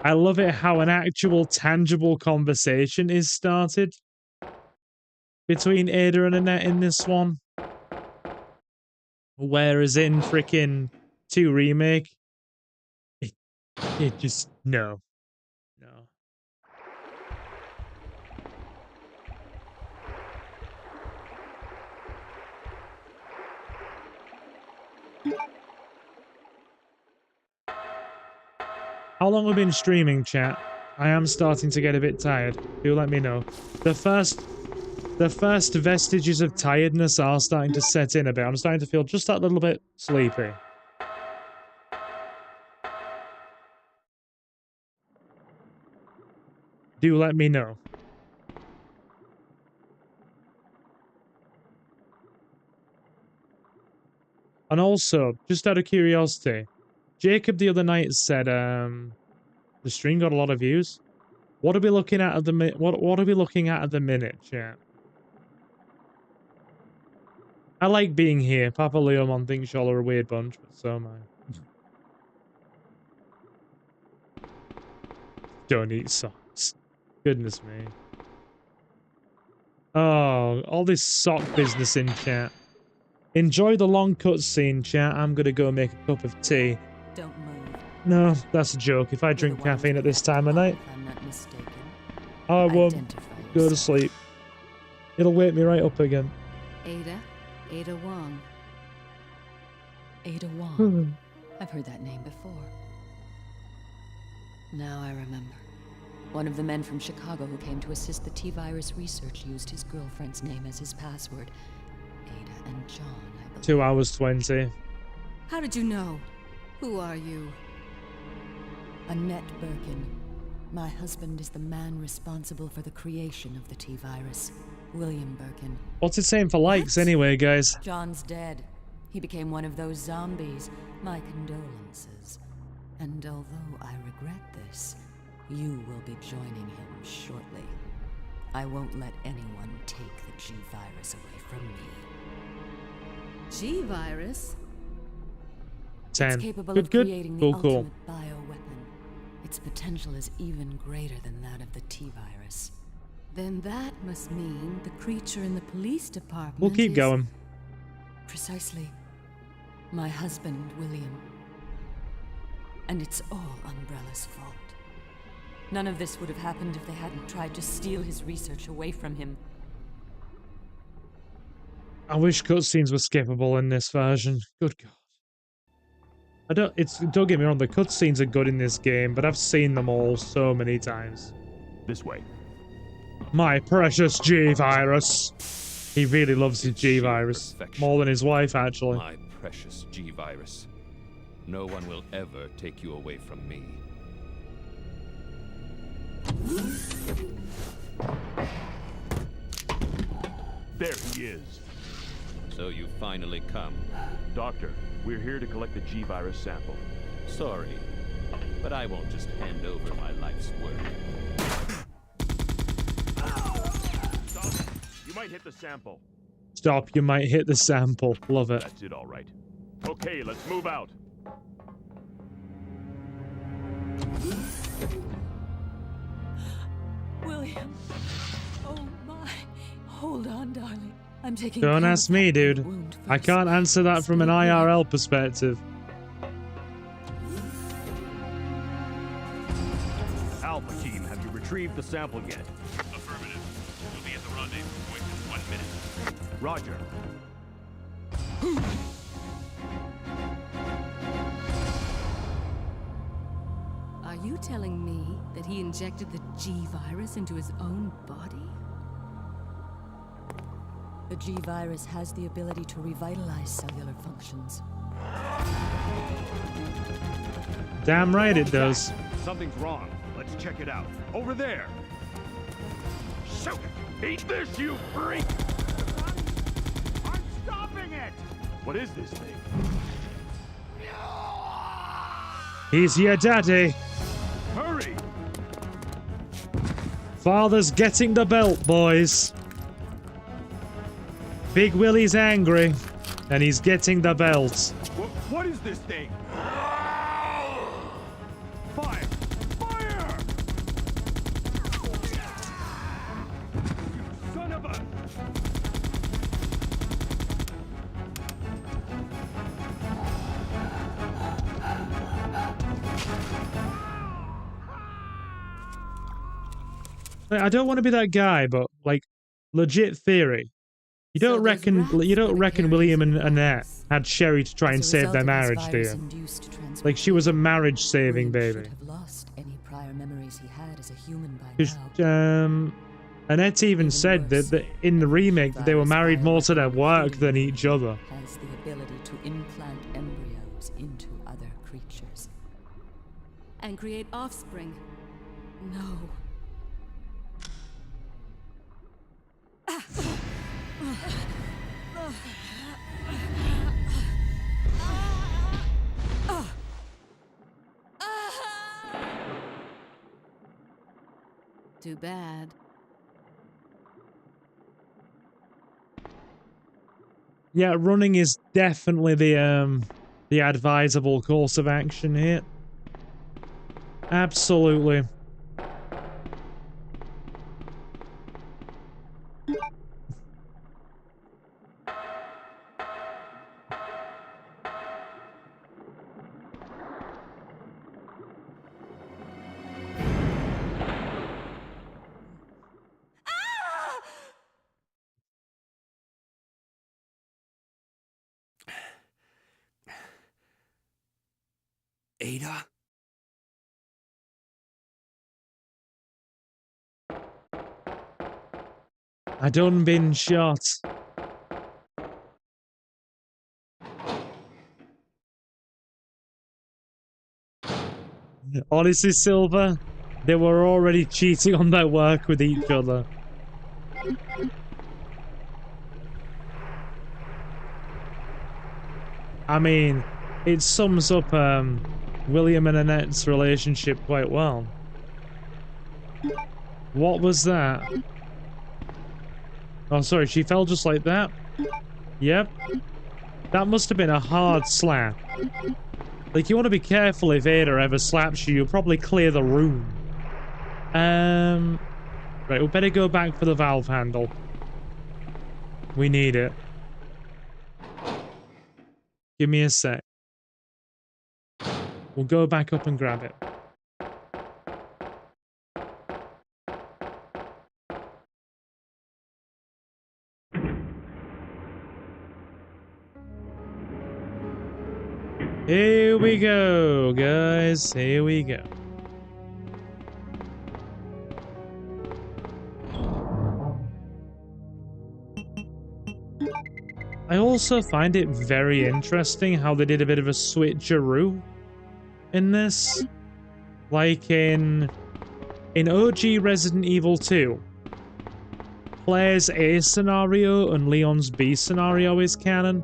I love it how an actual tangible conversation is started between Ada and Annette in this one. Whereas in frickin' 2 Remake, it just, no. No. How long have we been streaming, chat? I am starting to get a bit tired. Do let me know. The first vestiges of tiredness are starting to set in a bit. I'm starting to feel just that little bit sleepy. Do let me know. And also, just out of curiosity, Jacob the other night said the stream got a lot of views. What are we looking at the what are we looking at the minute, chat? I like being here. Papa Leomon thinks y'all are a weird bunch, but so am I. Don't eat socks. Goodness me. Oh, all this sock business in chat. Enjoy the long cutscene, chat. I'm gonna go make a cup of tea.
Don't move.
No, that's a joke. If I drink caffeine at this time of night,
If I'm not mistaken.
I won't
Identify
go to
yourself.
sleep. It'll wake me right up again.
Ada Wong. Ada Wong. I've heard that name before. Now I remember. One of the men from Chicago who came to assist the T-virus research used his girlfriend's name as his password. Ada and John, I believe.
2 hours 20.
How did you know? Who are you? Annette Birkin. My husband is the man responsible for the creation of the T-virus. William Birkin.
What's it saying for likes anyway, guys?
John's dead. He became one of those zombies. My condolences. And although I regret this, you will be joining him shortly. I won't let anyone take the G-virus away from me. G-virus?
10.
It's capable
Good,
of
good.
creating the
Cool,
ultimate
cool.
bioweapon. Its potential is even greater than that of the T-virus. Then that must mean the creature in the police department
We'll keep
is
going.
Precisely. My husband, William. And it's all Umbrella's fault. None of this would have happened if they hadn't tried to steal his research away from him.
I wish cutscenes were skippable in this version. Good God. Don't get me wrong, the cutscenes are good in this game, but I've seen them all so many times.
This way.
My precious G-virus. He really loves his G-virus. More than his wife, actually.
My precious G-virus. No one will ever take you away from me.
There he is.
So you finally come.
Doctor, we're here to collect the G-virus sample.
Sorry, but I won't just hand over my life's work.
Stop. You might hit the sample.
Stop, you might hit the sample. Love it.
That's it, all right. Okay, let's move out.
William. Oh my. Hold on, darling. I'm taking
Don't
care
ask
of
me,
that
dude.
wound
I
first.
can't answer that from an
Stay here.
IRL perspective.
Alpha team, have you retrieved the sample yet?
Affirmative. We'll be at the rendezvous point in 1 minute.
Roger.
Are you telling me that he injected the G-virus into his own body? The G-virus has the ability to revitalize cellular functions.
Damn right it does.
Something's wrong. Let's check it out. Over there. Shoot! Eat this, you freak! I'm stopping it! What is this thing?
He's your daddy.
Hurry!
Father's getting the belt, boys. Big Willie's angry, and he's getting the belt.
What is this thing? Fire! Fire! You son of a...
I don't want to be that guy, but like, legit theory. You don't reckon William and Annette had Sherry to try and save their marriage, do you? Like she was a marriage-saving baby.
Have lost any prior memories he had as a human by
Because
now.
Annette even said that in the remake that they were married more to their work than each other.
Has the ability to implant embryos into other creatures and create offspring. No. too bad.
Yeah, running is definitely the advisable course of action here. Absolutely.
Ada?
I done been shot. Honestly, Silver, they were already cheating on their work with each other. I mean, it sums up William and Annette's relationship quite well. What was that? Oh, sorry, she fell just like that? Yep. That must have been a hard slap. Like, you want to be careful if Ada ever slaps you, you'll probably clear the room. Right, we better go back for the valve handle. We need it. Give me a sec. We'll go back up and grab it. Here we go, guys. Here we go. I also find it very interesting how they did a bit of a switcheroo in this. Like in OG Resident Evil 2, Claire's A scenario and Leon's B scenario is canon.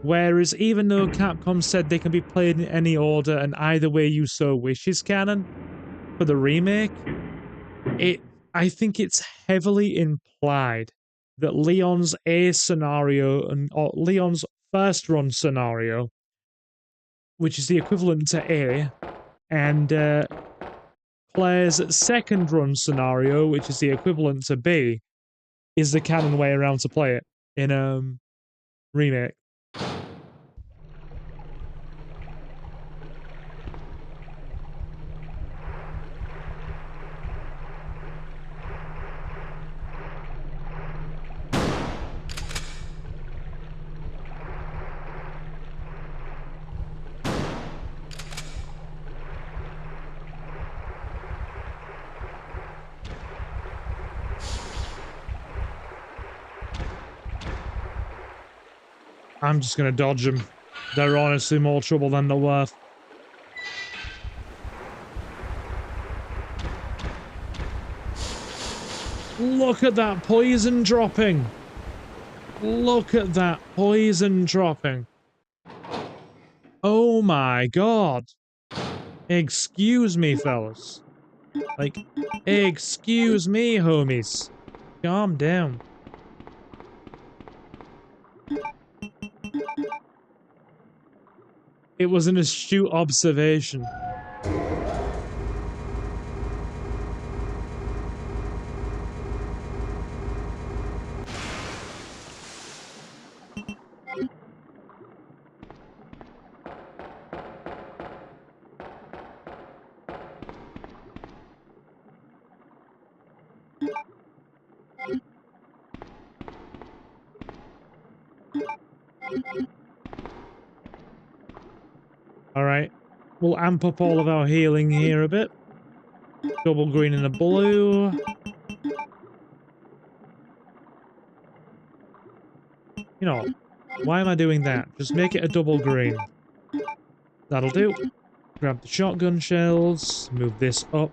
Whereas even though Capcom said they can be played in any order and either way you so wish is canon, for the remake, I think it's heavily implied that Leon's A scenario or Leon's first run scenario, which is the equivalent to A, and Claire's second run scenario, which is the equivalent to B, is the canon way around to play it in remake. I'm just gonna dodge them. They're honestly more trouble than they're worth. Look at that poison dropping! Look at that poison dropping! Oh my god! Excuse me, fellas. Like, excuse me, homies. Calm down. It was an astute observation. Alright, we'll amp up all of our healing here a bit. Double green and a blue. You know, why am I doing that? Just make it a double green. That'll do. Grab the shotgun shells, move this up.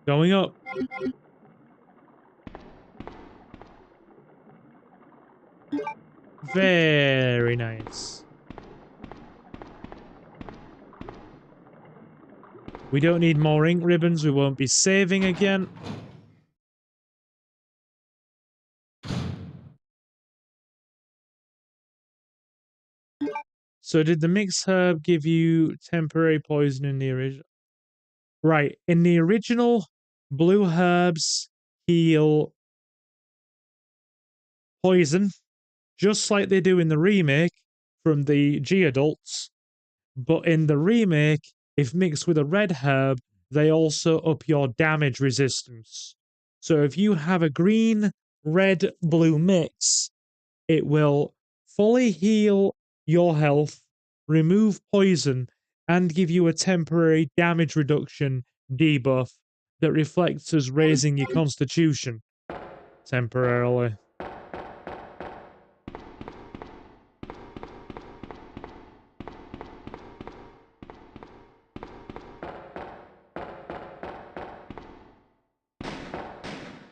Going up. Very nice. We don't need more ink ribbons. We won't be saving again. So did the mixed herb give you temporary poison in the original? Right. In the original, blue herbs heal poison, just like they do in the remake from the G-Adults. But in the remake, if mixed with a red herb, they also up your damage resistance. So if you have a green, red, blue mix, it will fully heal your health, remove poison, and give you a temporary damage reduction debuff that reflects as raising your constitution temporarily.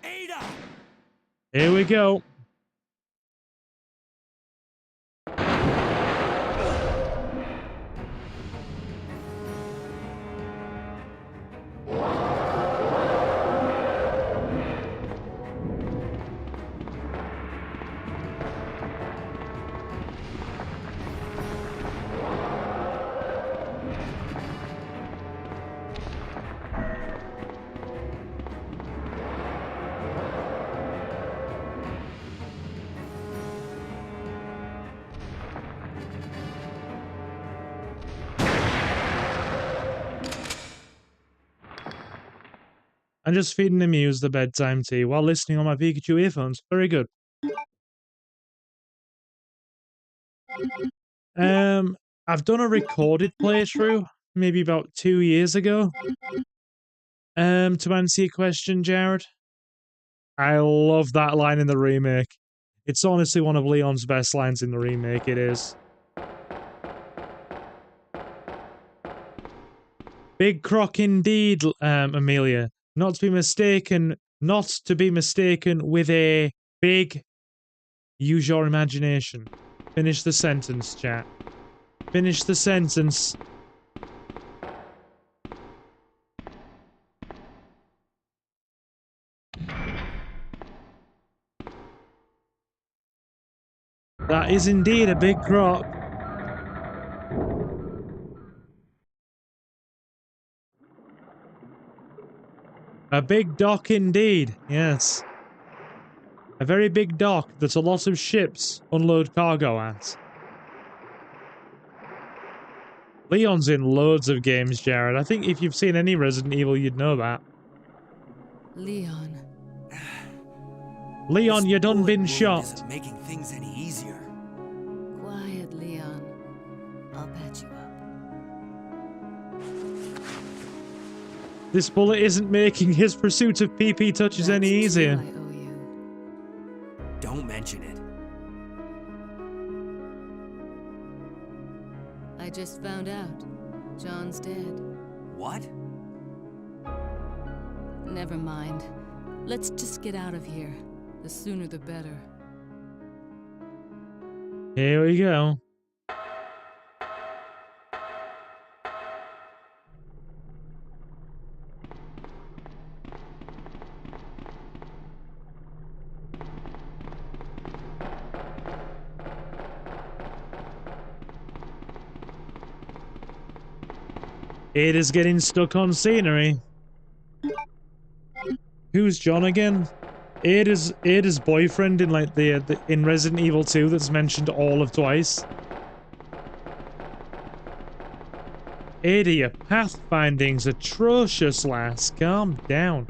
Ada!
Here we go. I'm just feeding the muse the bedtime tea while listening on my Pikachu earphones. Very good. I've done a recorded playthrough maybe about 2 years ago. To answer your question, Jared, I love that line in the remake. It's honestly one of Leon's best lines in the remake, it is. Big crock indeed, Amelia. Not to be mistaken with a big... Use your imagination. Finish the sentence, chat. Finish the sentence. That is indeed a big crock. A big dock indeed, yes. A very big dock that a lot of ships unload cargo at. Leon's in loads of games, Jared. I think if you've seen any Resident Evil, you'd know that.
Leon.
Leon, you done been
wound
shot.
isn't making things any easier.
Quiet, Leon. I'll patch you up.
This bullet isn't making his pursuit of PP touches any easier.
I owe you.
Don't mention it.
I just found out. John's dead.
What?
Never mind. Let's just get out of here. The sooner the better.
Here we go. It is getting stuck on scenery. Who's John again? Ada's boyfriend in like the in Resident Evil 2 that's mentioned all of twice. Ada, your pathfinding's atrocious, lass. Calm down.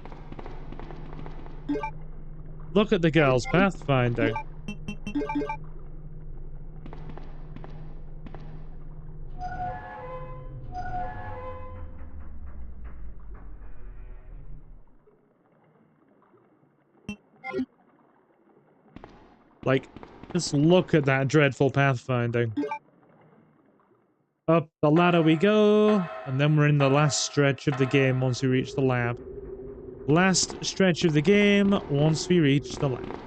Look at the girl's pathfinding. Like, just look at that dreadful pathfinding. Up the ladder we go, and then we're in the last stretch of the game once we reach the lab. Last stretch of the game once we reach the land.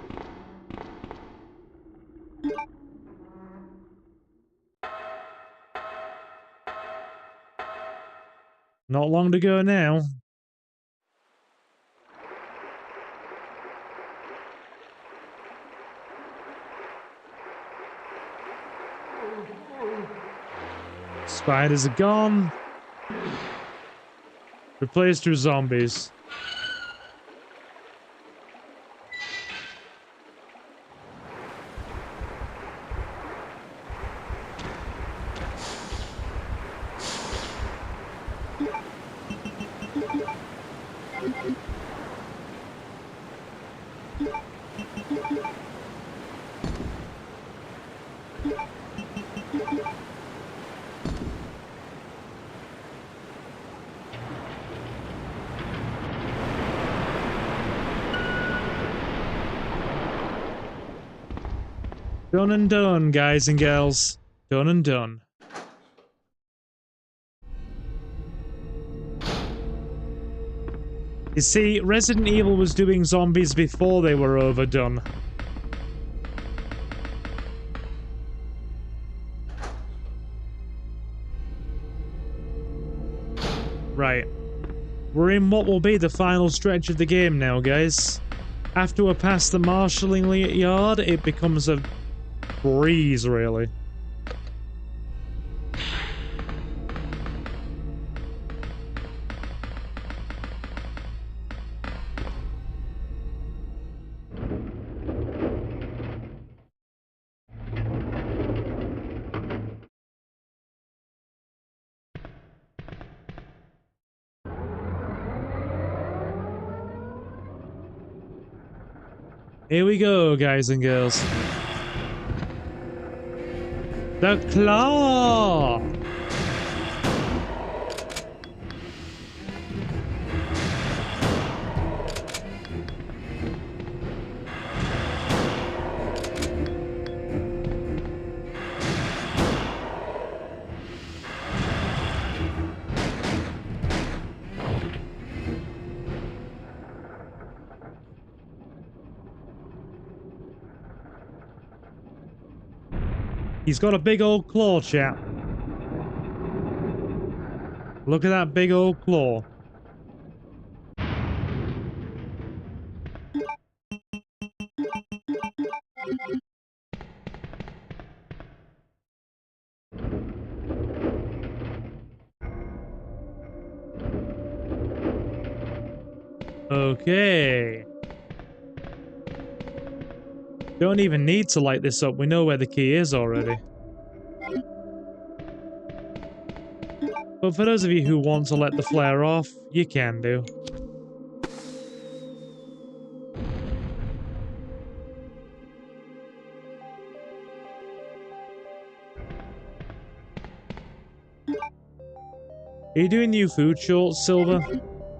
Not long to go now. Spiders are gone. Replaced with zombies. Done and done, guys and girls. Done and done. You see, Resident Evil was doing zombies before they were overdone. Right. We're in what will be the final stretch of the game now, guys. After we're past the marshalling yard, it becomes a breeze, really. Here we go, guys and girls. The claw! He's got a big old claw, chap. Look at that big old claw. Okay. Don't even need to light this up. We know where the key is already. But for those of you who want to let the flare off, you can do. Are you doing new food shorts, Silver?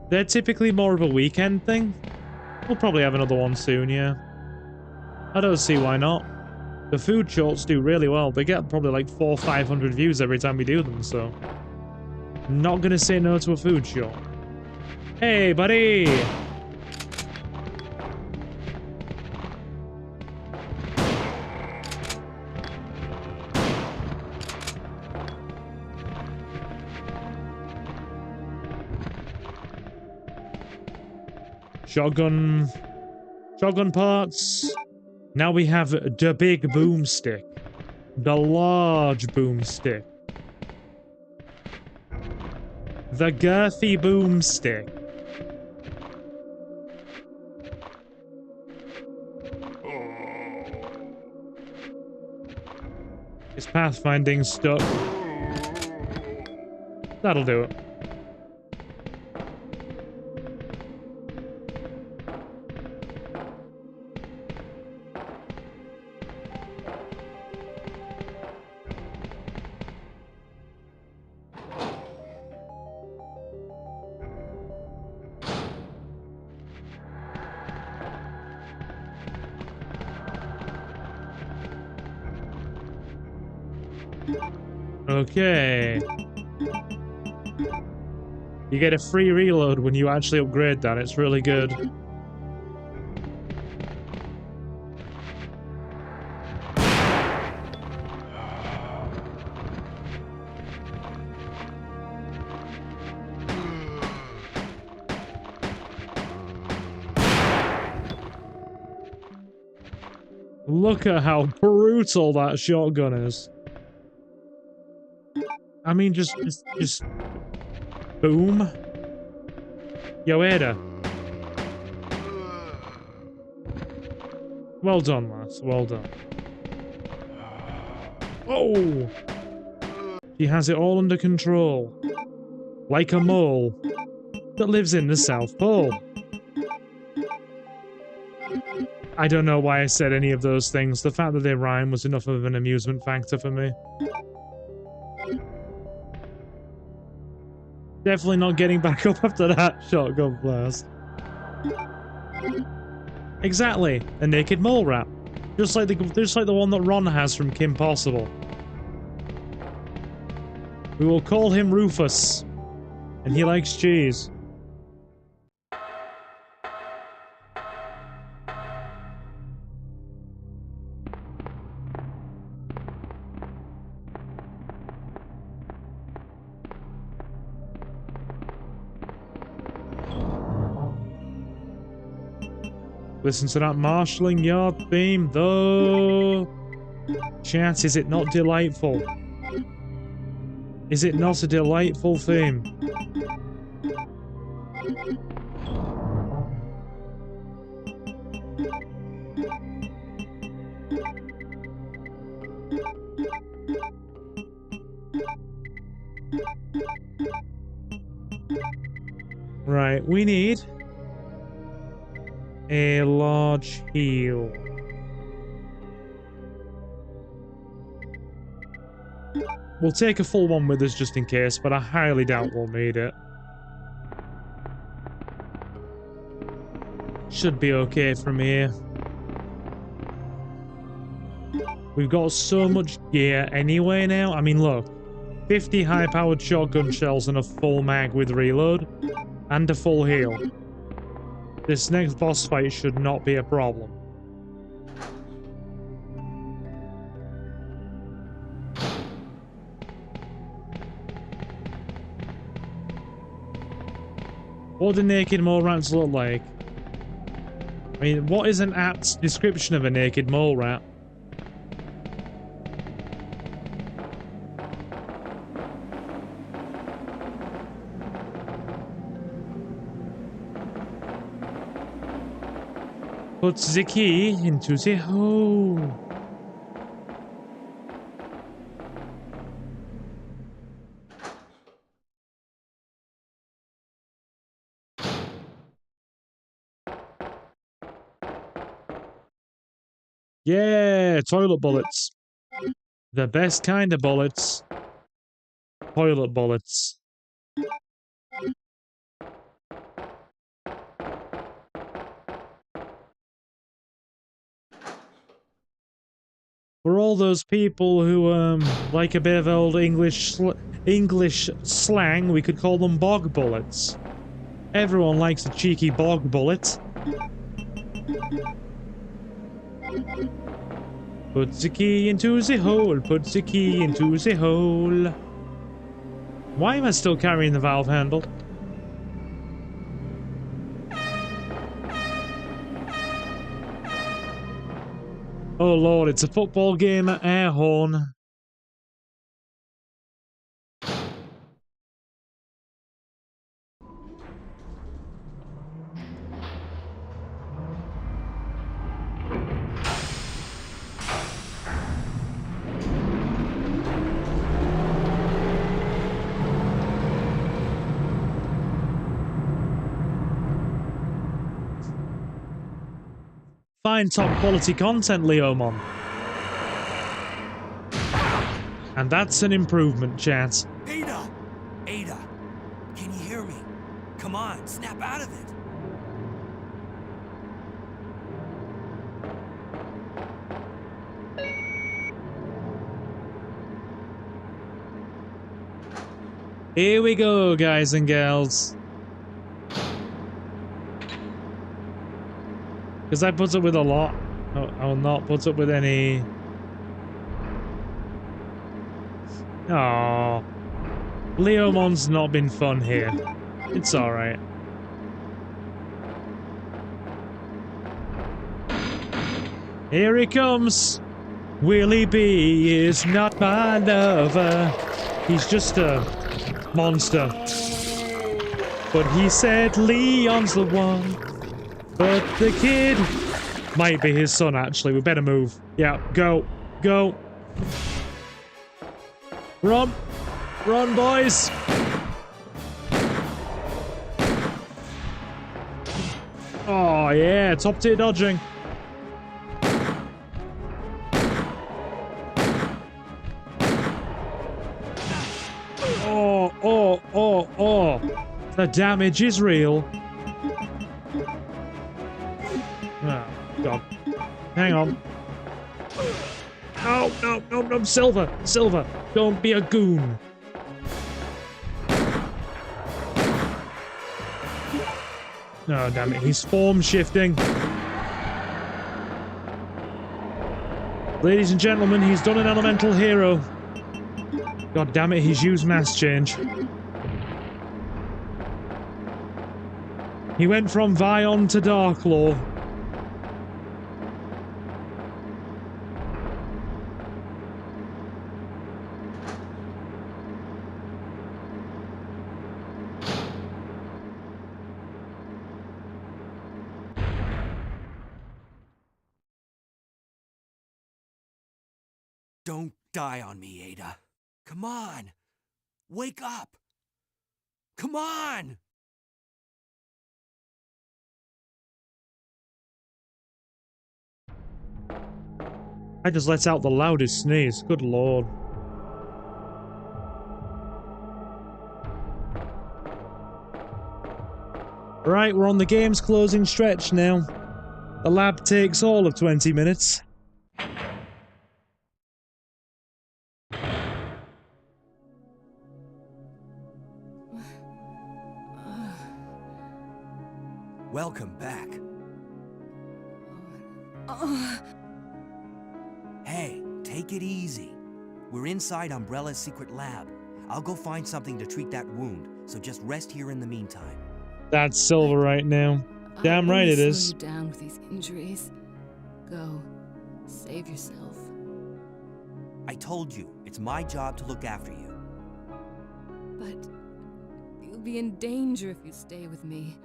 They're typically more of a weekend thing. We'll probably have another one soon, yeah. I don't see why not. The food shorts do really well. They get probably like 400 or 500 views every time we do them, so... Not gonna say no to a food short. Hey, buddy! Shotgun parts. Now we have the big boomstick. The large boomstick. The girthy boomstick. Is pathfinding stuck? That'll do it. Okay. You get a free reload when you actually upgrade that. It's really good. Look at how brutal that shotgun is. I mean, just boom. Yo, Ada. Well done, lass. Well done. Oh! She has it all under control. Like a mole that lives in the South Pole. I don't know why I said any of those things. The fact that they rhyme was enough of an amusement factor for me. Definitely not getting back up after that shotgun blast. Exactly, a naked mole rat. Just like the one that Ron has from Kim Possible. We will call him Rufus. And he likes cheese. Listen to that marshalling yard theme, though. Chat, is it not delightful? Is it not a delightful theme? Right, we need a large heal. We'll take a full one with us just in case, but I highly doubt we'll need it. Should be okay from here. We've got so much gear anyway now. I mean, look. 50 high-powered shotgun shells and a full mag with reload. And a full heal. This next boss fight should not be a problem. What do naked mole rats look like? I mean, what is an apt description of a naked mole rat? Put the key into the hole. Yeah, toilet bullets. The best kind of bullets. Toilet bullets. For all those people who, like a bit of old English slang, we could call them bog bullets. Everyone likes a cheeky bog bullet. Put the key into the hole, put the key into the hole. Why am I still carrying the valve handle? Oh lord, it's a football game at air horn. Find top quality content, Leomon. And that's an improvement, chat.
Ada! Ada! Can you hear me? Come on, snap out of it!
Here we go, guys and girls. Because I put up with a lot. I will not put up with any... Aww. Leomon's not been fun here. It's alright. Here he comes! Willie B is not my lover. He's just a monster. But he said Leon's the one. But the kid might be his son, actually. We better move. Yeah, go. Go. Run. Run, boys. Oh, yeah. Top tier dodging. Oh. The damage is real. Oh, God. Hang on. No, Silver. Don't be a goon. Oh, damn it. He's form shifting. Ladies and gentlemen, he's done an elemental hero. God damn it, he's used mass change. He went from Vion to Darklaw.
Don't die on me, Ada. Come on! Wake up! Come on!
I just let out the loudest sneeze. Good lord. Right, we're on the game's closing stretch now. The lab takes all of 20 minutes.
Welcome back. Hey, take it easy. We're inside Umbrella's secret lab. I'll go find something to treat that wound, so just rest here in the meantime.
That's Silver right now. Damn right it is.
Slow you down with these injuries. Go. Save yourself.
I told you, it's my job to look after you.
But you'll be in danger if you stay with me.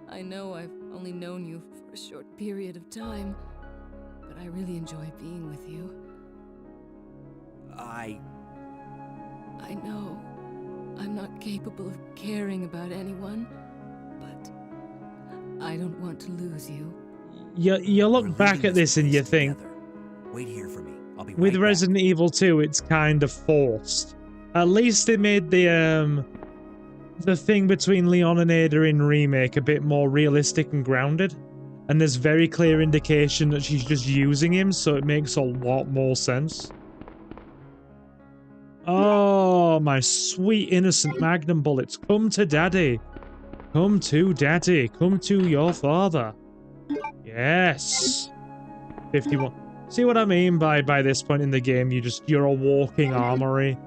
I know I've only known you for a short period of time, but I really enjoy being with you. I know I'm not capable of caring about anyone, but I don't want to lose you.
You look back at this and you think,
wait here for me. I'll be
with
right
Resident
back.
Evil 2, it's kind of forced. At least they made the thing between Leon and Ada in Remake a bit more realistic and grounded. And there's very clear indication that she's just using him, so it makes a lot more sense. Oh, my sweet innocent magnum bullets. Come to daddy. Come to daddy. Come to your father. Yes. 51. See what I mean by this point in the game, you're a walking armory.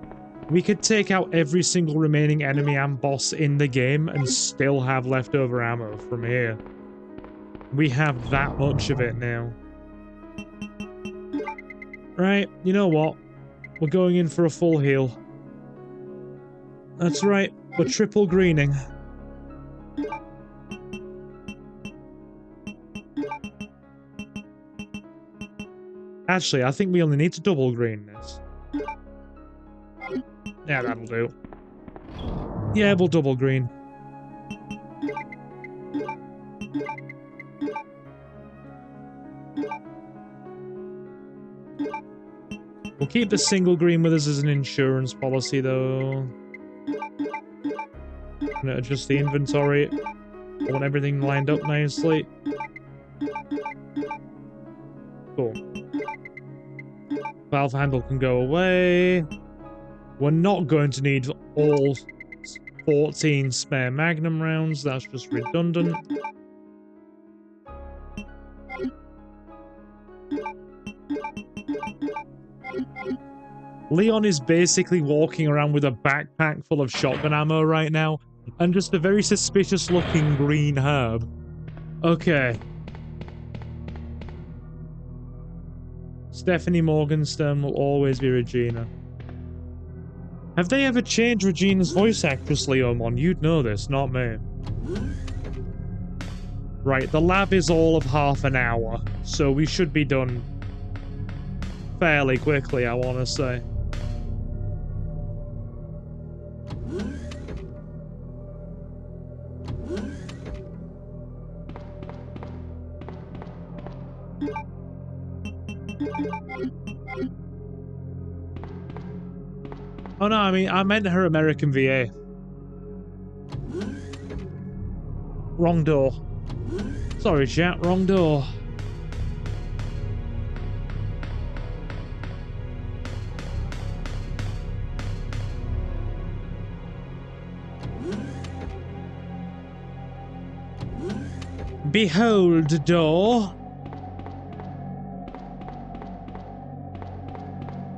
We could take out every single remaining enemy and boss in the game and still have leftover ammo from here. We have that much of it now. Right, you know what? We're going in for a full heal. That's right, we're triple greening. Actually, I think we only need to double green this. Yeah, that'll do. Yeah, we'll double green. We'll keep the single green with us as an insurance policy, though. I'm gonna adjust the inventory. I want everything lined up nicely. Cool. Valve handle can go away. We're not going to need all 14 spare Magnum rounds. That's just redundant. Leon is basically walking around with a backpack full of shotgun ammo right now, and just a very suspicious looking green herb. Okay. Stephanie Morgenstern will always be Regina. Have they ever changed Regina's voice actress, Leomon? You'd know this, not me. Right, the lab is all of half an hour, so we should be done fairly quickly, I want to say. Oh no, I meant her American VA. Wrong door. Sorry, chat, wrong door. Behold, door.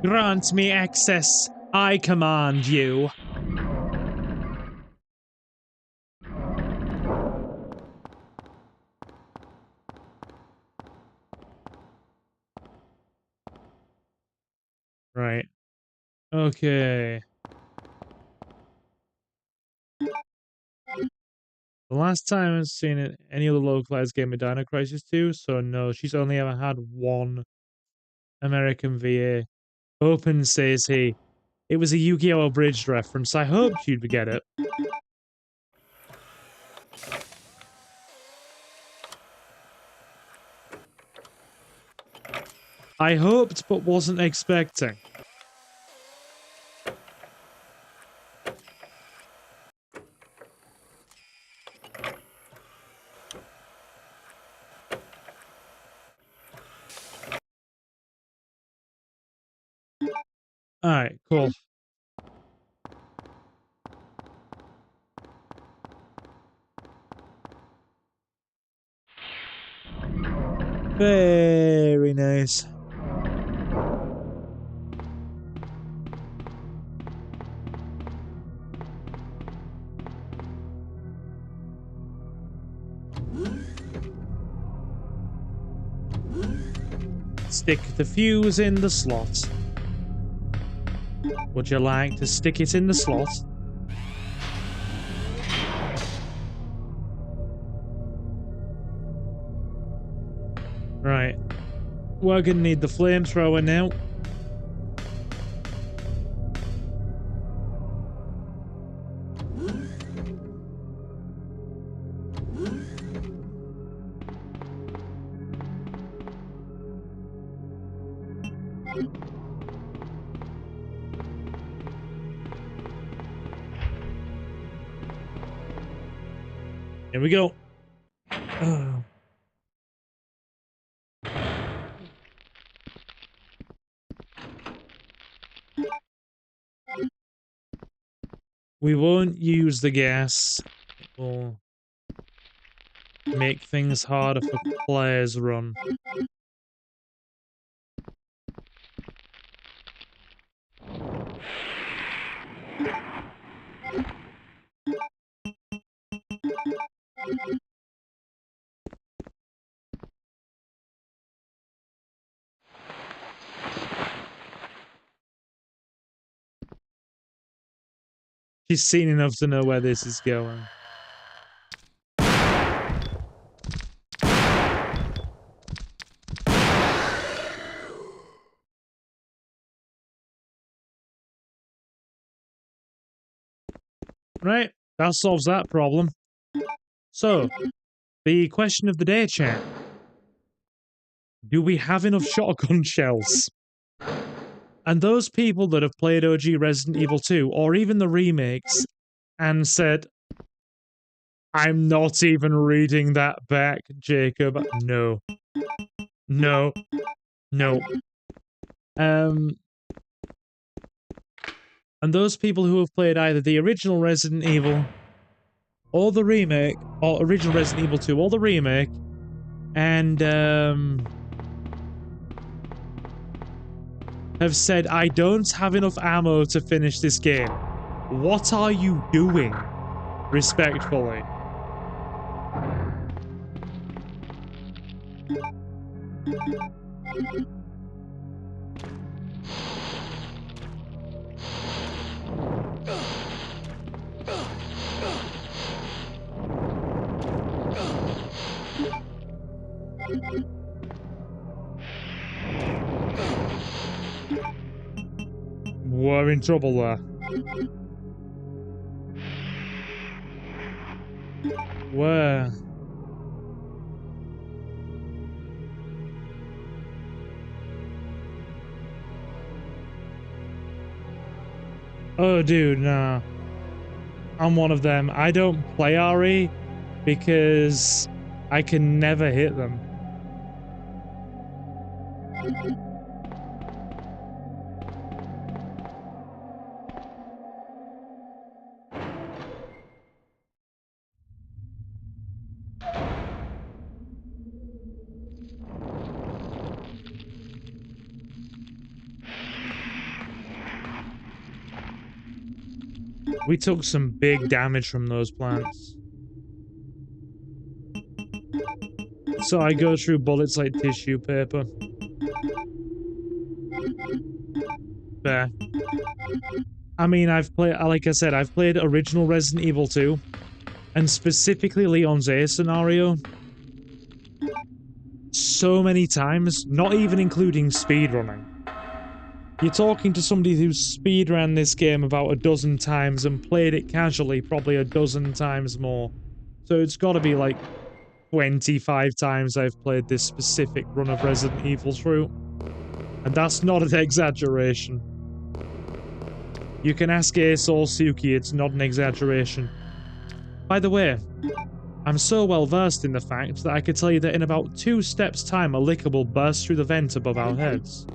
Grant me access. I command you. Right. Okay. The last time I've seen it, any other localized game of Dino Crisis 2, so no, she's only ever had one American VA. Open says he. It was a Yu-Gi-Oh! Abridged reference. I hoped you'd get it. I hoped, but wasn't expecting. Alright, cool. Very nice. Stick the fuse in the slot. Would you like to stick it in the slot? Right. We're gonna need the flamethrower now. Here we go. We won't use the gas. It will make things harder for Claire's run. She's seen enough to know where this is going. Right, that solves that problem. So, the question of the day, chat. Do we have enough shotgun shells? And those people that have played OG Resident Evil 2, or even the remakes, and said, I'm not even reading that back, Jacob. No. No. No. And those people who have played either the original Resident Evil or the remake, or original Resident Evil 2 or the remake, and have said, I don't have enough ammo to finish this game. What are you doing? Respectfully. We're in trouble there. Where? Oh, dude, nah. I'm one of them. I don't play RE because I can never hit them. We took some big damage from those plants. So I go through bullets like tissue paper. Fair. I mean, I've played, like I said, I've played original Resident Evil 2, and specifically Leon's A scenario, so many times, not even including speedrunning. You're talking to somebody who's speedrun this game about a dozen times and played it casually probably a dozen times more. So it's gotta be like 25 times I've played this specific run of Resident Evil through. And that's not an exaggeration. You can ask Ace or Suki, it's not an exaggeration. By the way, I'm so well versed in the fact that I could tell you that in about 2 steps time a licker will burst through the vent above our heads.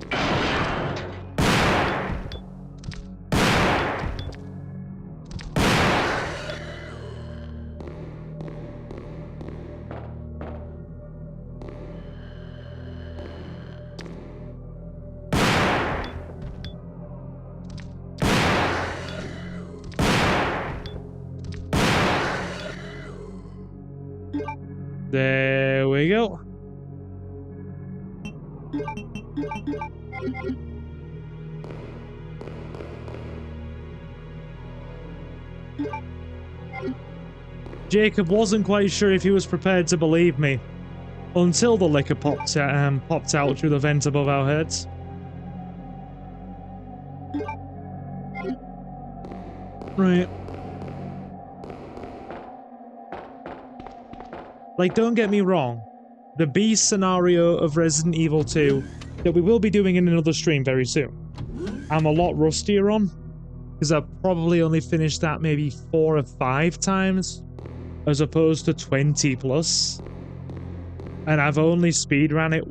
There we go. Jacob wasn't quite sure if he was prepared to believe me until the liquor popped out through the vent above our heads. Right. Like, don't get me wrong, the B scenario of Resident Evil 2 that we will be doing in another stream very soon, I'm a lot rustier on, because I've probably only finished that maybe 4 or 5 times, as opposed to 20 plus. And I've only speedran it,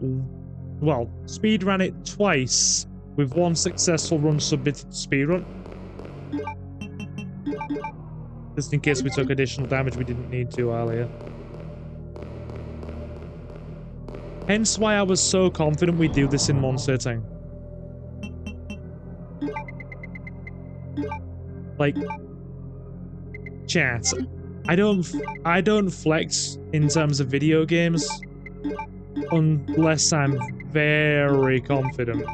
well, speedran it twice, with 1 successful run submitted to speedrun. Just in case we took additional damage we didn't need to earlier. Hence why I was so confident we'd do this in 1 sitting. Like, chat, I don't flex in terms of video games unless I'm very confident.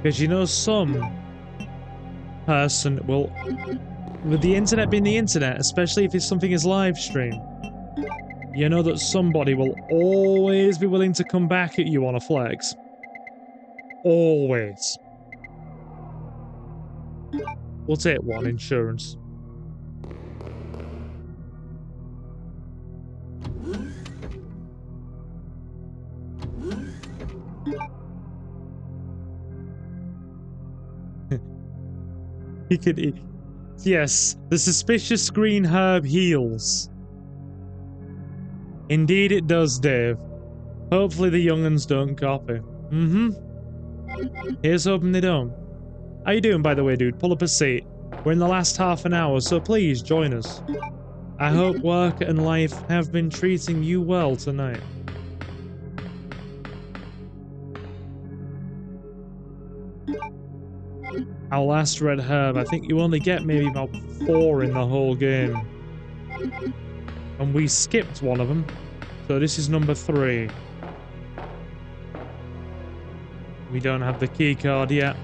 Because you know some person will, with the internet being the internet, especially if it's something as live stream, you know that somebody will always be willing to come back at you on a flex. Always. We'll take 1, insurance. He could eat. Yes, the suspicious green herb heals. Indeed it does, Dave. Hopefully the young'uns don't copy. Here's hoping they don't. How you doing, by the way, dude? Pull up a seat. We're in the last half an hour, so please join us. I hope work and life have been treating you well tonight. Our last red herb, I think you only get maybe about 4 in the whole game. And we skipped one of them. So this is number 3. We don't have the key card yet.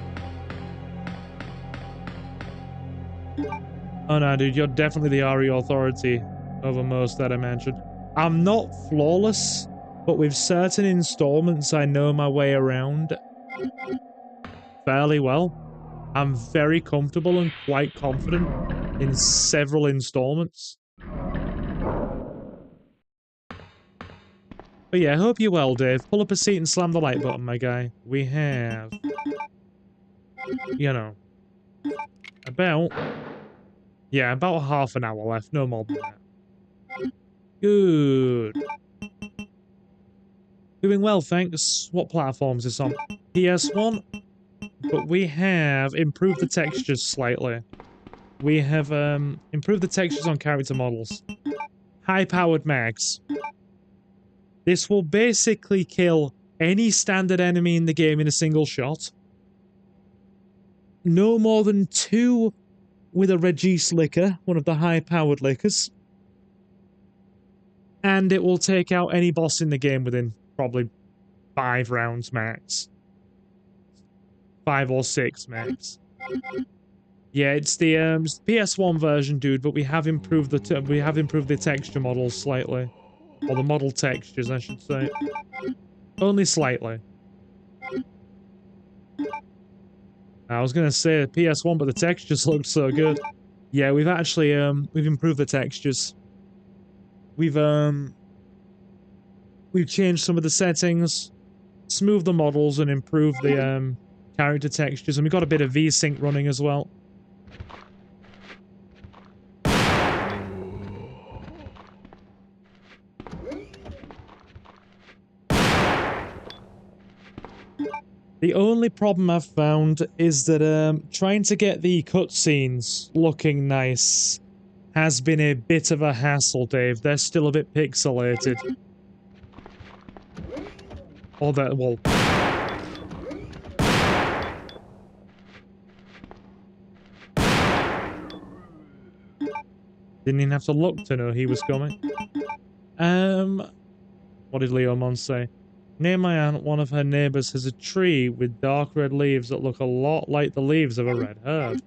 Oh no, dude, you're definitely the RE authority over most that I mentioned. I'm not flawless, but with certain installments I know my way around fairly well. I'm very comfortable and quite confident in several installments. But yeah, I hope you're well, Dave. Pull up a seat and slam the like button, my guy. We have, you know, about half an hour left. No more than that. Good. Doing well, thanks. What platforms is on? PS1? But we have improved the textures slightly. We have improved the textures on character models. High-powered mags. This will basically kill any standard enemy in the game in a single shot. No more than 2 with a Regis liquor, one of the high-powered liquors. And it will take out any boss in the game within probably 5 rounds max. 5 or 6 max. Yeah, it's the PS1 version, dude, but we have improved the texture models slightly. Or the model textures, I should say. Only slightly. I was gonna say PS1, but the textures looked so good. Yeah, we've actually we've improved the textures. We've changed some of the settings, smoothed the models, and improved the character textures, and we've got a bit of VSync running as well. The only problem I've found is that trying to get the cutscenes looking nice has been a bit of a hassle, Dave. They're still a bit pixelated. Or that, well... Didn't even have to look to know he was coming. What did Leomon say? Near my aunt, one of her neighbours has a tree with dark red leaves that look a lot like the leaves of a red herb.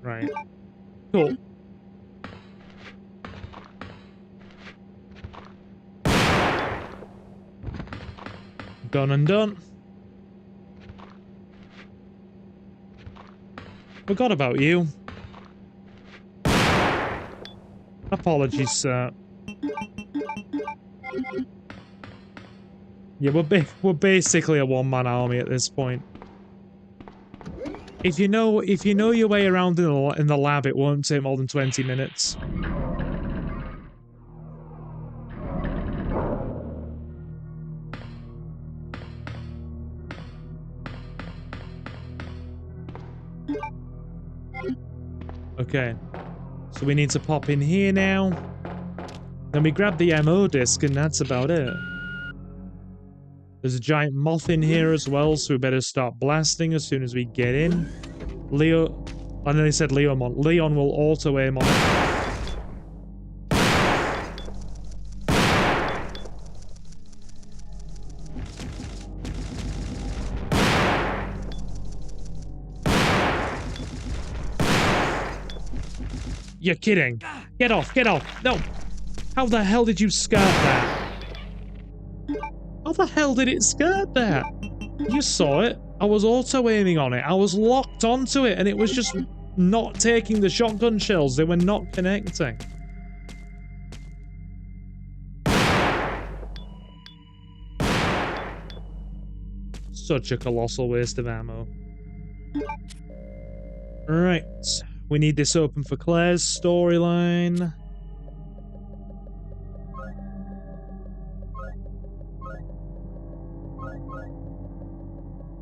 Right. Cool. Done and done. Forgot about you. Apologies, sir. Yeah, we're basically a one-man army at this point. If you know your way around in the lab, it won't take more than 20 minutes. Okay, so we need to pop in here now. Then we grab the MO disc and that's about it. There's a giant moth in here as well, so we better start blasting as soon as we get in. Leo... I know they said Leomon. Leon will auto-aim on it. You're kidding. Get off, get off. No. How the hell did you skirt that? How the hell did it skirt that? You saw it. I was auto-aiming on it. I was locked onto it and it was just not taking the shotgun shells. They were not connecting. Such a colossal waste of ammo. Right. We need this open for Claire's storyline.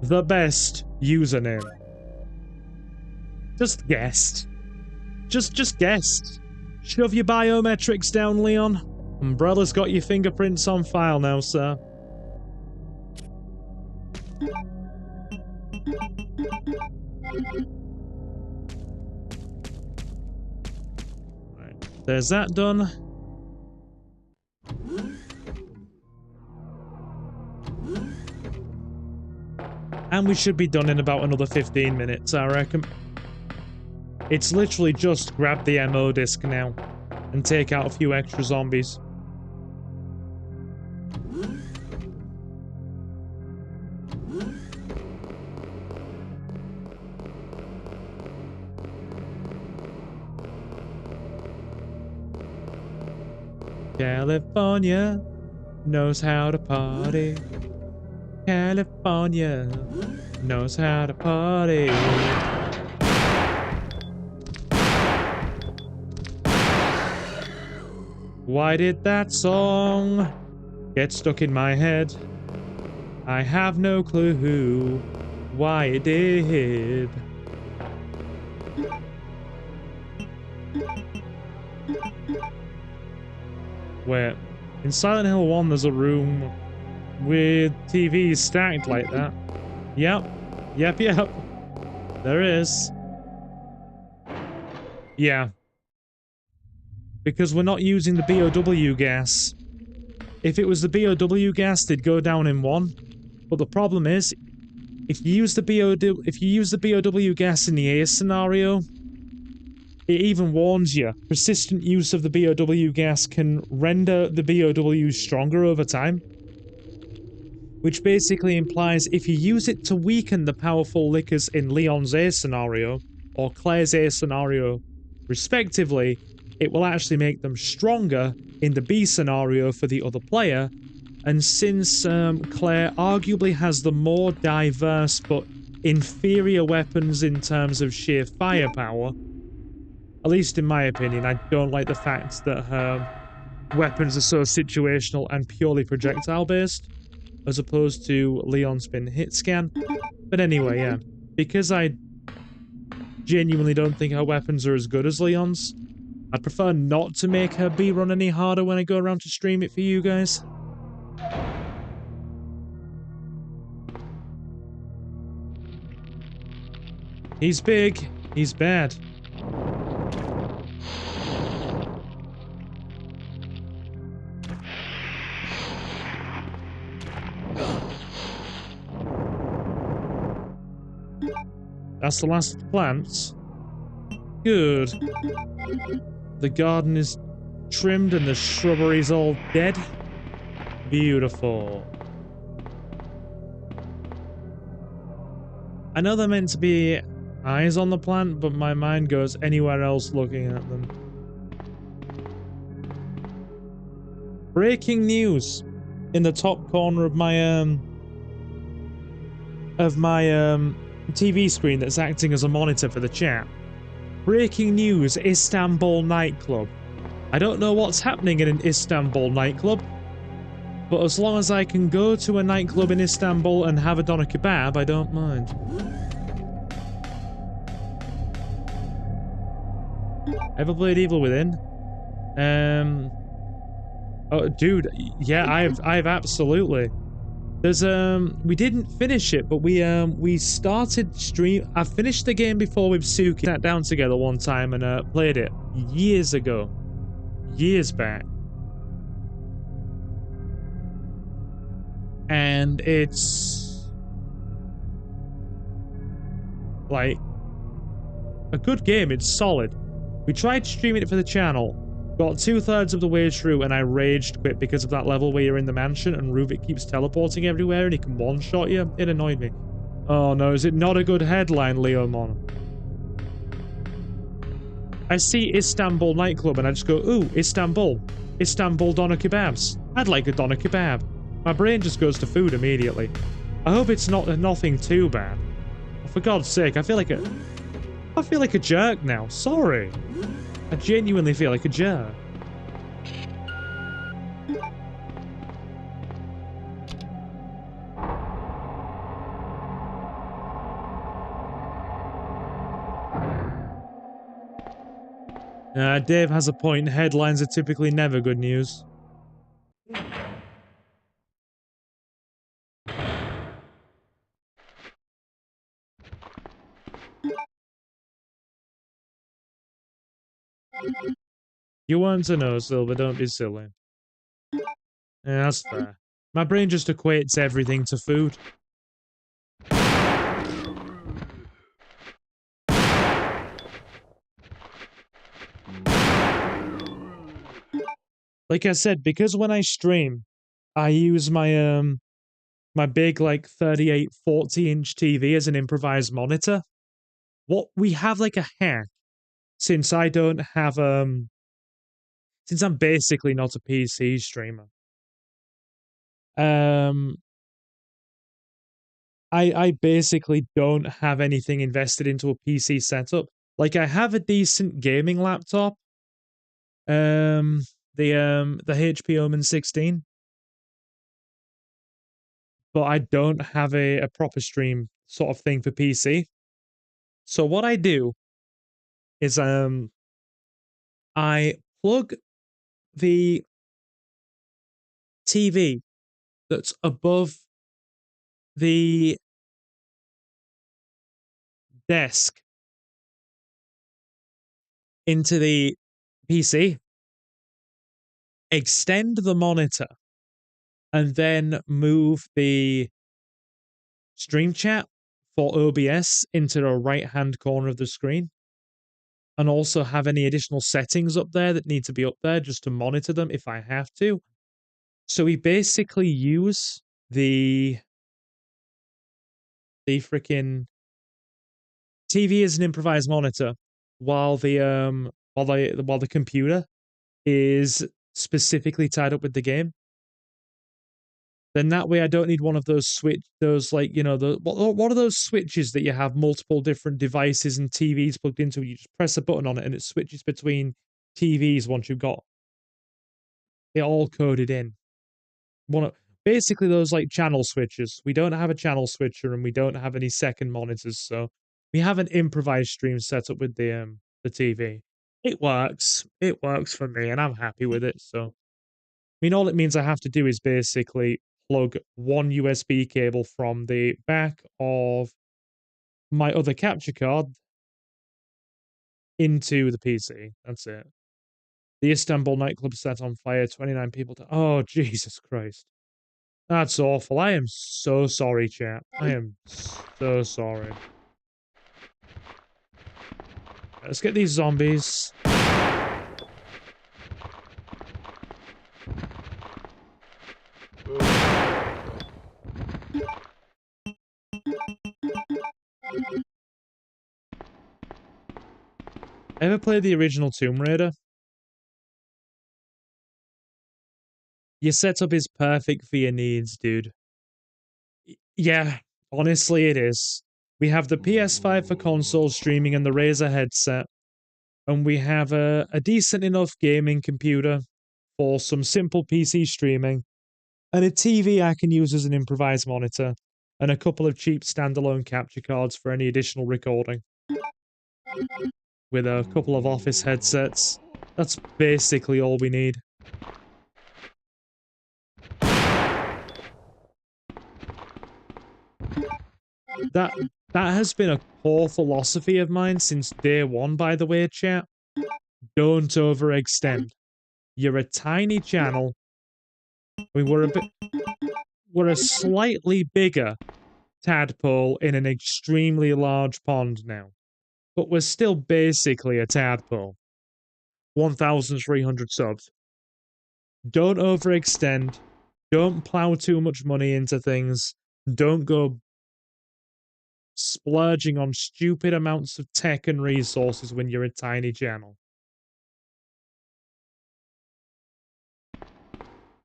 The best username. Just guessed. Just guessed. Shove your biometrics down, Leon. Umbrella's got your fingerprints on file now, sir. Right, there's that done. And we should be done in about another 15 minutes, I reckon. It's literally just grab the MO disc now and take out a few extra zombies. California knows how to party. California knows how to party. Why did that song get stuck in my head? I have no clue why it did. Wait, in Silent Hill 1 there's a room with TVs stacked like that. Yep. There is. Yeah. Because we're not using the BOW gas. If it was the BOW gas, they'd go down in one. But the problem is, if you use the BOW gas in the A scenario, it even warns you. Persistent use of the BOW gas can render the BOW stronger over time. Which basically implies if you use it to weaken the powerful lickers in Leon's A scenario, or Claire's A scenario, respectively, it will actually make them stronger in the B scenario for the other player. And since Claire arguably has the more diverse but inferior weapons in terms of sheer firepower, at least in my opinion, I don't like the fact that her weapons are so situational and purely projectile based, as opposed to Leon's been hit scan. But anyway, yeah, because I genuinely don't think her weapons are as good as Leon's, I'd prefer not to make her B run any harder when I go around to stream it for you guys. He's big, he's bad. That's the last of the plants. Good. The garden is trimmed and the shrubbery's all dead. Beautiful. I know they're meant to be eyes on the plant, but my mind goes anywhere else looking at them. Breaking news in the top corner of my TV screen that's acting as a monitor for the chat. Breaking news, Istanbul nightclub. I don't know what's happening in an Istanbul nightclub, but as long as I can go to a nightclub in Istanbul and have a doner kebab, I don't mind. Ever played Evil Within? Oh, dude, yeah, I've absolutely. There's we didn't finish it, but we started stream. I finished the game before with Suki. Sat down together one time and played it years ago, years back, and it's like a good game. It's solid. We tried streaming it for the channel. Got 2/3 of the way through and I raged quit because of that level where you're in the mansion and Ruvik keeps teleporting everywhere and he can one-shot you. It annoyed me. Oh no, is it not a good headline, Leomon? I see Istanbul nightclub and I just go, ooh, Istanbul. Istanbul doner kebabs. I'd like a doner kebab. My brain just goes to food immediately. I hope it's nothing too bad. For God's sake, I feel like a jerk now. Sorry. I genuinely feel like a jerk. Dave has a point. Headlines are typically never good news. You want to know, Silver, don't be silly. Yeah, that's fair. My brain just equates everything to food. Like I said, because when I stream, I use my my big like 38 40-inch TV as an improvised monitor. What we have like a hack, since I don't have since I'm basically not a PC streamer. I basically don't have anything invested into a PC setup. Like I have a decent gaming laptop. The HP Omen 16. But I don't have a proper stream sort of thing for PC. So what I do is I plug the TV that's above the desk into the PC, extend the monitor, and then move the stream chat for OBS into the right-hand corner of the screen. And also have any additional settings up there that need to be up there just to monitor them if I have to. So we basically use the freaking TV as an improvised monitor while the computer is specifically tied up with the game. Then that way I don't need one of those like, you know, what are those switches that you have multiple different devices and TVs plugged into? You just press a button on it and it switches between TVs once you've got it all coded in. Basically those like channel switches. We don't have a channel switcher and we don't have any second monitors, so we have an improvised stream set up with the TV. It works. It works for me and I'm happy with it, so I mean all it means I have to do is basically plug one USB cable from the back of my other capture card into the PC. That's it. The Istanbul nightclub set on fire, 29 people. Oh, Jesus Christ. That's awful. I am so sorry, chat. I am so sorry. Let's get these zombies. Ever played the original Tomb Raider? Your setup is perfect for your needs, dude. Yeah, honestly it is. We have the PS5 for console streaming and the Razer headset. And we have a decent enough gaming computer for some simple PC streaming. And a TV I can use as an improvised monitor. And a couple of cheap standalone capture cards for any additional recording. With a couple of office headsets. That's basically all we need. That has been a core philosophy of mine since day one, by the way, chat. Don't overextend. You're a tiny channel. I mean, we're a slightly bigger tadpole in an extremely large pond now. But we're still basically a tadpole. 1,300 subs. Don't overextend. Don't plow too much money into things. Don't go splurging on stupid amounts of tech and resources when you're a tiny channel.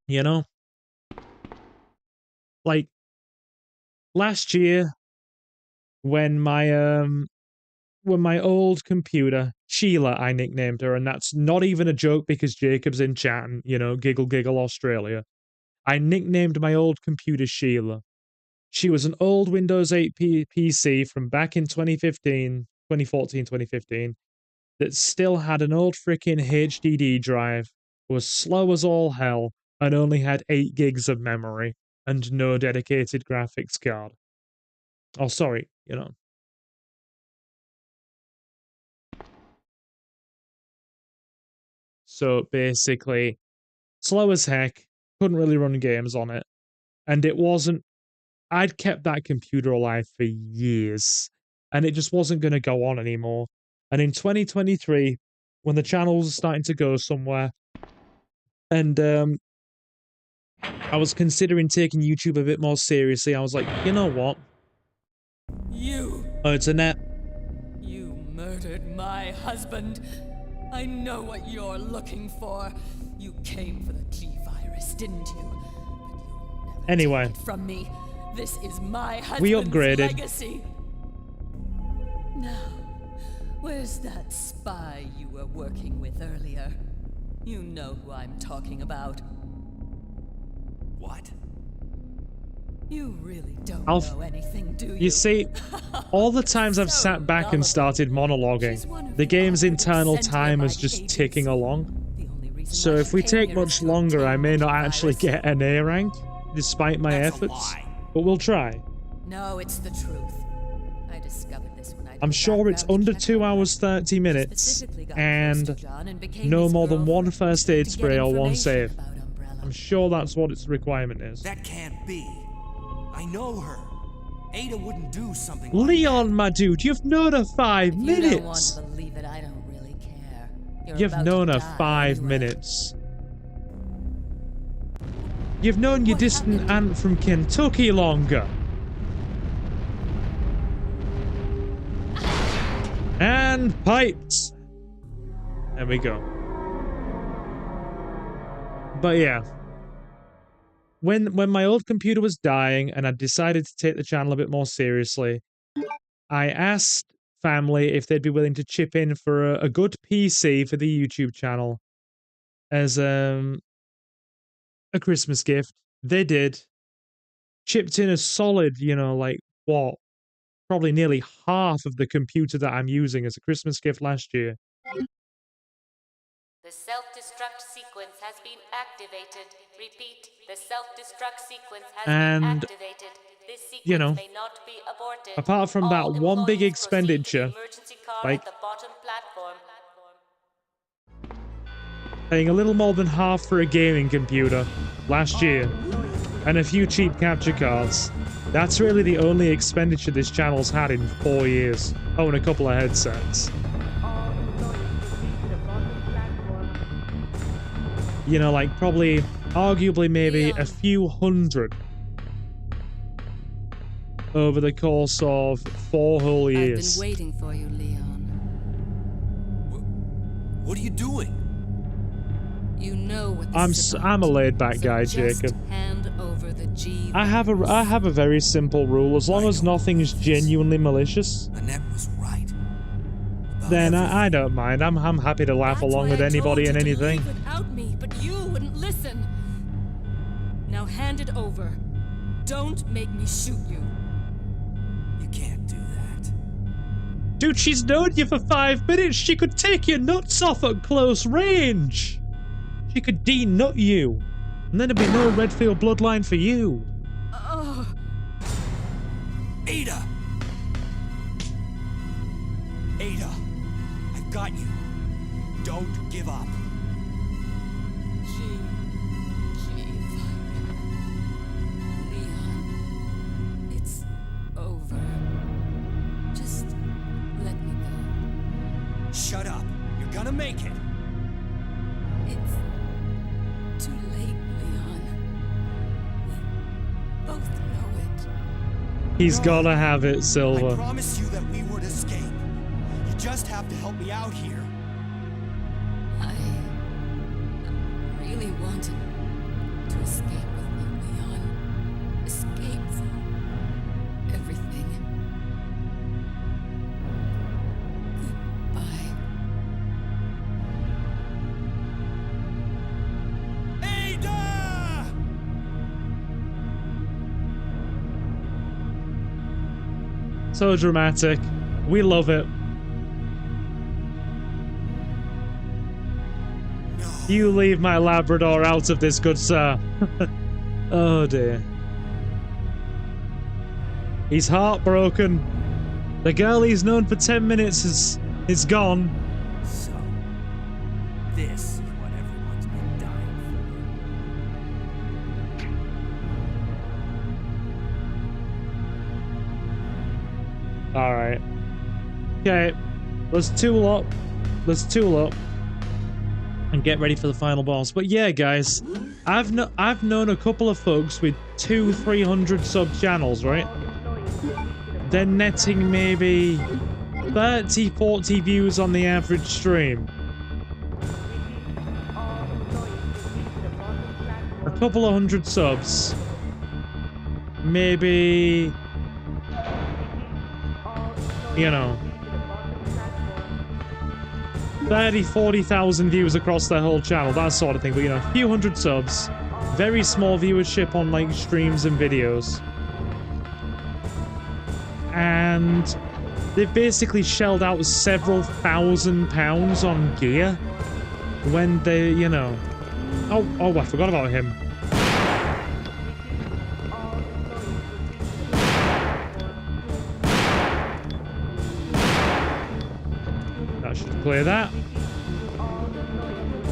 You know? Like, last year, when my old computer, Sheila, I nicknamed her, and that's not even a joke because Jacob's in chat and, you know, giggle giggle Australia. I nicknamed my old computer Sheila. She was an old Windows 8 PC from back in 2014, 2015, that still had an old freaking HDD drive, was slow as all hell, and only had 8 gigs of memory, and no dedicated graphics card. Oh, sorry, you know. So basically, slow as heck, couldn't really run games on it, and it wasn't. I'd kept that computer alive for years, and it just wasn't going to go on anymore. And in 2023, when the channel was starting to go somewhere, and I was considering taking YouTube a bit more seriously, I was like, you know what?
You!
Oh, it's Annette.
You murdered my husband. I know what you're looking for. You came for the T-virus, didn't you? But you'll never
Anyway.
take it from me. This is my husband's
We upgraded.
legacy. Now, where's that spy you were working with earlier? You know who I'm talking about.
What?
You really don't know anything, do you?
You see, all the times I've sat back and started monologuing, the game's internal time is just ticking along. So if we take much longer, I may not actually get an A rank, despite my efforts. But we'll try.
No, it's the truth. I discovered this when I
I'm sure it's under 2 hours 30 minutes, and no more than 1 first aid spray or 1 save. I'm sure that's what its requirement is.
That can't be. I know her. Ada wouldn't do something
Leon, my dude, you've known her 5
You don't want
minutes.
to believe it, I don't really care. You're
You've
about
known
to
her
die
5
anyway.
minutes. You've known your distant aunt from Kentucky longer. And pipes. There we go. But yeah. When my old computer was dying and I decided to take the channel a bit more seriously, I asked family if they'd be willing to chip in for a good PC for the YouTube channel as a Christmas gift. They did. Chipped in a solid, you know, like, what? Probably nearly half of the computer that I'm using as a Christmas gift last year.
The self-destruct sequence has been activated. Repeat, the self-destruct sequence has been
And,
activated. This sequence
you know,
may not be aborted.
apart from that
All
one big
employees proceed to the
expenditure,
emergency car
like
at the bottom platform.
paying a little more than half for a gaming computer last year, and a few cheap capture cards. That's really the only expenditure this channel's had in 4 years. Oh, and a couple of headsets. You know, like, probably, arguably maybe a few hundred over the course of 4 whole years.
I've been waiting for you, Leon.
What are you doing?
You know what this is about.
I'm a laid-back
So
guy,
just
Jacob.
hand over the G.
I have a very simple rule. As long as nothing's genuinely malicious,
Annette was right.
then I don't mind. I'm happy to laugh along with anybody and anything.
To leave without me, but you wouldn't listen. Now hand it over. Don't make me shoot you.
You can't do that.
Dude, she's known you for 5 minutes. She could take your nuts off at close range. She could de-nut you. And then there'd be no Redfield bloodline for you.
Ada! Ada, I've got you. Don't give up.
Leon, it's over. Just let me go.
Shut up. You're gonna make it.
It's too late, Leon. We both know it.
He's
No.
gotta have it,
I
Silver.
promised you that we would escape. You just have to help me out here.
I really wanted to escape with you, Leon. Escape from everything. Goodbye.
Ada!
So dramatic. We love it.
No.
You leave my Labrador out of this, good sir. Oh dear. He's heartbroken. The girl he's known for 10 minutes is gone.
So, this is what everyone's been dying for.
Alright. Okay. Let's tool up. And get ready for the final boss. But yeah, guys, I've known a couple of folks with 200-300 sub channels, right? They're netting maybe 30-40 views on the average stream. A couple of hundred subs. Maybe, you know, 30-40,000 views across their whole channel, that sort of thing. But you know, a few hundred subs, very small viewership on like streams and videos, and they've basically shelled out several £1,000s on gear when they, you know. Oh, I forgot about him. That should clear that.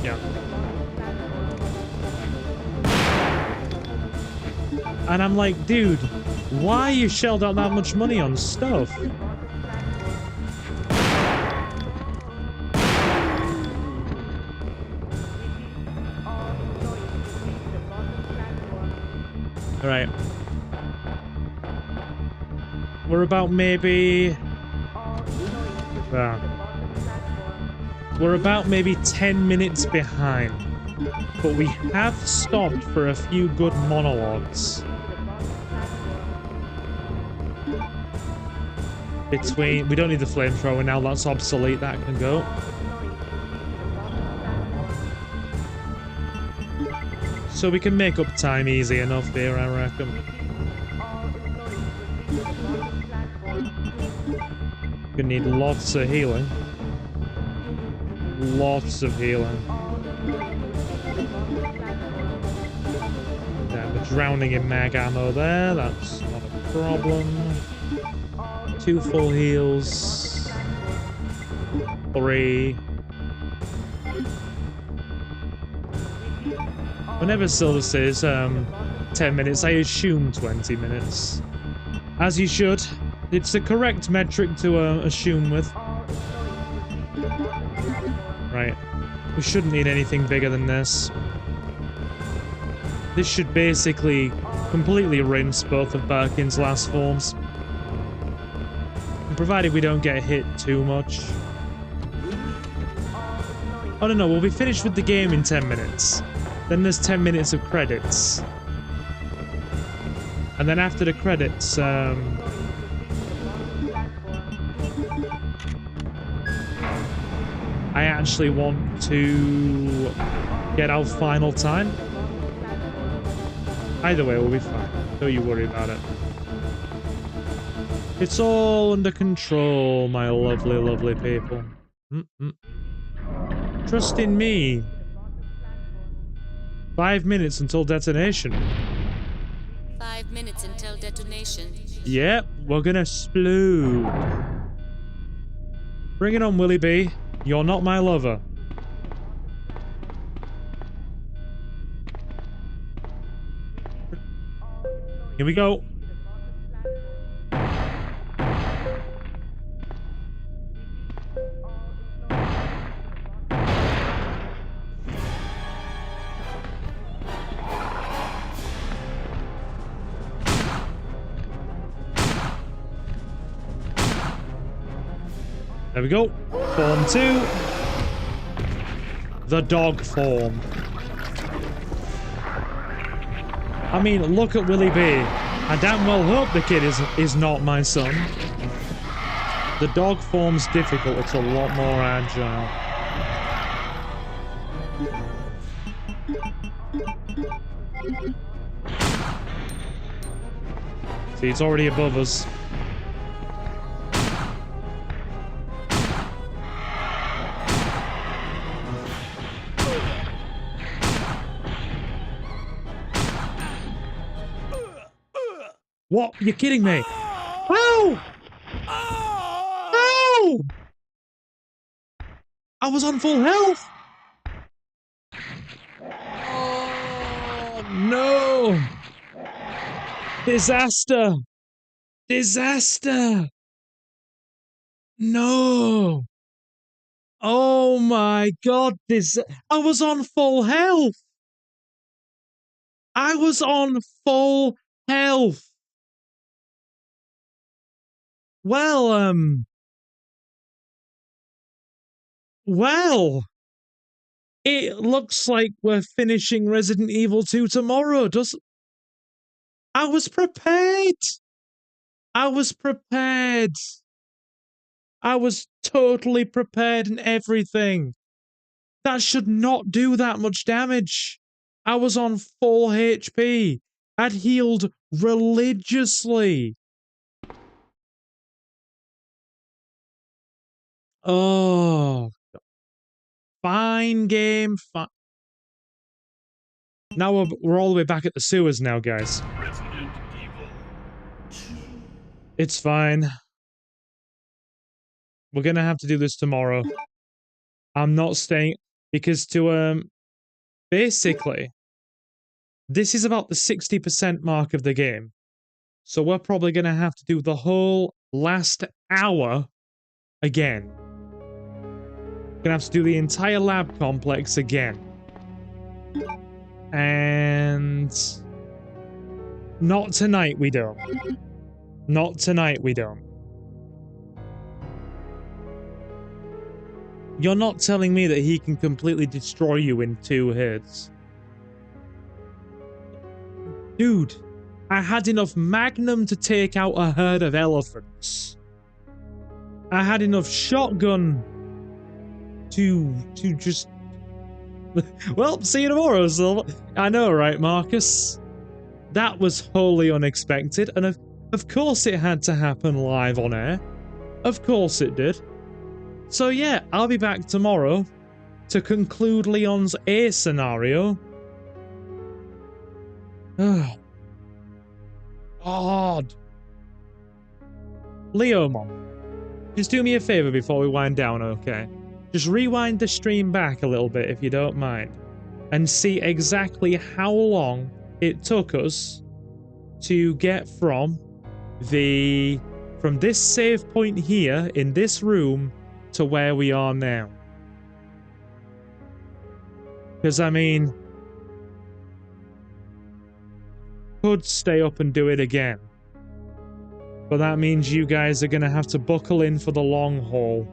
Yeah. And I'm like, dude, why you shelled out that much money on stuff? Alright. We're about maybe... we're about maybe 10 minutes behind. But we have stopped for a few good monologues. Between... We don't need the flamethrower now, that's obsolete, that can go. So we can make up time easy enough here, I reckon. Gonna need lots of healing. Lots of healing. Yeah, we're drowning in mag ammo there, that's not a problem. 2 full heals. 3. Whenever Silver says 10 minutes, I assume 20 minutes. As you should. It's the correct metric to assume with. Right. We shouldn't need anything bigger than this. This should basically completely rinse both of Birkin's last forms. And provided we don't get hit too much. Oh no, we'll be finished with the game in 10 minutes. Then there's 10 minutes of credits. And then after the credits, I actually want to get our final time. Either way, we'll be fine. Don't you worry about it. It's all under control, my lovely, lovely people. Trust in me. 5 minutes until detonation.
5 minutes until detonation.
Yep, we're gonna explode. Bring it on, Willie B. You're not my lover. Here we go. There we go. Form 2. The dog form. I mean, look at Willie B. I damn well hope the kid is not my son. The dog form's difficult. It's a lot more agile. See, it's already above us. What? You're kidding me? Ow! Ow! I was on full health! Oh, no! Disaster! Disaster! No! Oh my god, I was on full health! I was on full health! Well, well, it looks like we're finishing Resident Evil 2 tomorrow, doesn't... I was prepared! I was prepared! I was totally prepared and everything. That should not do that much damage. I was on full HP. I'd healed religiously. Oh. Fine game. Now we're all the way back at the sewers now, guys.
Resident Evil 2.
It's fine. We're gonna have to do this tomorrow. I'm not staying because basically this is about the 60% mark of the game. So we're probably gonna have to do the whole last hour again. Gonna have to do the entire lab complex again. And not tonight we don't. Not tonight we don't. You're not telling me that he can completely destroy you in 2 hits. Dude, I had enough Magnum to take out a herd of elephants. I had enough shotgun to just... Well, see you tomorrow, Silver. I know, right, Marcus? That was wholly unexpected, and of course it had to happen live on air. Of course it did. So yeah, I'll be back tomorrow to conclude Leon's A scenario. Oh. God. Leo, Mom, just do me a favor before we wind down, okay? Just rewind the stream back a little bit if you don't mind, and see exactly how long it took us to get from this save point here in this room to where we are now. Because, I mean, could stay up and do it again. But that means you guys are going to have to buckle in for the long haul.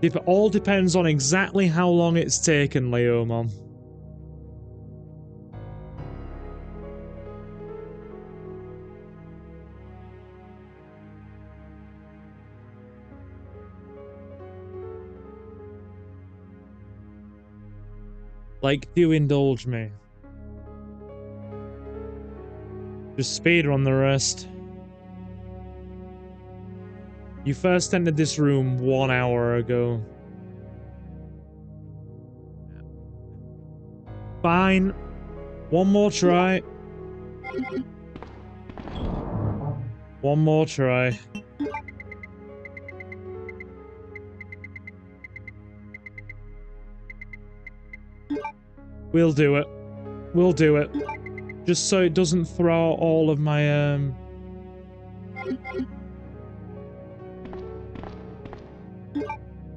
It all depends on exactly how long it's taken, Leomon. Like, do indulge me. Just speedrun the rest. You first entered this room 1 hour ago. Fine. One more try. One more try. We'll do it. We'll do it. Just so it doesn't throw out all of my,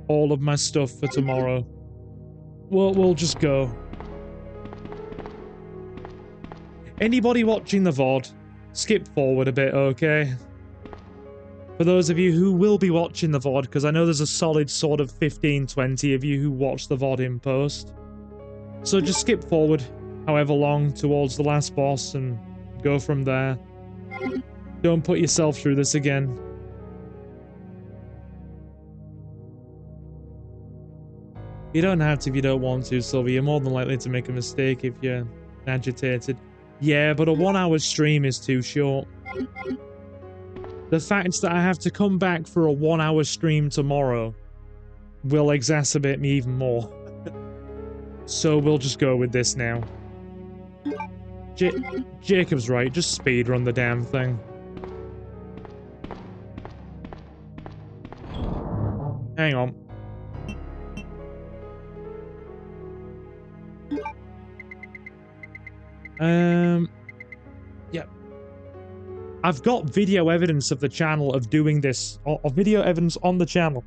all of my stuff for tomorrow. We'll just go. Anybody watching the VOD, skip forward a bit, okay? For those of you who will be watching the VOD, because I know there's a solid sort of 15-20 of you who watch the VOD in post. So just skip forward however long towards the last boss and go from there. Don't put yourself through this again. You don't have to if you don't want to, Sylvia. You're more than likely to make a mistake if you're agitated. Yeah, but a 1 hour stream is too short. The fact that I have to come back for a 1 hour stream tomorrow will exacerbate me even more. So we'll just go with this now. Jacob's right, just speedrun the damn thing. Hang on. Yep. I've got video evidence of the channel of doing this, or video evidence on the channel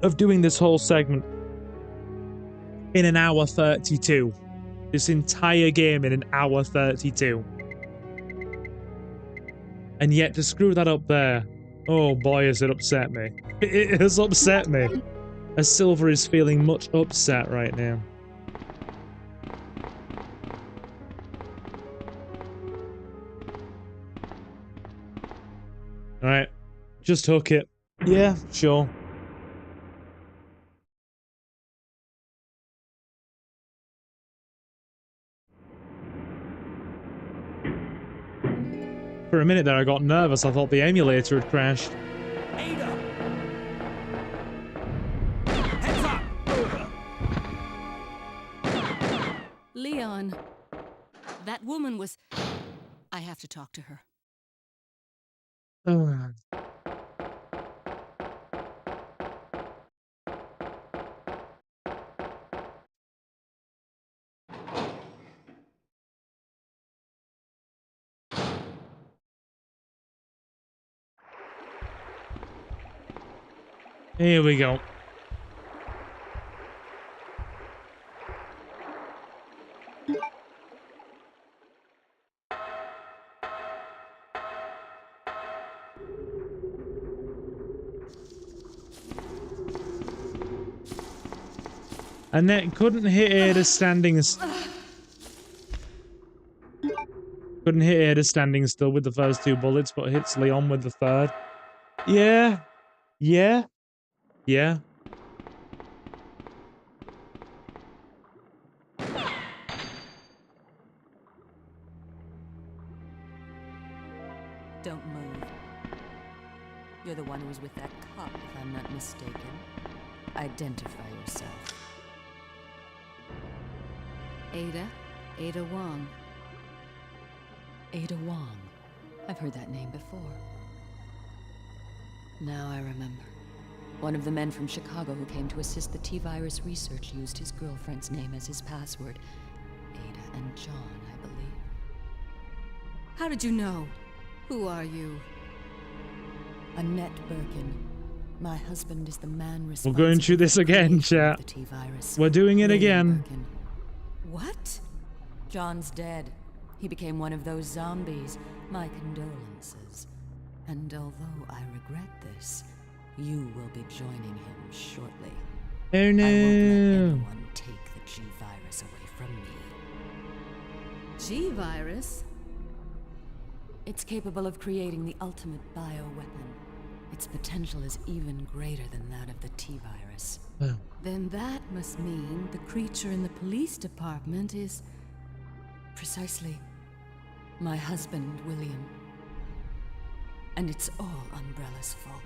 of doing this whole segment in an hour 32. This entire game in an hour 32. And yet to screw that up there, oh boy has it upset me. It has upset me. As Silver is feeling much upset right now. Alright, just hook it. Yeah, sure. For a minute there I got nervous, I thought the emulator had crashed.
Ada! Heads up!
Leon, that woman was... I have to talk to her.
Here we go. Annette couldn't hit Ada standing still with the first 2 bullets, but hits Leon with the third. Yeah. Yeah. Yeah.
Don't move. You're the one who was with that cop, if I'm not mistaken. Identify yourself. Ada Wong. Ada Wong. I've heard that name before. Now I remember. One of the men from Chicago who came to assist the T-virus research used his girlfriend's name as his password. Ada and John, I believe. How did you know? Who are you? Annette Birkin. My husband is the man responsible.
We're going through this again, chat. We're doing it again.
Birkin. What? John's dead. He became one of those zombies. My condolences. And although I regret this, you will be joining him shortly.
Oh no!
I won't let anyone take the G-virus away from me. G-virus? It's capable of creating the ultimate bioweapon. Its potential is even greater than that of the T-virus.
Oh.
Then that must mean the creature in the police department is... precisely my husband, William. And it's all Umbrella's fault.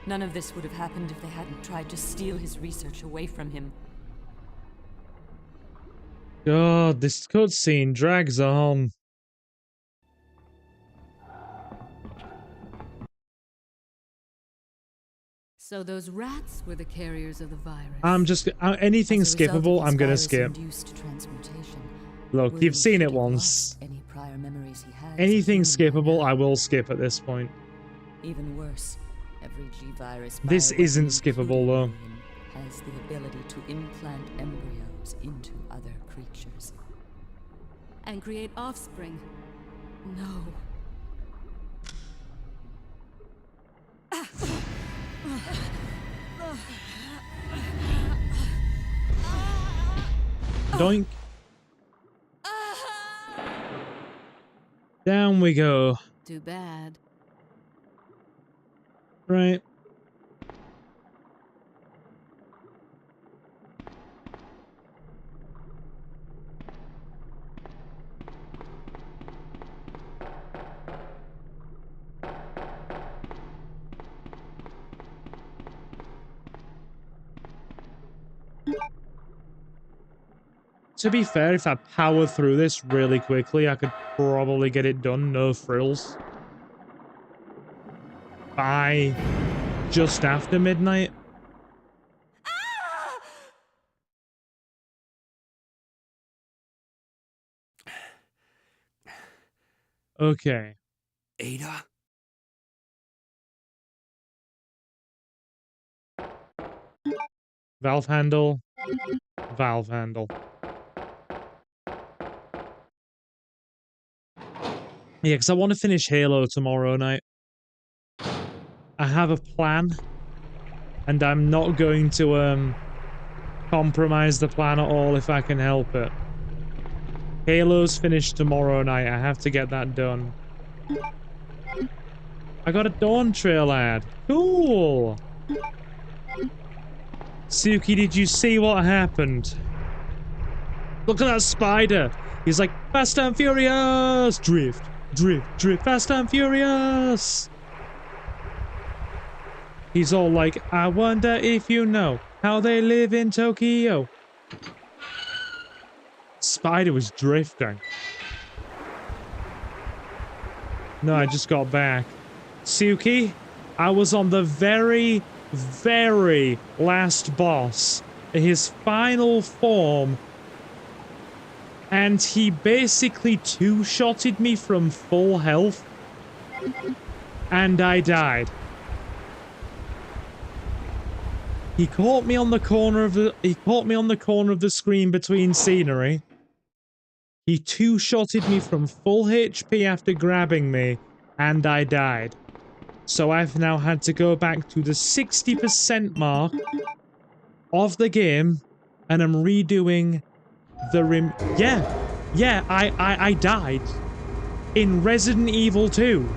None of this would have happened if they hadn't tried to steal his research away from him.
God, this cutscene drags on.
So those rats were the carriers of the virus.
I'm just... anything skippable, I'm gonna skip. Look, you've seen it once. Anything skippable, I will skip at this point.
Even worse, every G-virus
this isn't skippable, though.
Has the ability to implant embryos into other creatures. And create offspring. No.
Doink. Down we go.
Too bad.
Right. To be fair, if I power through this really quickly, I could probably get it done, no frills. By just after midnight. Okay.
Ada?
Valve handle. Valve handle. Yeah, because I want to finish Halo tomorrow night. I have a plan. And I'm not going to, compromise the plan at all if I can help it. Halo's finished tomorrow night. I have to get that done. I got a Dawn Trail ad. Cool! Suki, did you see what happened? Look at that spider! He's like, Fast and Furious! Drift, drift, drift, Fast and Furious! He's all like, I wonder if you know how they live in Tokyo. Spider was drifting. No, I just got back. Suki, I was on the very, very last boss. His final form. And he basically two-shotted me from full health. And I died. He caught me on the corner of the screen between scenery. He two-shotted me from full HP after grabbing me, and I died. So I've now had to go back to the 60% mark of the game, and I'm redoing the Yeah, I died in Resident Evil 2.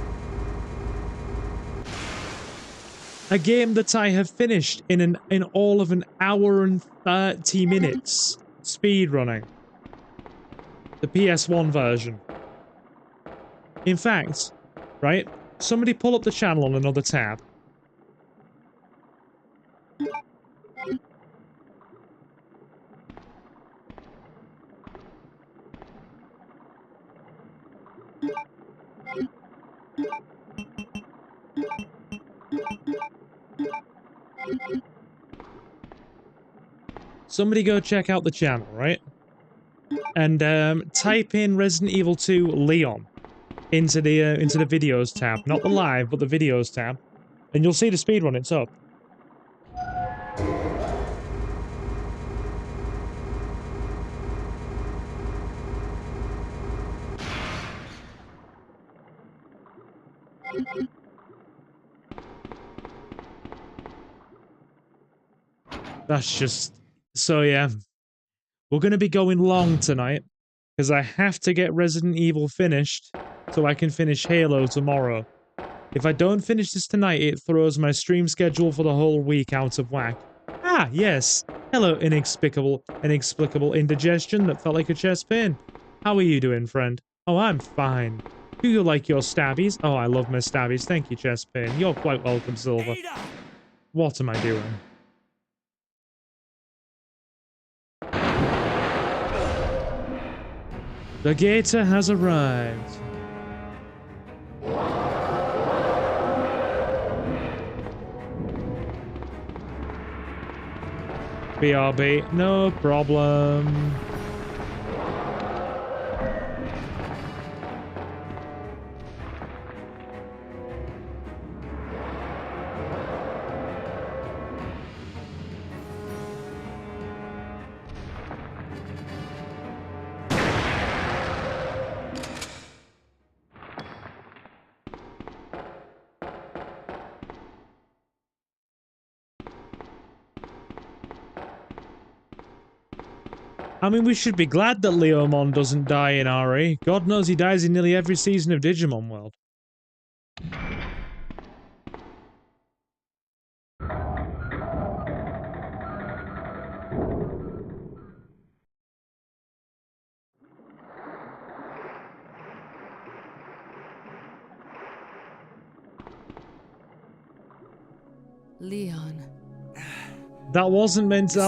A game that I have finished in all of an hour and 30 minutes speedrunning. The PS1 version. In fact, right? Somebody pull up the channel on another tab. Somebody go check out the channel, right? And type in Resident Evil 2 Leon into the videos tab, not the live, but the videos tab, and you'll see the speedrun. It's up. That's just so yeah. We're going to be going long tonight, because I have to get Resident Evil finished so I can finish Halo tomorrow. If I don't finish this tonight, it throws my stream schedule for the whole week out of whack. Ah, yes. Hello, inexplicable indigestion that felt like a chest pain. How are you doing, friend? Oh, I'm fine. Do you like your stabbies? Oh, I love my stabbies. Thank you, chest pain. You're quite welcome, Silver. What am I doing? The gator has arrived. BRB, no problem. I mean, we should be glad that Leomon doesn't die in RE. God knows he dies in nearly every season of Digimon World.
Leon.
That wasn't meant to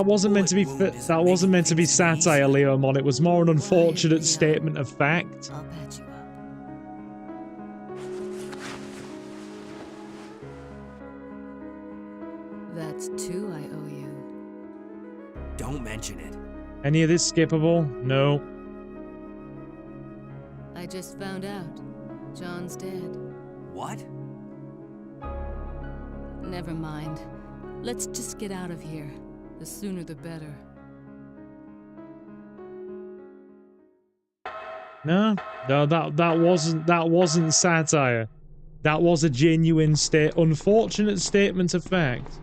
be satire, Leomon. It was more an unfortunate statement of fact.
I'll patch you up. That's 2 I owe you.
Don't mention it.
Any of this skippable? No.
I just found out. John's dead.
What?
Never mind. Let's just get out of here. The sooner the better.
No, that wasn't satire. That was a genuine unfortunate statement of fact.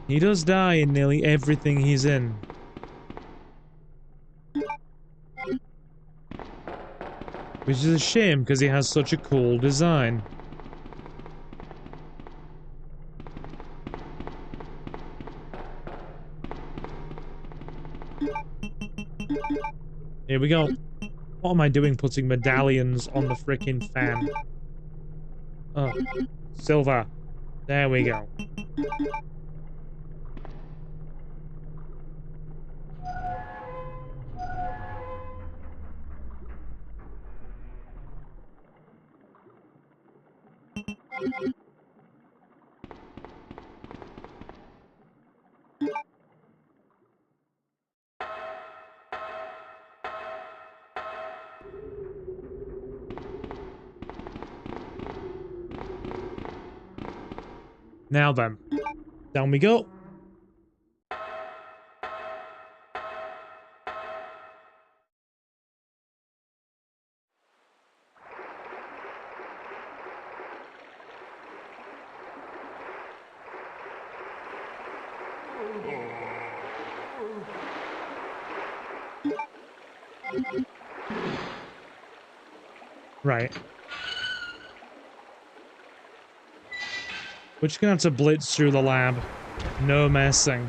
He does die in nearly everything he's in. Which is a shame because he has such a cool design. Here we go. What am I doing putting medallions on the frickin' fan? Oh, silver. There we go. Now then, down we go. Right. We're just gonna have to blitz through the lab. No messing.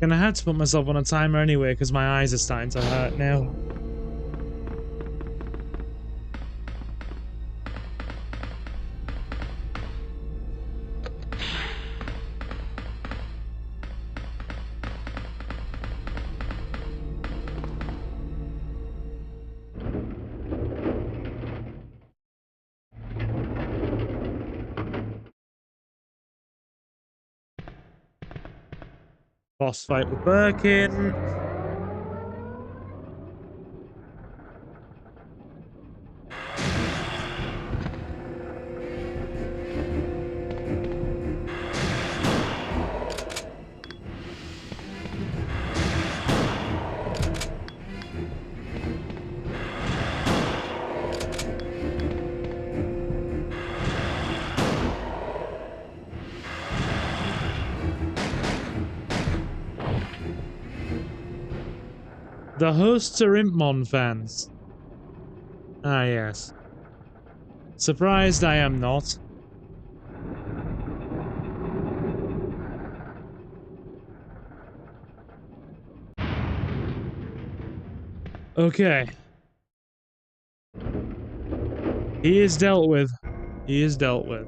Gonna have to put myself on a timer anyway because my eyes are starting to hurt now. Boss fight with Birkin. The hosts are Impmon fans. Ah, yes. Surprised I am not. Okay. He is dealt with. He is dealt with.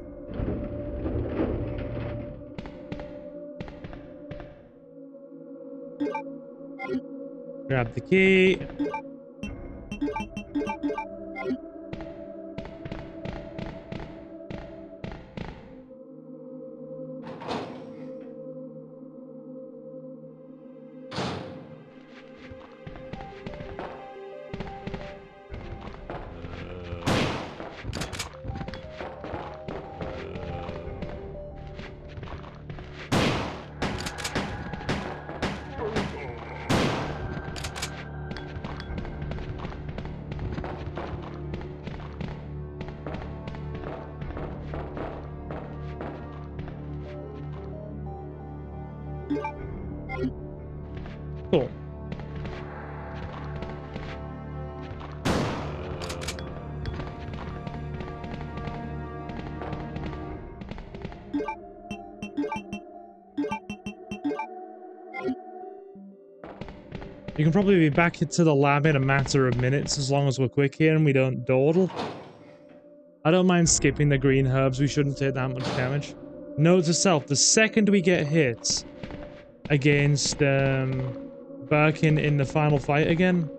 Grab the key. Cool. You can probably be back into the lab in a matter of minutes as long as we're quick here and we don't dawdle. I don't mind skipping the green herbs, we shouldn't take that much damage. Note to self, the second we get hit against Birkin in the final fight again,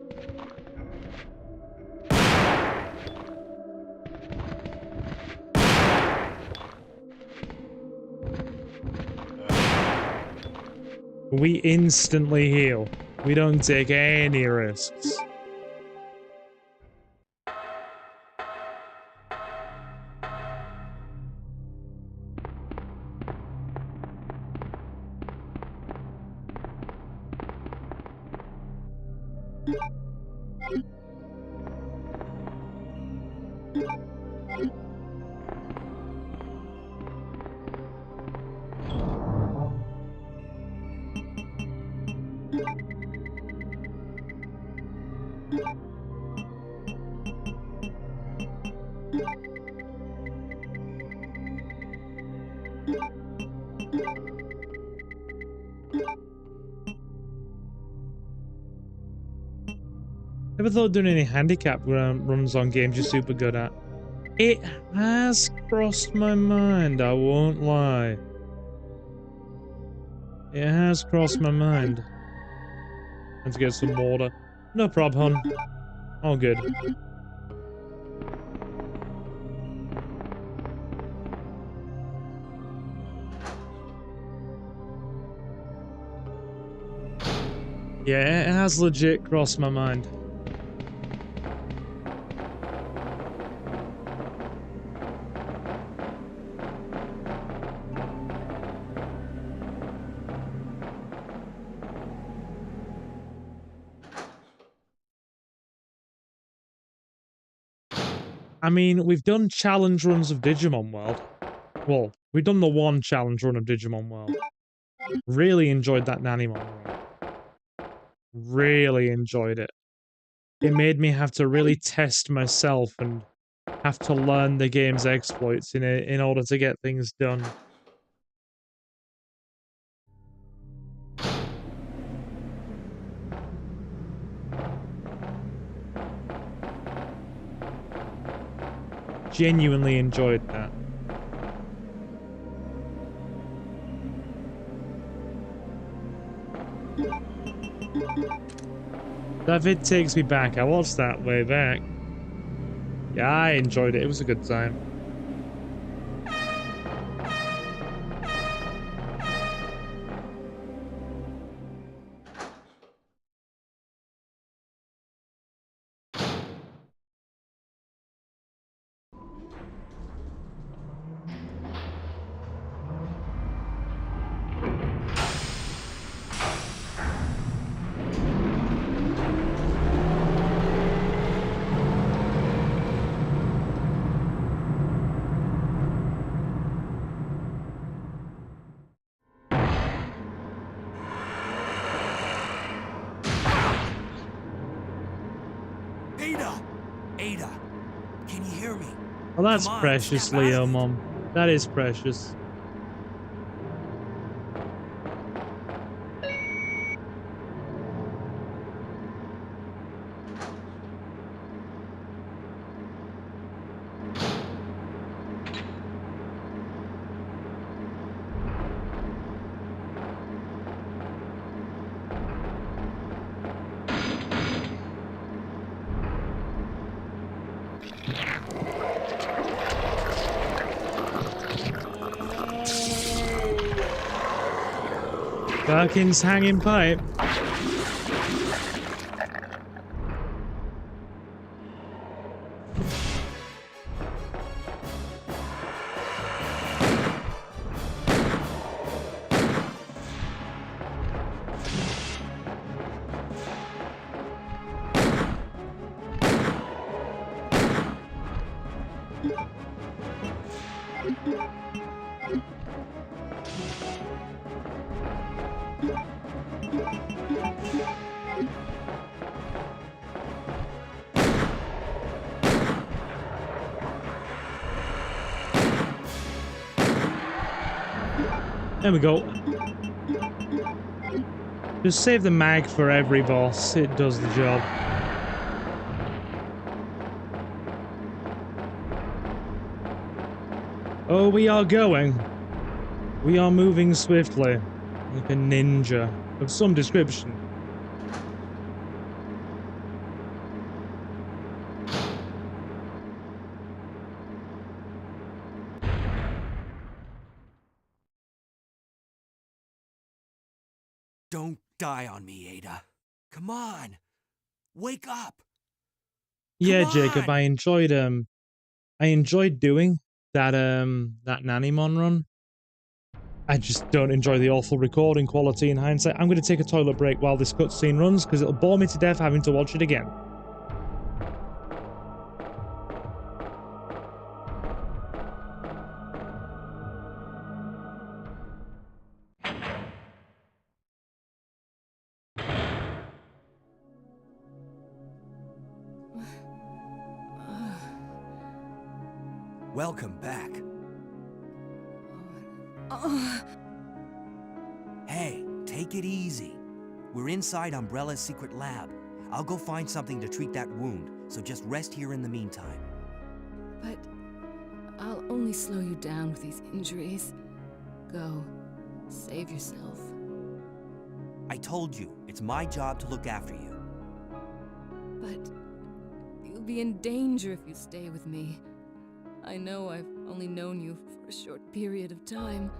we instantly heal. We don't take any risks. Never thought doing any handicap runs on games you're super good at. It has crossed my mind, I won't lie. It has crossed my mind. Let's get some water. No prob, hon. All good. Yeah, it has legit crossed my mind. I mean, we've done challenge runs of Digimon World. Well, we've done the one challenge run of Digimon World. Really enjoyed that Nanimon run. Really enjoyed it. It made me have to really test myself and have to learn the game's exploits in order to get things done. Genuinely enjoyed that. That vid takes me back. I watched that way back. Yeah, I enjoyed it. It was a good time.
Ada, can you hear me?
Well, that's
Come on,
precious,
snap out of
Leo,
it.
Mom. That is precious. Birkin's hanging pipe. There we go. Just save the mag for every boss. It does the job. Oh, we are going. We are moving swiftly. Like a ninja of some description.
Don't die on me, Ada. Come on. Wake up.
Yeah,
Come
Jacob,
on!
I enjoyed doing that that Nannymon run. I just don't enjoy the awful recording quality in hindsight. I'm going to take a toilet break while this cutscene runs because it'll bore me to death having to watch it again.
Welcome back. Hey, take it easy. We're inside Umbrella's secret lab. I'll go find something to treat that wound, so just rest here in the meantime.
But I'll only slow you down with these injuries. Go. Save yourself.
I told you, it's my job to look after you.
But you'll be in danger if you stay with me. I know I've only known you for a short period of time,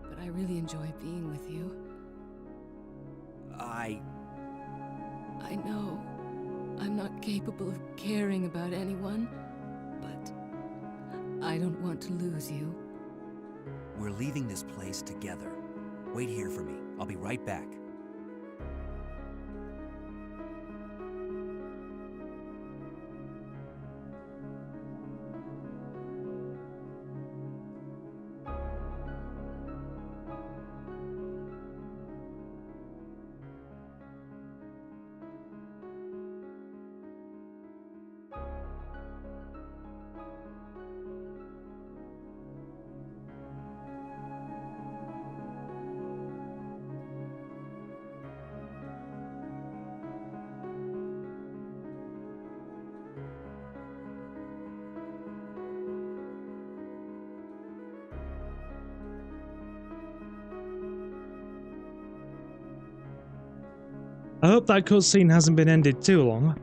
but I really enjoy being with you. I know I'm not capable of caring about anyone, but I don't want to lose you.
We're leaving this place together. Wait here for me. I'll be right back.
I hope that cutscene hasn't been ended too long.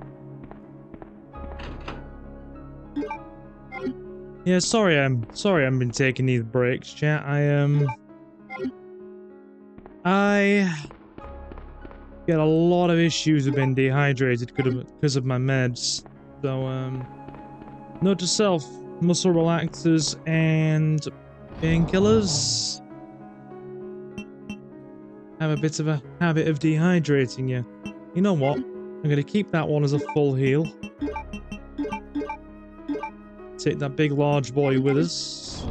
Yeah, sorry I've been taking these breaks, chat. I get a lot of issues with being dehydrated because of my meds. So note to self, muscle relaxers and painkillers have a bit of a habit of dehydrating you. You know what? I'm going to keep that one as a full heal. Take that big large boy with us.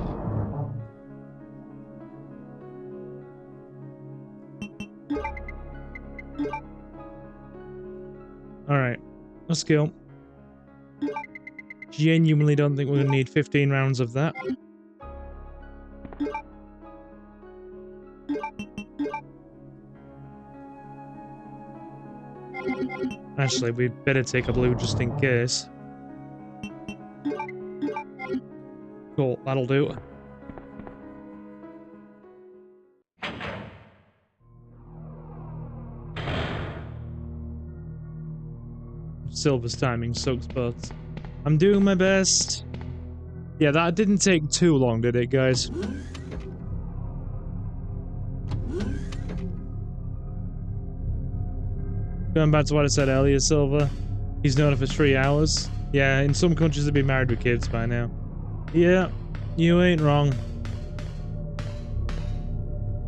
Alright, let's go. Genuinely don't think we're going to need 15 rounds of that. Actually, we'd better take a blue just in case. Cool, that'll do. Silver's timing sucks, but I'm doing my best. Yeah, that didn't take too long, did it, guys? Going back to what I said earlier, Silver. He's known her for 3 hours. Yeah, in some countries they'd be married with kids by now. Yeah, you ain't wrong.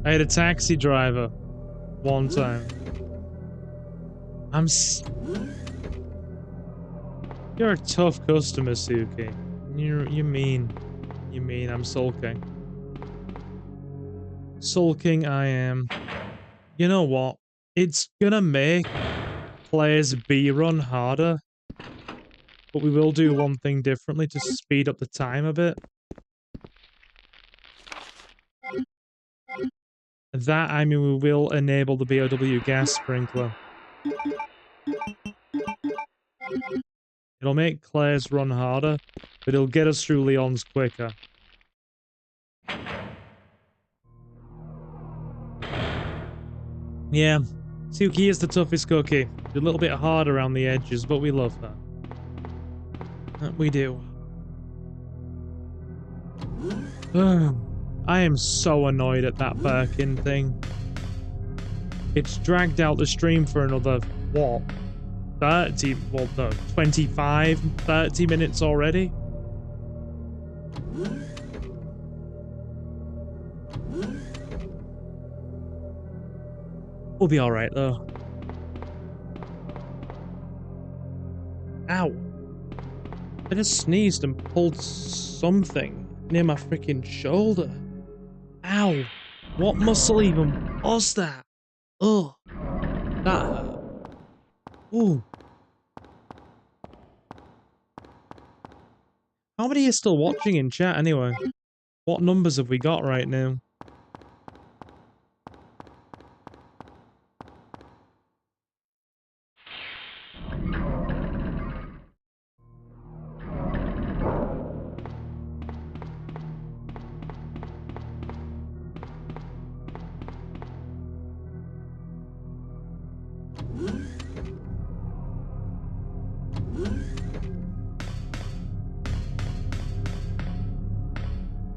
I had a taxi driver one time. You're a tough customer, Suki. You mean I'm sulking. Sulking I am. You know what? It's gonna make Claire's B run harder. But we will do one thing differently to speed up the time a bit. That, I mean, we will enable the BOW gas sprinkler. It'll make Claire's run harder, but it'll get us through Leon's quicker. Yeah, Suki is the toughest cookie. A little bit hard around the edges, but we love her. That we do. I am so annoyed at that Birkin thing. It's dragged out the stream for another, what? 30, well, no, 25, 30 minutes already? We'll be alright, though. Ow. I just sneezed and pulled something near my freaking shoulder. Ow. What muscle even was that? Ugh. That hurt. Ooh. How many are still watching in chat anyway? What numbers have we got right now?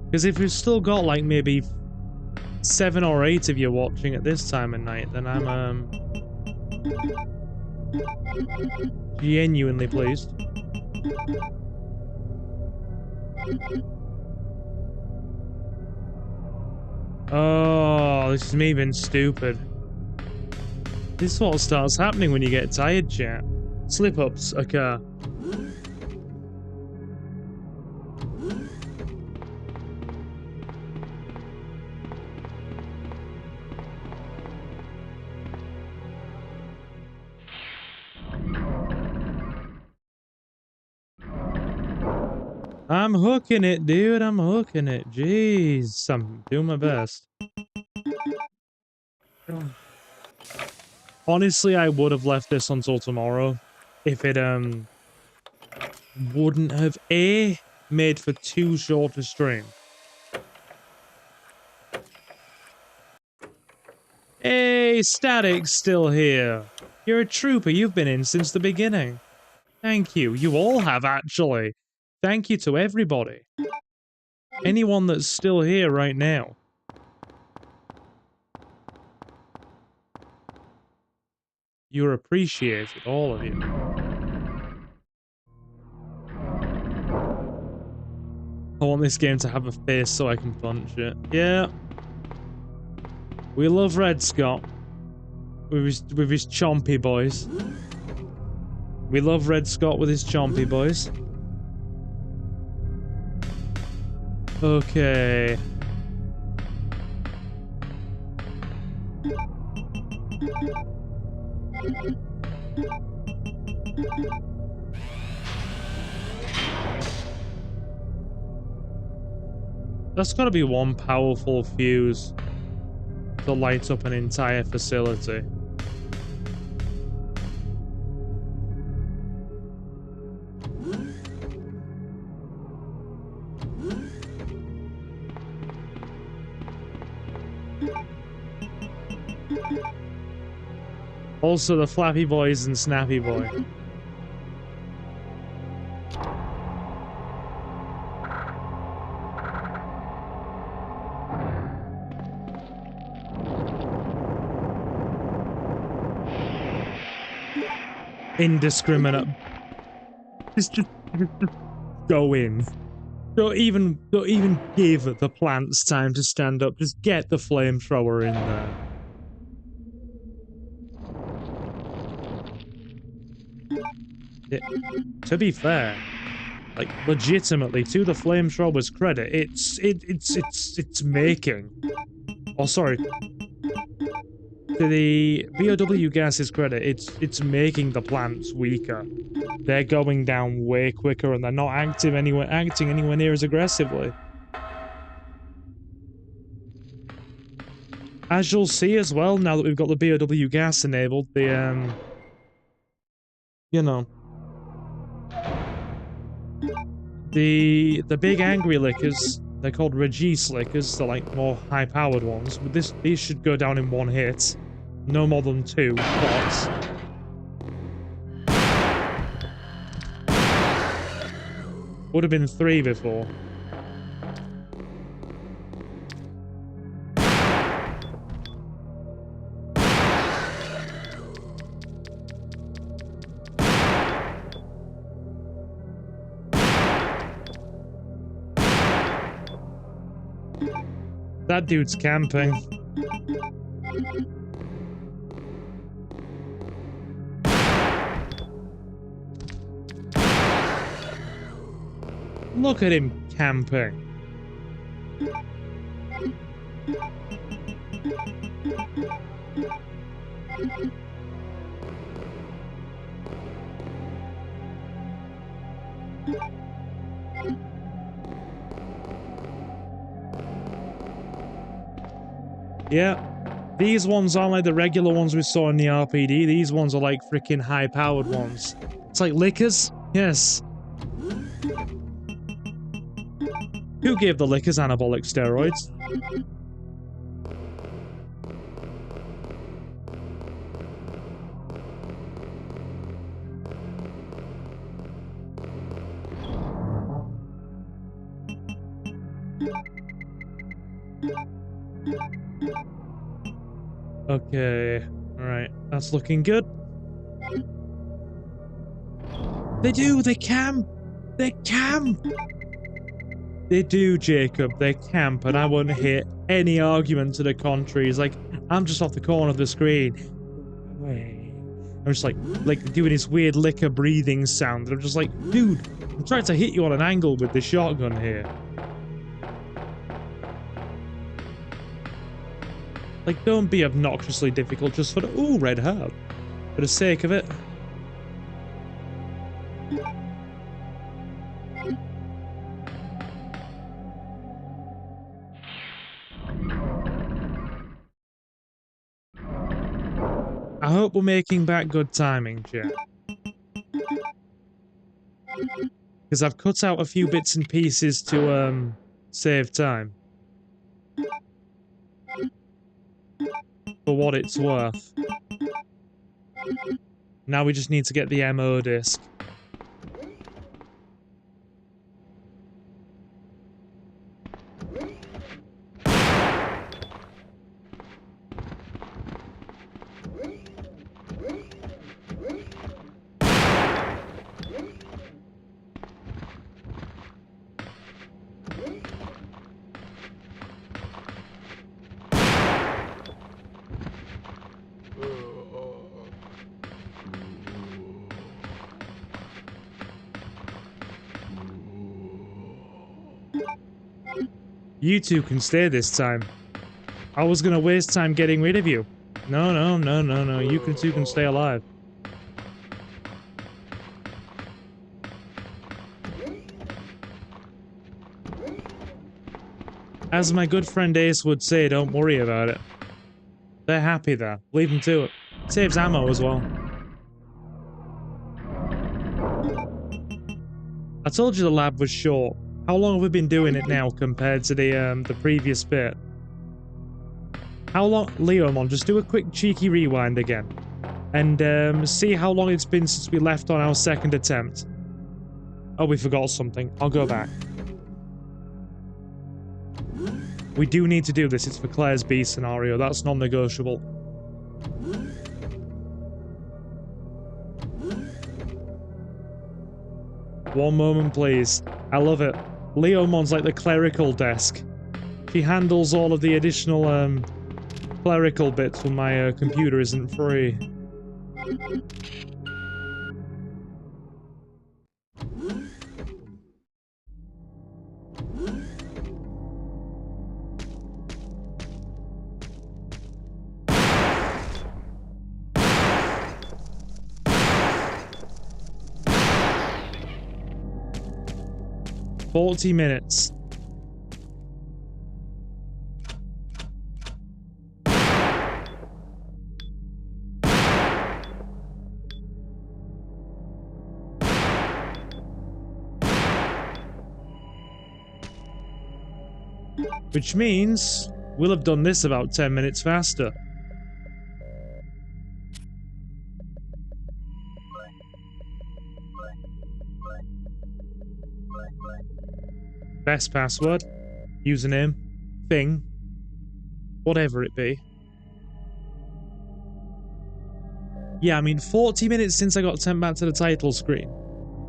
Because if we've still got like maybe 7 or 8 of you watching at this time of night, then I'm genuinely pleased. Oh, this is me being stupid. This is what starts happening when you get tired, chat. Slip-ups occur. I'm hooking it, dude. I'm hooking it. Jeez. I'm doing my best. Honestly, I would have left this until tomorrow if it wouldn't have made for too short a stream. Hey, Static's still here. You're a trooper. You've been in since the beginning. Thank you. You all have, actually. Thank you to everybody. Anyone that's still here right now. You're appreciated, all of you. I want this game to have a face so I can punch it. Yeah. We love Red Scott. With his chompy boys. We love Red Scott with his chompy boys. Okay. That's gotta be one powerful fuse to light up an entire facility. Also the Flappy Boys and Snappy Boy. indiscriminate. Just go in. Don't even give the plants time to stand up. Just get the flamethrower in there. To be fair, like legitimately, to the flamethrower's credit, it's making. Oh, sorry. To the BOW gas's credit, it's making the plants weaker. They're going down way quicker, and they're not acting anywhere near as aggressively. As you'll see as well, now that we've got the BOW gas enabled, the you know, the big angry lickers, they're called Regis lickers, they're like more high-powered ones, but these should go down in one hit. No more than 2 bots. Would have been 3 before. That dude's camping. Look at him camping. Yeah, these ones aren't like the regular ones we saw in the RPD. These ones are like freaking high-powered ones. It's like lickers? Yes. Who gave the lickers anabolic steroids? Okay, alright, that's looking good. They do, they camp! They camp! They do, Jacob, they camp, and I won't hear any argument to the contrary. It's like, I'm just off the corner of the screen. I'm just like doing this weird liquor breathing sound, and I'm just like, dude, I'm trying to hit you on an angle with the shotgun here. Like, don't be obnoxiously difficult just for the— ooh, red herb. For the sake of it. I hope we're making back good timing, chat. Because I've cut out a few bits and pieces to, save time. For what it's worth. Now we just need to get the MO disc. You two can stay this time. I was gonna waste time getting rid of you. No, no, no, no, no. You two can stay alive. As my good friend Ace would say, don't worry about it. They're happy there. Leave them to it. Saves ammo as well. I told you the lab was short. How long have we been doing it now compared to the previous bit? How long— Leomon, just do a quick cheeky rewind again. And see how long it's been since we left on our second attempt. Oh, we forgot something. I'll go back. We do need to do this. It's for Claire's B scenario. That's non-negotiable. One moment, please. I love it. Leomon's like the clerical desk. She handles all of the additional, clerical bits when my computer isn't free. "40 minutes. Which means we'll have done this about 10 minutes faster. Best password, username, thing, whatever it be. Yeah, I mean, 40 minutes since I got sent back to the title screen.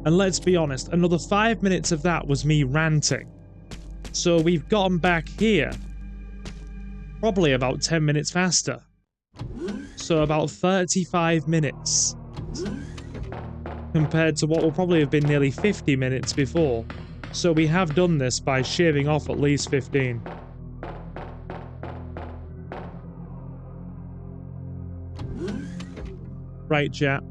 And let's be honest, another 5 minutes of that was me ranting. So we've gotten back here probably about 10 minutes faster. So about 35 minutes. Compared to what will probably have been nearly 50 minutes before. So we have done this by shaving off at least 15. Right, chat.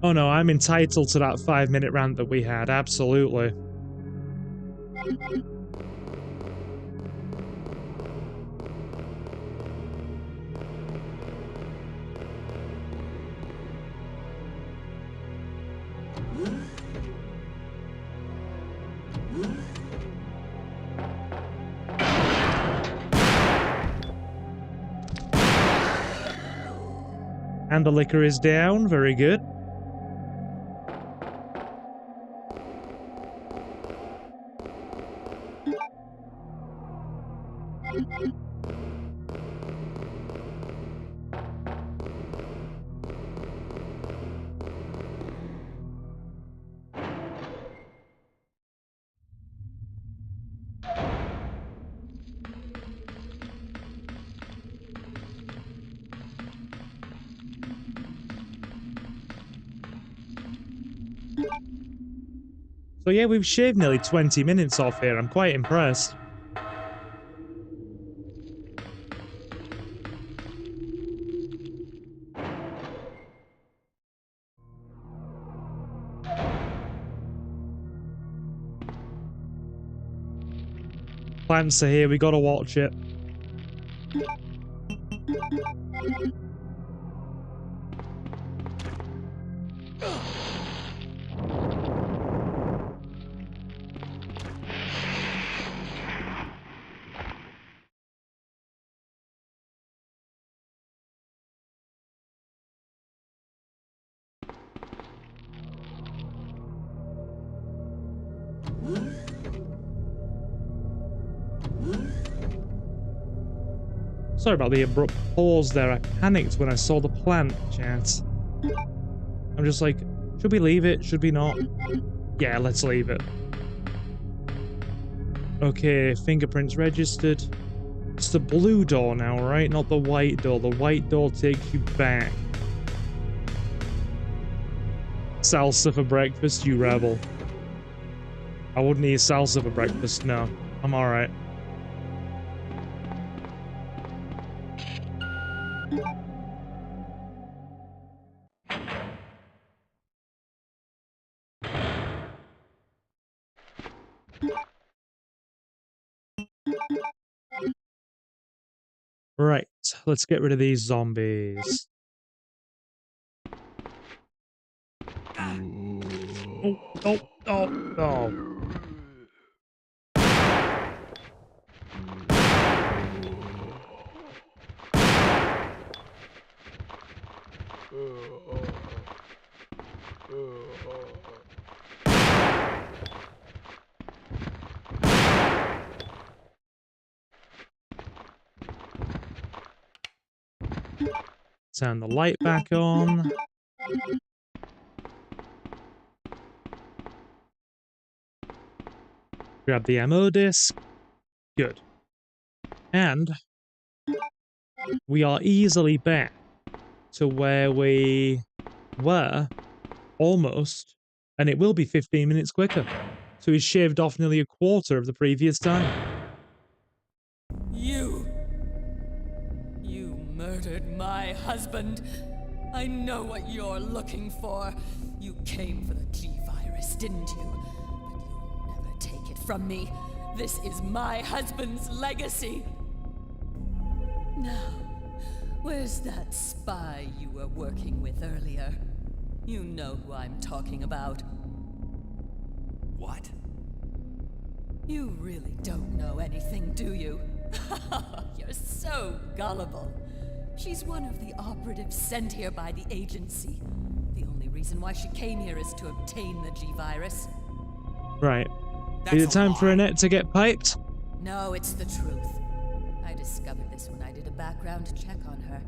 Oh no, I'm entitled to that 5-minute rant that we had, absolutely. And the liquor is down, very good. So yeah, we've shaved nearly 20 minutes off here. I'm quite impressed. Plants are here, we gotta watch it. Sorry about the abrupt pause there. I panicked when I saw the plant, chat. I'm just like, should we leave it? Should we not? Yeah, let's leave it. Okay, fingerprints registered. It's the blue door now, right? Not the white door. The white door takes you back. Salsa for breakfast, you rebel. I wouldn't eat salsa for breakfast, no. I'm alright. Right, let's get rid of these zombies. Oh, oh, oh, oh. Turn the light back on. Grab the ammo disc. Good. And we are easily back to where we were, almost, and it will be 15 minutes quicker. So he's shaved off nearly a quarter of the previous time.
You murdered my husband. I know what you're looking for. You came for the G-Virus, didn't you? But you'll never take it from me. This is my husband's legacy. Now, where's that spy you were working with earlier? You know who I'm talking about.
What?
You really don't know anything, do you? You're so gullible. She's one of the operatives sent here by the agency. The only reason why she came here is to obtain the G-Virus.
Right. Is it time for Annette to get piped?
No, it's the truth. I discovered this when I did a background check on her.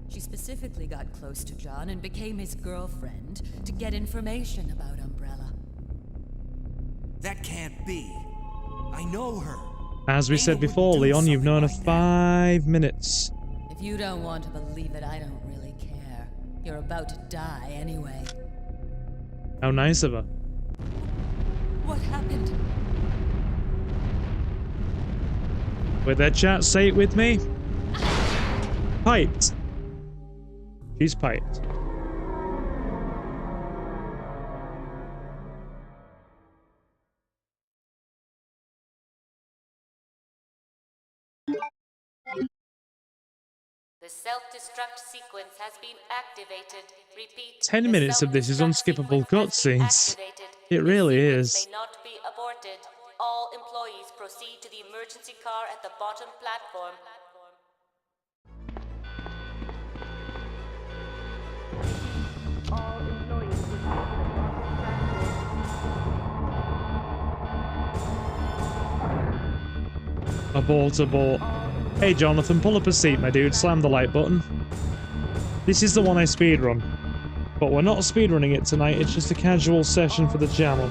She specifically got close to John and became his girlfriend to get information about Umbrella.
That can't be. I know her.
As we said before, Leon, you've known her 5 minutes.
If you don't want to believe it, I don't really care. You're about to die anyway.
How nice of her.
What happened?
With that chat, say it with me. Piped. She's piped.
The self-destruct sequence has been activated. Repeat.
10 minutes of this is unskippable cutscenes. It really is.
May not be aborted. All employees proceed to the emergency car at the bottom platform.
Abort, abort. Hey Jonathan, pull up a seat, my dude. Slam the like button. This is the one I speedrun. But we're not speedrunning it tonight, it's just a casual session for the channel.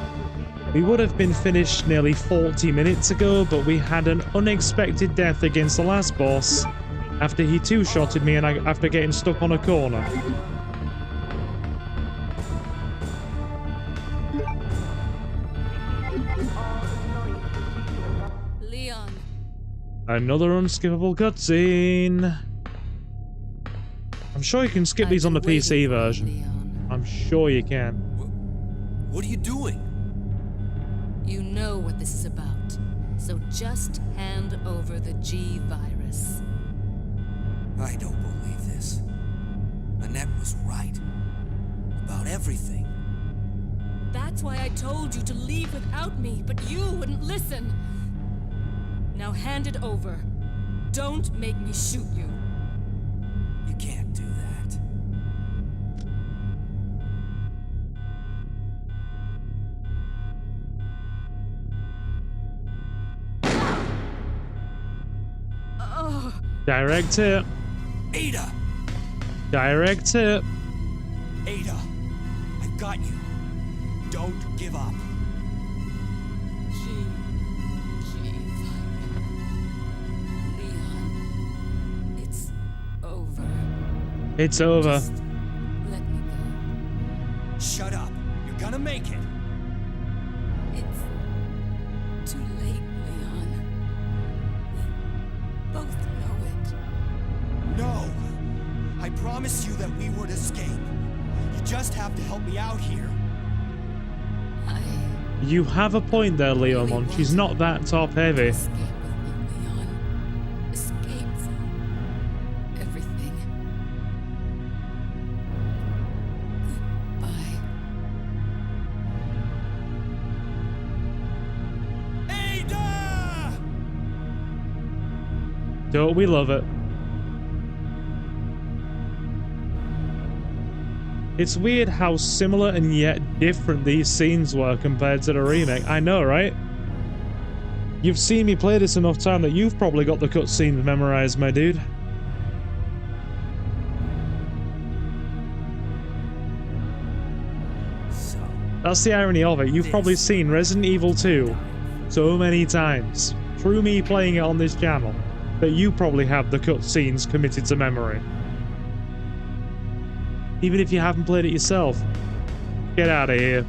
We would have been finished nearly 40 minutes ago, but we had an unexpected death against the last boss after he two-shotted me and after getting stuck on a corner.
Leon.
Another unskippable cutscene. I'm sure you can skip these on the PC version. I'm sure you can.
What are you doing?
You know what this is about, so just hand over the G-Virus.
I don't believe this. Annette was right. About everything.
That's why I told you to leave without me, but you wouldn't listen. Now hand it over. Don't make me shoot you.
You can't do that.
Direct hit.
Ada!
Direct hit.
Ada! I've got you. Don't give up.
Leon, it's over.
It's over.
Just let me go.
Shut up. You're gonna make it.
It's too late, Leon. We both know it.
No! I promised you that we would escape. You just have to help me out here.
You have a point there, Leomon. She's not that top heavy.
Escape with me, Leon. Escape from everything. Goodbye.
Ada!
Don't we love it? It's weird how similar and yet different these scenes were compared to the remake. I know, right? You've seen me play this enough time that you've probably got the cutscenes memorized, my dude. That's the irony of it. You've probably seen Resident Evil 2 so many times through me playing it on this channel that you probably have the cutscenes committed to memory. Even if you haven't played it yourself. Get out of here.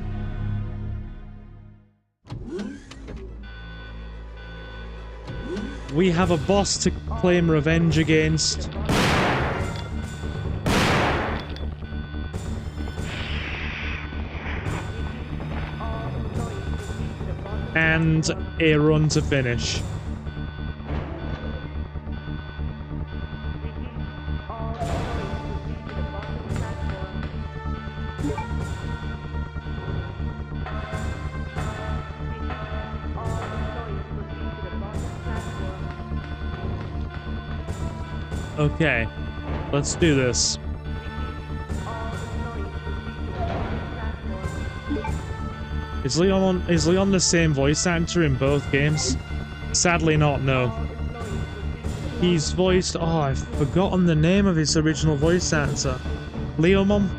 We have a boss to claim revenge against. And a run to finish. Okay, let's do this. Is Leon the same voice actor in both games? Sadly not, no. He's voiced... Oh, I've forgotten the name of his original voice actor. Leomon?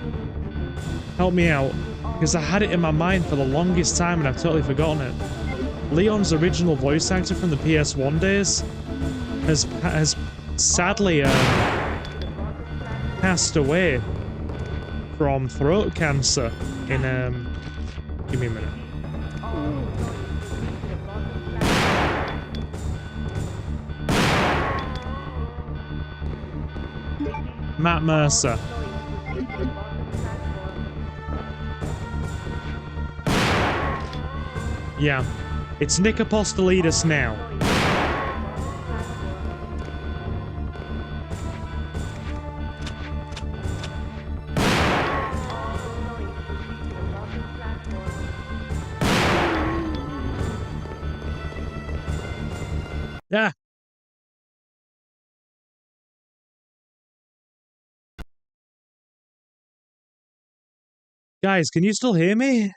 Help me out. Because I had it in my mind for the longest time and I've totally forgotten it. Leon's original voice actor from the PS1 days has sadly passed away from throat cancer in give me a minute. Matt Mercer. Yeah, it's Nick Apostolidis now. Yeah. Guys, can you still hear me?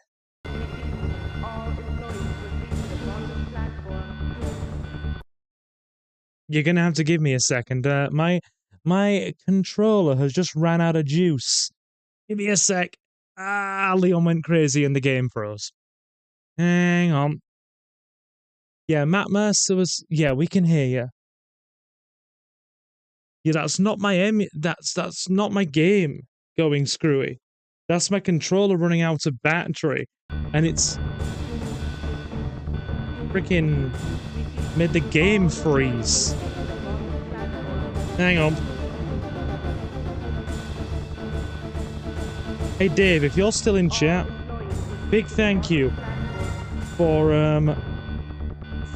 You're gonna have to give me a second. My controller has just ran out of juice. Give me a sec. Ah, Leon went crazy and the game froze. Hang on. Yeah, Matt Mercer was... Yeah, we can hear you. Yeah, that's not my that's not my game going screwy. That's my controller running out of battery. And it's... freaking... made the game freeze. Hang on. Hey Dave, if you're still in chat, big thank you for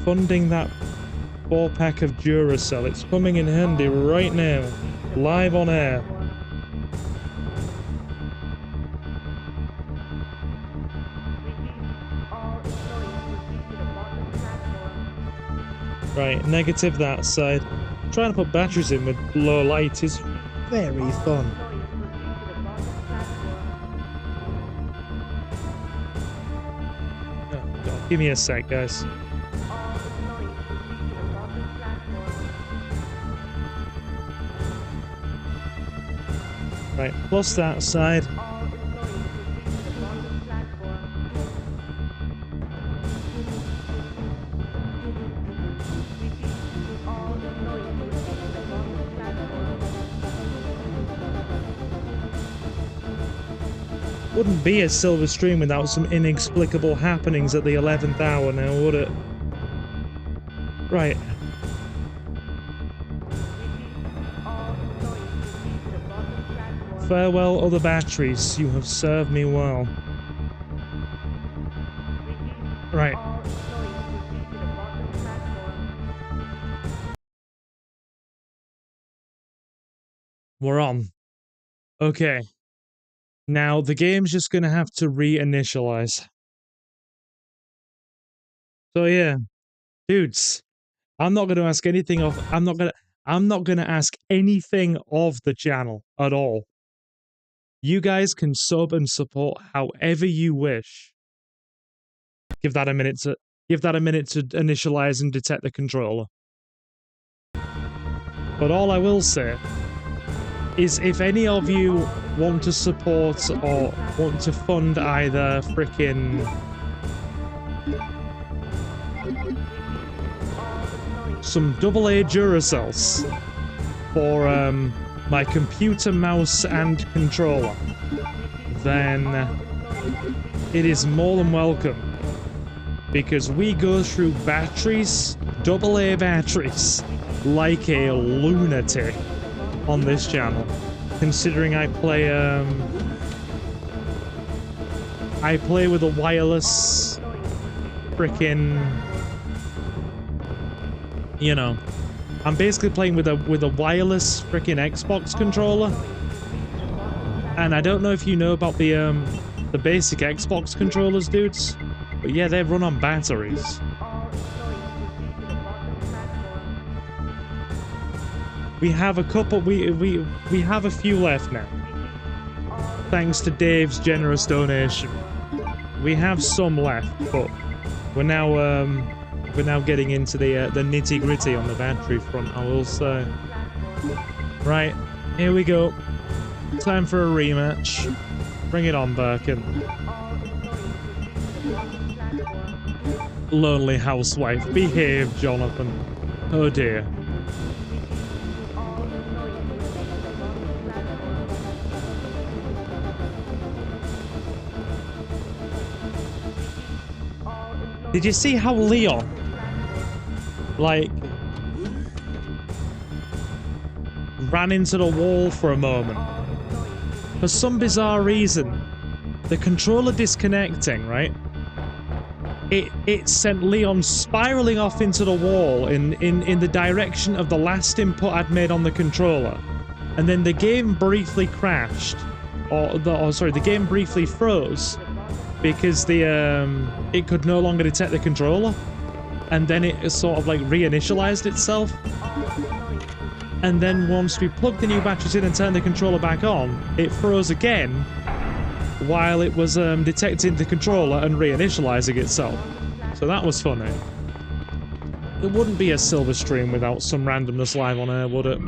funding that 4-pack of Duracell. It's coming in handy right now, live on air. Right, negative that side. Trying to put batteries in with low light is very fun. Oh, God. Give me a sec, guys. Right, plus that side. Wouldn't be a silver stream without some inexplicable happenings at the 11th hour now, would it? Right. Farewell, other batteries. You have served me well. Right. We're on. Okay. Now, the game's just gonna have to reinitialize. So yeah. Dudes, I'm not gonna ask anything of I'm not gonna ask anything of the channel at all. You guys can sub and support however you wish. Give that a minute to initialize and detect the controller. But all I will say is if any of you want to support or want to fund either frickin' some AA Duracells for my computer, mouse, and controller, then it is more than welcome. Because we go through batteries, AA batteries, like a lunatic on this channel. Considering I play with a wireless frickin', you know, I'm basically playing with a wireless frickin' Xbox controller. And I don't know if you know about the basic Xbox controllers, dudes. But yeah, they run on batteries. We have a couple. We have a few left now. Thanks to Dave's generous donation, we have some left, but we're now getting into the nitty gritty on the battery front, I will say. Right, here we go. Time for a rematch. Bring it on, Birkin. Lonely housewife. Behave, Jonathan. Oh dear. Did you see how Leon, like, ran into the wall for a moment? For some bizarre reason, the controller disconnecting, right? It sent Leon spiraling off into the wall in the direction of the last input I'd made on the controller. And then the game briefly crashed. The game briefly froze because it could no longer detect the controller. And then it sort of like reinitialized itself. And then once we plugged the new batteries in and turned the controller back on, it froze again while it was detecting the controller and reinitializing itself. So that was funny. It wouldn't be a silver stream without some randomness live on air, would it?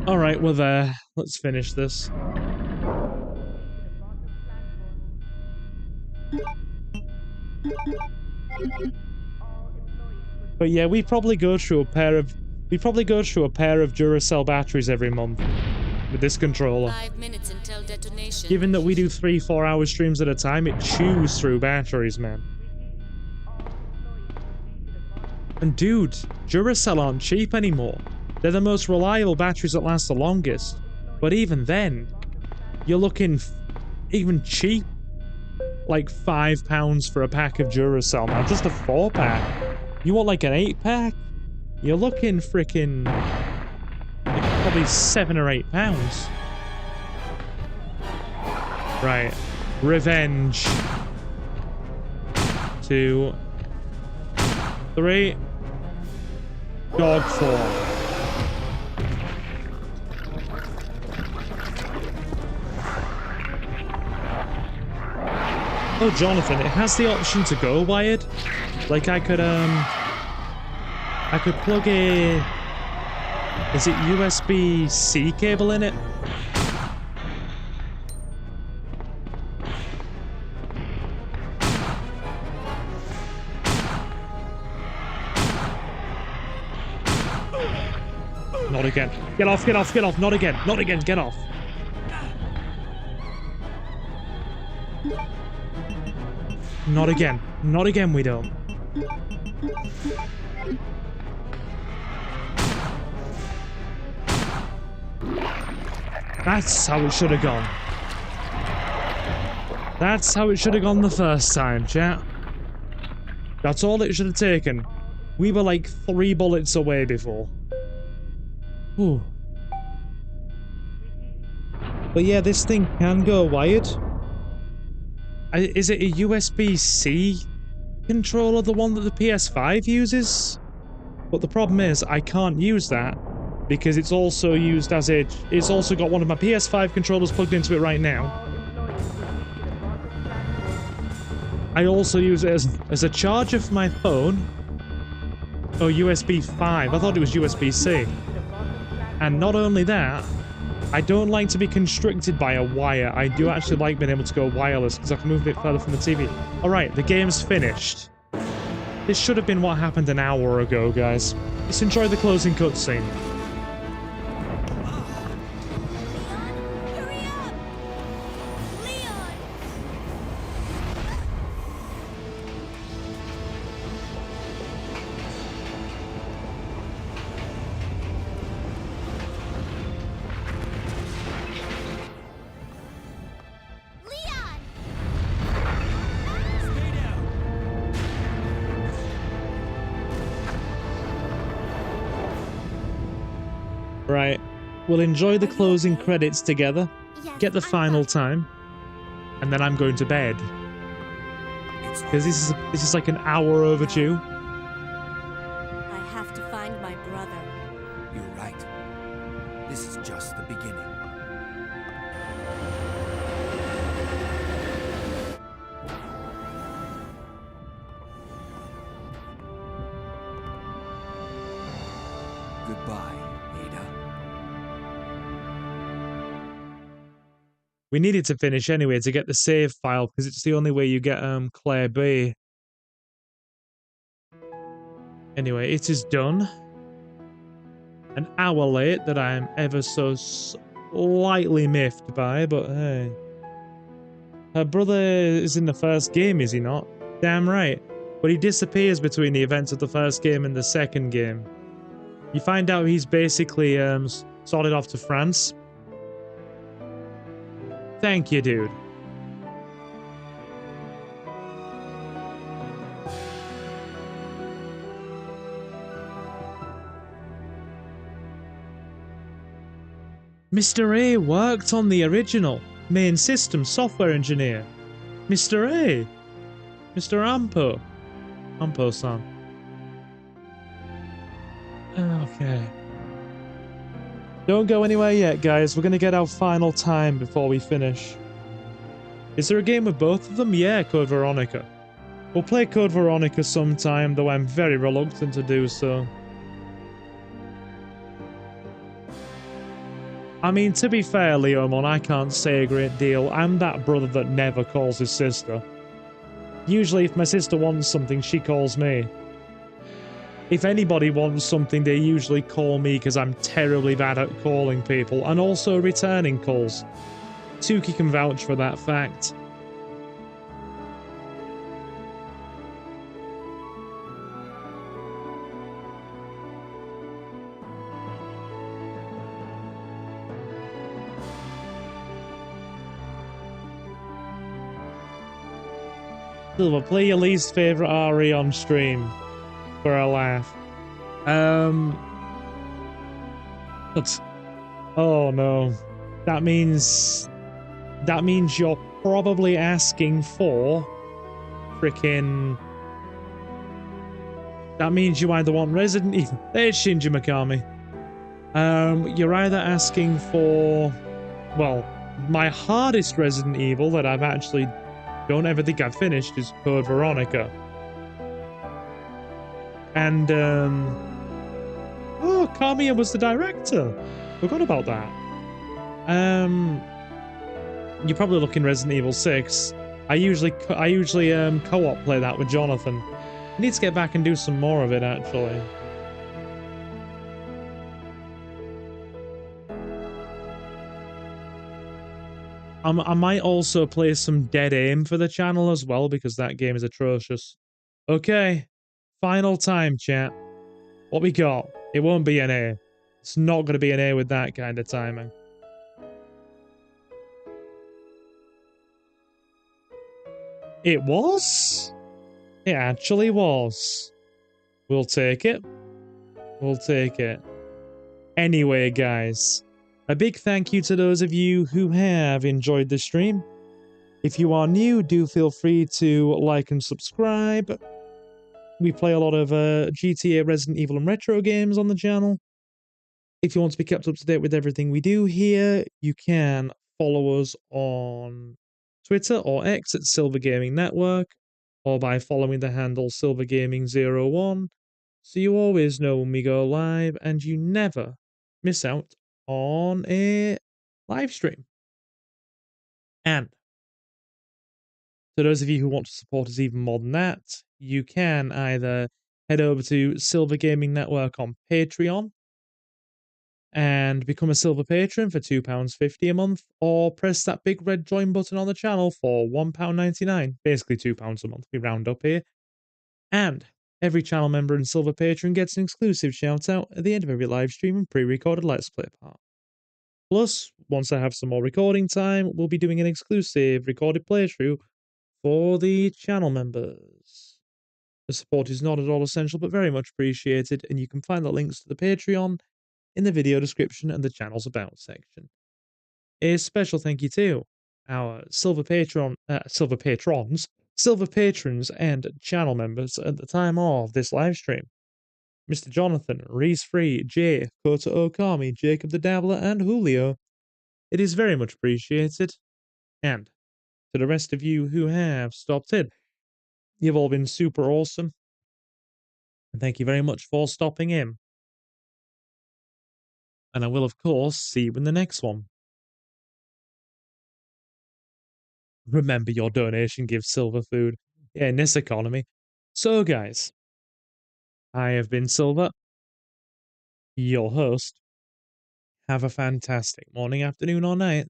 Alright, we're there. Let's finish this. But yeah, we probably go through a pair of Duracell batteries every month with this controller.
5 minutes until detonation.
Given that we do 3-4 hour streams at a time, it chews through batteries, man. And dude, Duracell aren't cheap anymore. They're the most reliable batteries that last the longest. But even then, you're looking even cheap. Like £5 for a pack of Duracell now. Just a 4-pack. You want like an 8-pack? You're looking frickin' like probably £7 or £8. Right. Revenge. 2, 3. Dog form. Oh, Jonathan, it has the option to go wired. Like I could plug a... Is it USB-C cable in it? Not again. Get off, get off, get off. Not again, not again, get off. Not again. Not again, we don't. That's how it should have gone. That's how it should have gone the first time, chat. That's all it should have taken. We were like 3 bullets away before. Whew. But yeah, this thing can go wired. Is it a USB-C controller, the one that the PS5 uses? But the problem is, I can't use that because it's also used as a... It's also got one of my PS5 controllers plugged into it right now. I also use it as a charger for my phone. Oh, USB 5. I thought it was USB-C. And not only that, I don't like to be constricted by a wire. I do actually like being able to go wireless because I can move a bit further from the TV. Alright, the game's finished. This should have been what happened an hour ago, guys. Let's enjoy the closing cutscene.
Hurry up! Leon! Leon!
Stay down.
Right. We'll enjoy the closing credits together,
Yes,
get the
I'm
final
fine.
time, and then I'm going to bed.
It's
Because this is like an hour overdue.
I have to find my brother.
You're right. This is just the beginning. Goodbye, Ada.
We needed to finish anyway to get the save file because it's the only way you get Claire B. Anyway, it is done. An hour late that I am ever so slightly miffed by, but hey. Her brother is in the first game, is he not? Damn right. But he disappears between the events of the first game and the second game. You find out he's basically sorted off to France. Thank you, dude. Mr. A worked on the original main system software engineer. Mr. A. Mr. Ampo. Ampo-san. Okay. Don't go anywhere yet, guys. We're going to get our final time before we finish. Is there a game with both of them? Yeah, Code Veronica. We'll play Code Veronica sometime, though I'm very reluctant to do so. I mean, to be fair, Leomon, I can't say a great deal. I'm that brother that never calls his sister. Usually, if my sister wants something, she calls me. If anybody wants something, they usually call me because I'm terribly bad at calling people and also returning calls. Tuki can vouch for that fact. Silver, play your least favorite RE on stream for a laugh. But, oh no, that means you're probably asking for freaking. That means you either want Resident Evil. There's Shinji Mikami. You're either asking for, well, my hardest Resident Evil that I've actually don't ever think I've finished is Code Veronica. And, oh, Kamiya was the director. Forgot about that. You're probably looking Resident Evil 6. I usually co-op play that with Jonathan. I need to get back and do some more of it, actually. I might also play some Dead Aim for the channel as well, because that game is atrocious. Okay, final time, chat. What we got? It won't be an A. It's not going to be an A with that kind of timing. It was? It actually was. We'll take it. We'll take it. Anyway, guys, a big thank you to those of you who have enjoyed the stream. If you are new, do feel free to like and subscribe. We play a lot of GTA, Resident Evil, and retro games on the channel. If you want to be kept up to date with everything we do here, you can follow us on Twitter or X at Silver Gaming Network, or by following the handle SilverGaming01, so you always know when we go live and you never miss out on a live stream. And for those of you who want to support us even more than that, you can either head over to Silver Gaming Network on Patreon and become a silver patron for £2.50 a month, or press that big red join button on the channel for £1.99, basically £2 a month, we round up here. And every channel member and silver patron gets an exclusive shout out at the end of every live stream and pre-recorded Let's Play part. Plus, once I have some more recording time, we'll be doing an exclusive recorded playthrough for the channel members. The support is not at all essential, but very much appreciated, and you can find the links to the Patreon in the video description and the channel's About section. A special thank you to our silver patrons, silver patrons and channel members at the time of this live stream. Mr. Jonathan, Reese Free, Jay, Kota Okami, Jacob the Dabbler, and Julio. It is very much appreciated. And to the rest of you who have stopped in, you've all been super awesome. And thank you very much for stopping in. And I will, of course, see you in the next one. Remember, your donation gives Silver food. Yeah, in this economy. So, guys, I have been Silver, your host. Have a fantastic morning, afternoon, or night.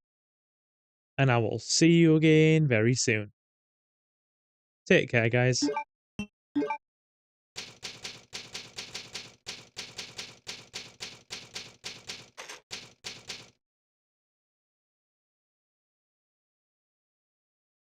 And I will see you again very soon. Take care, guys.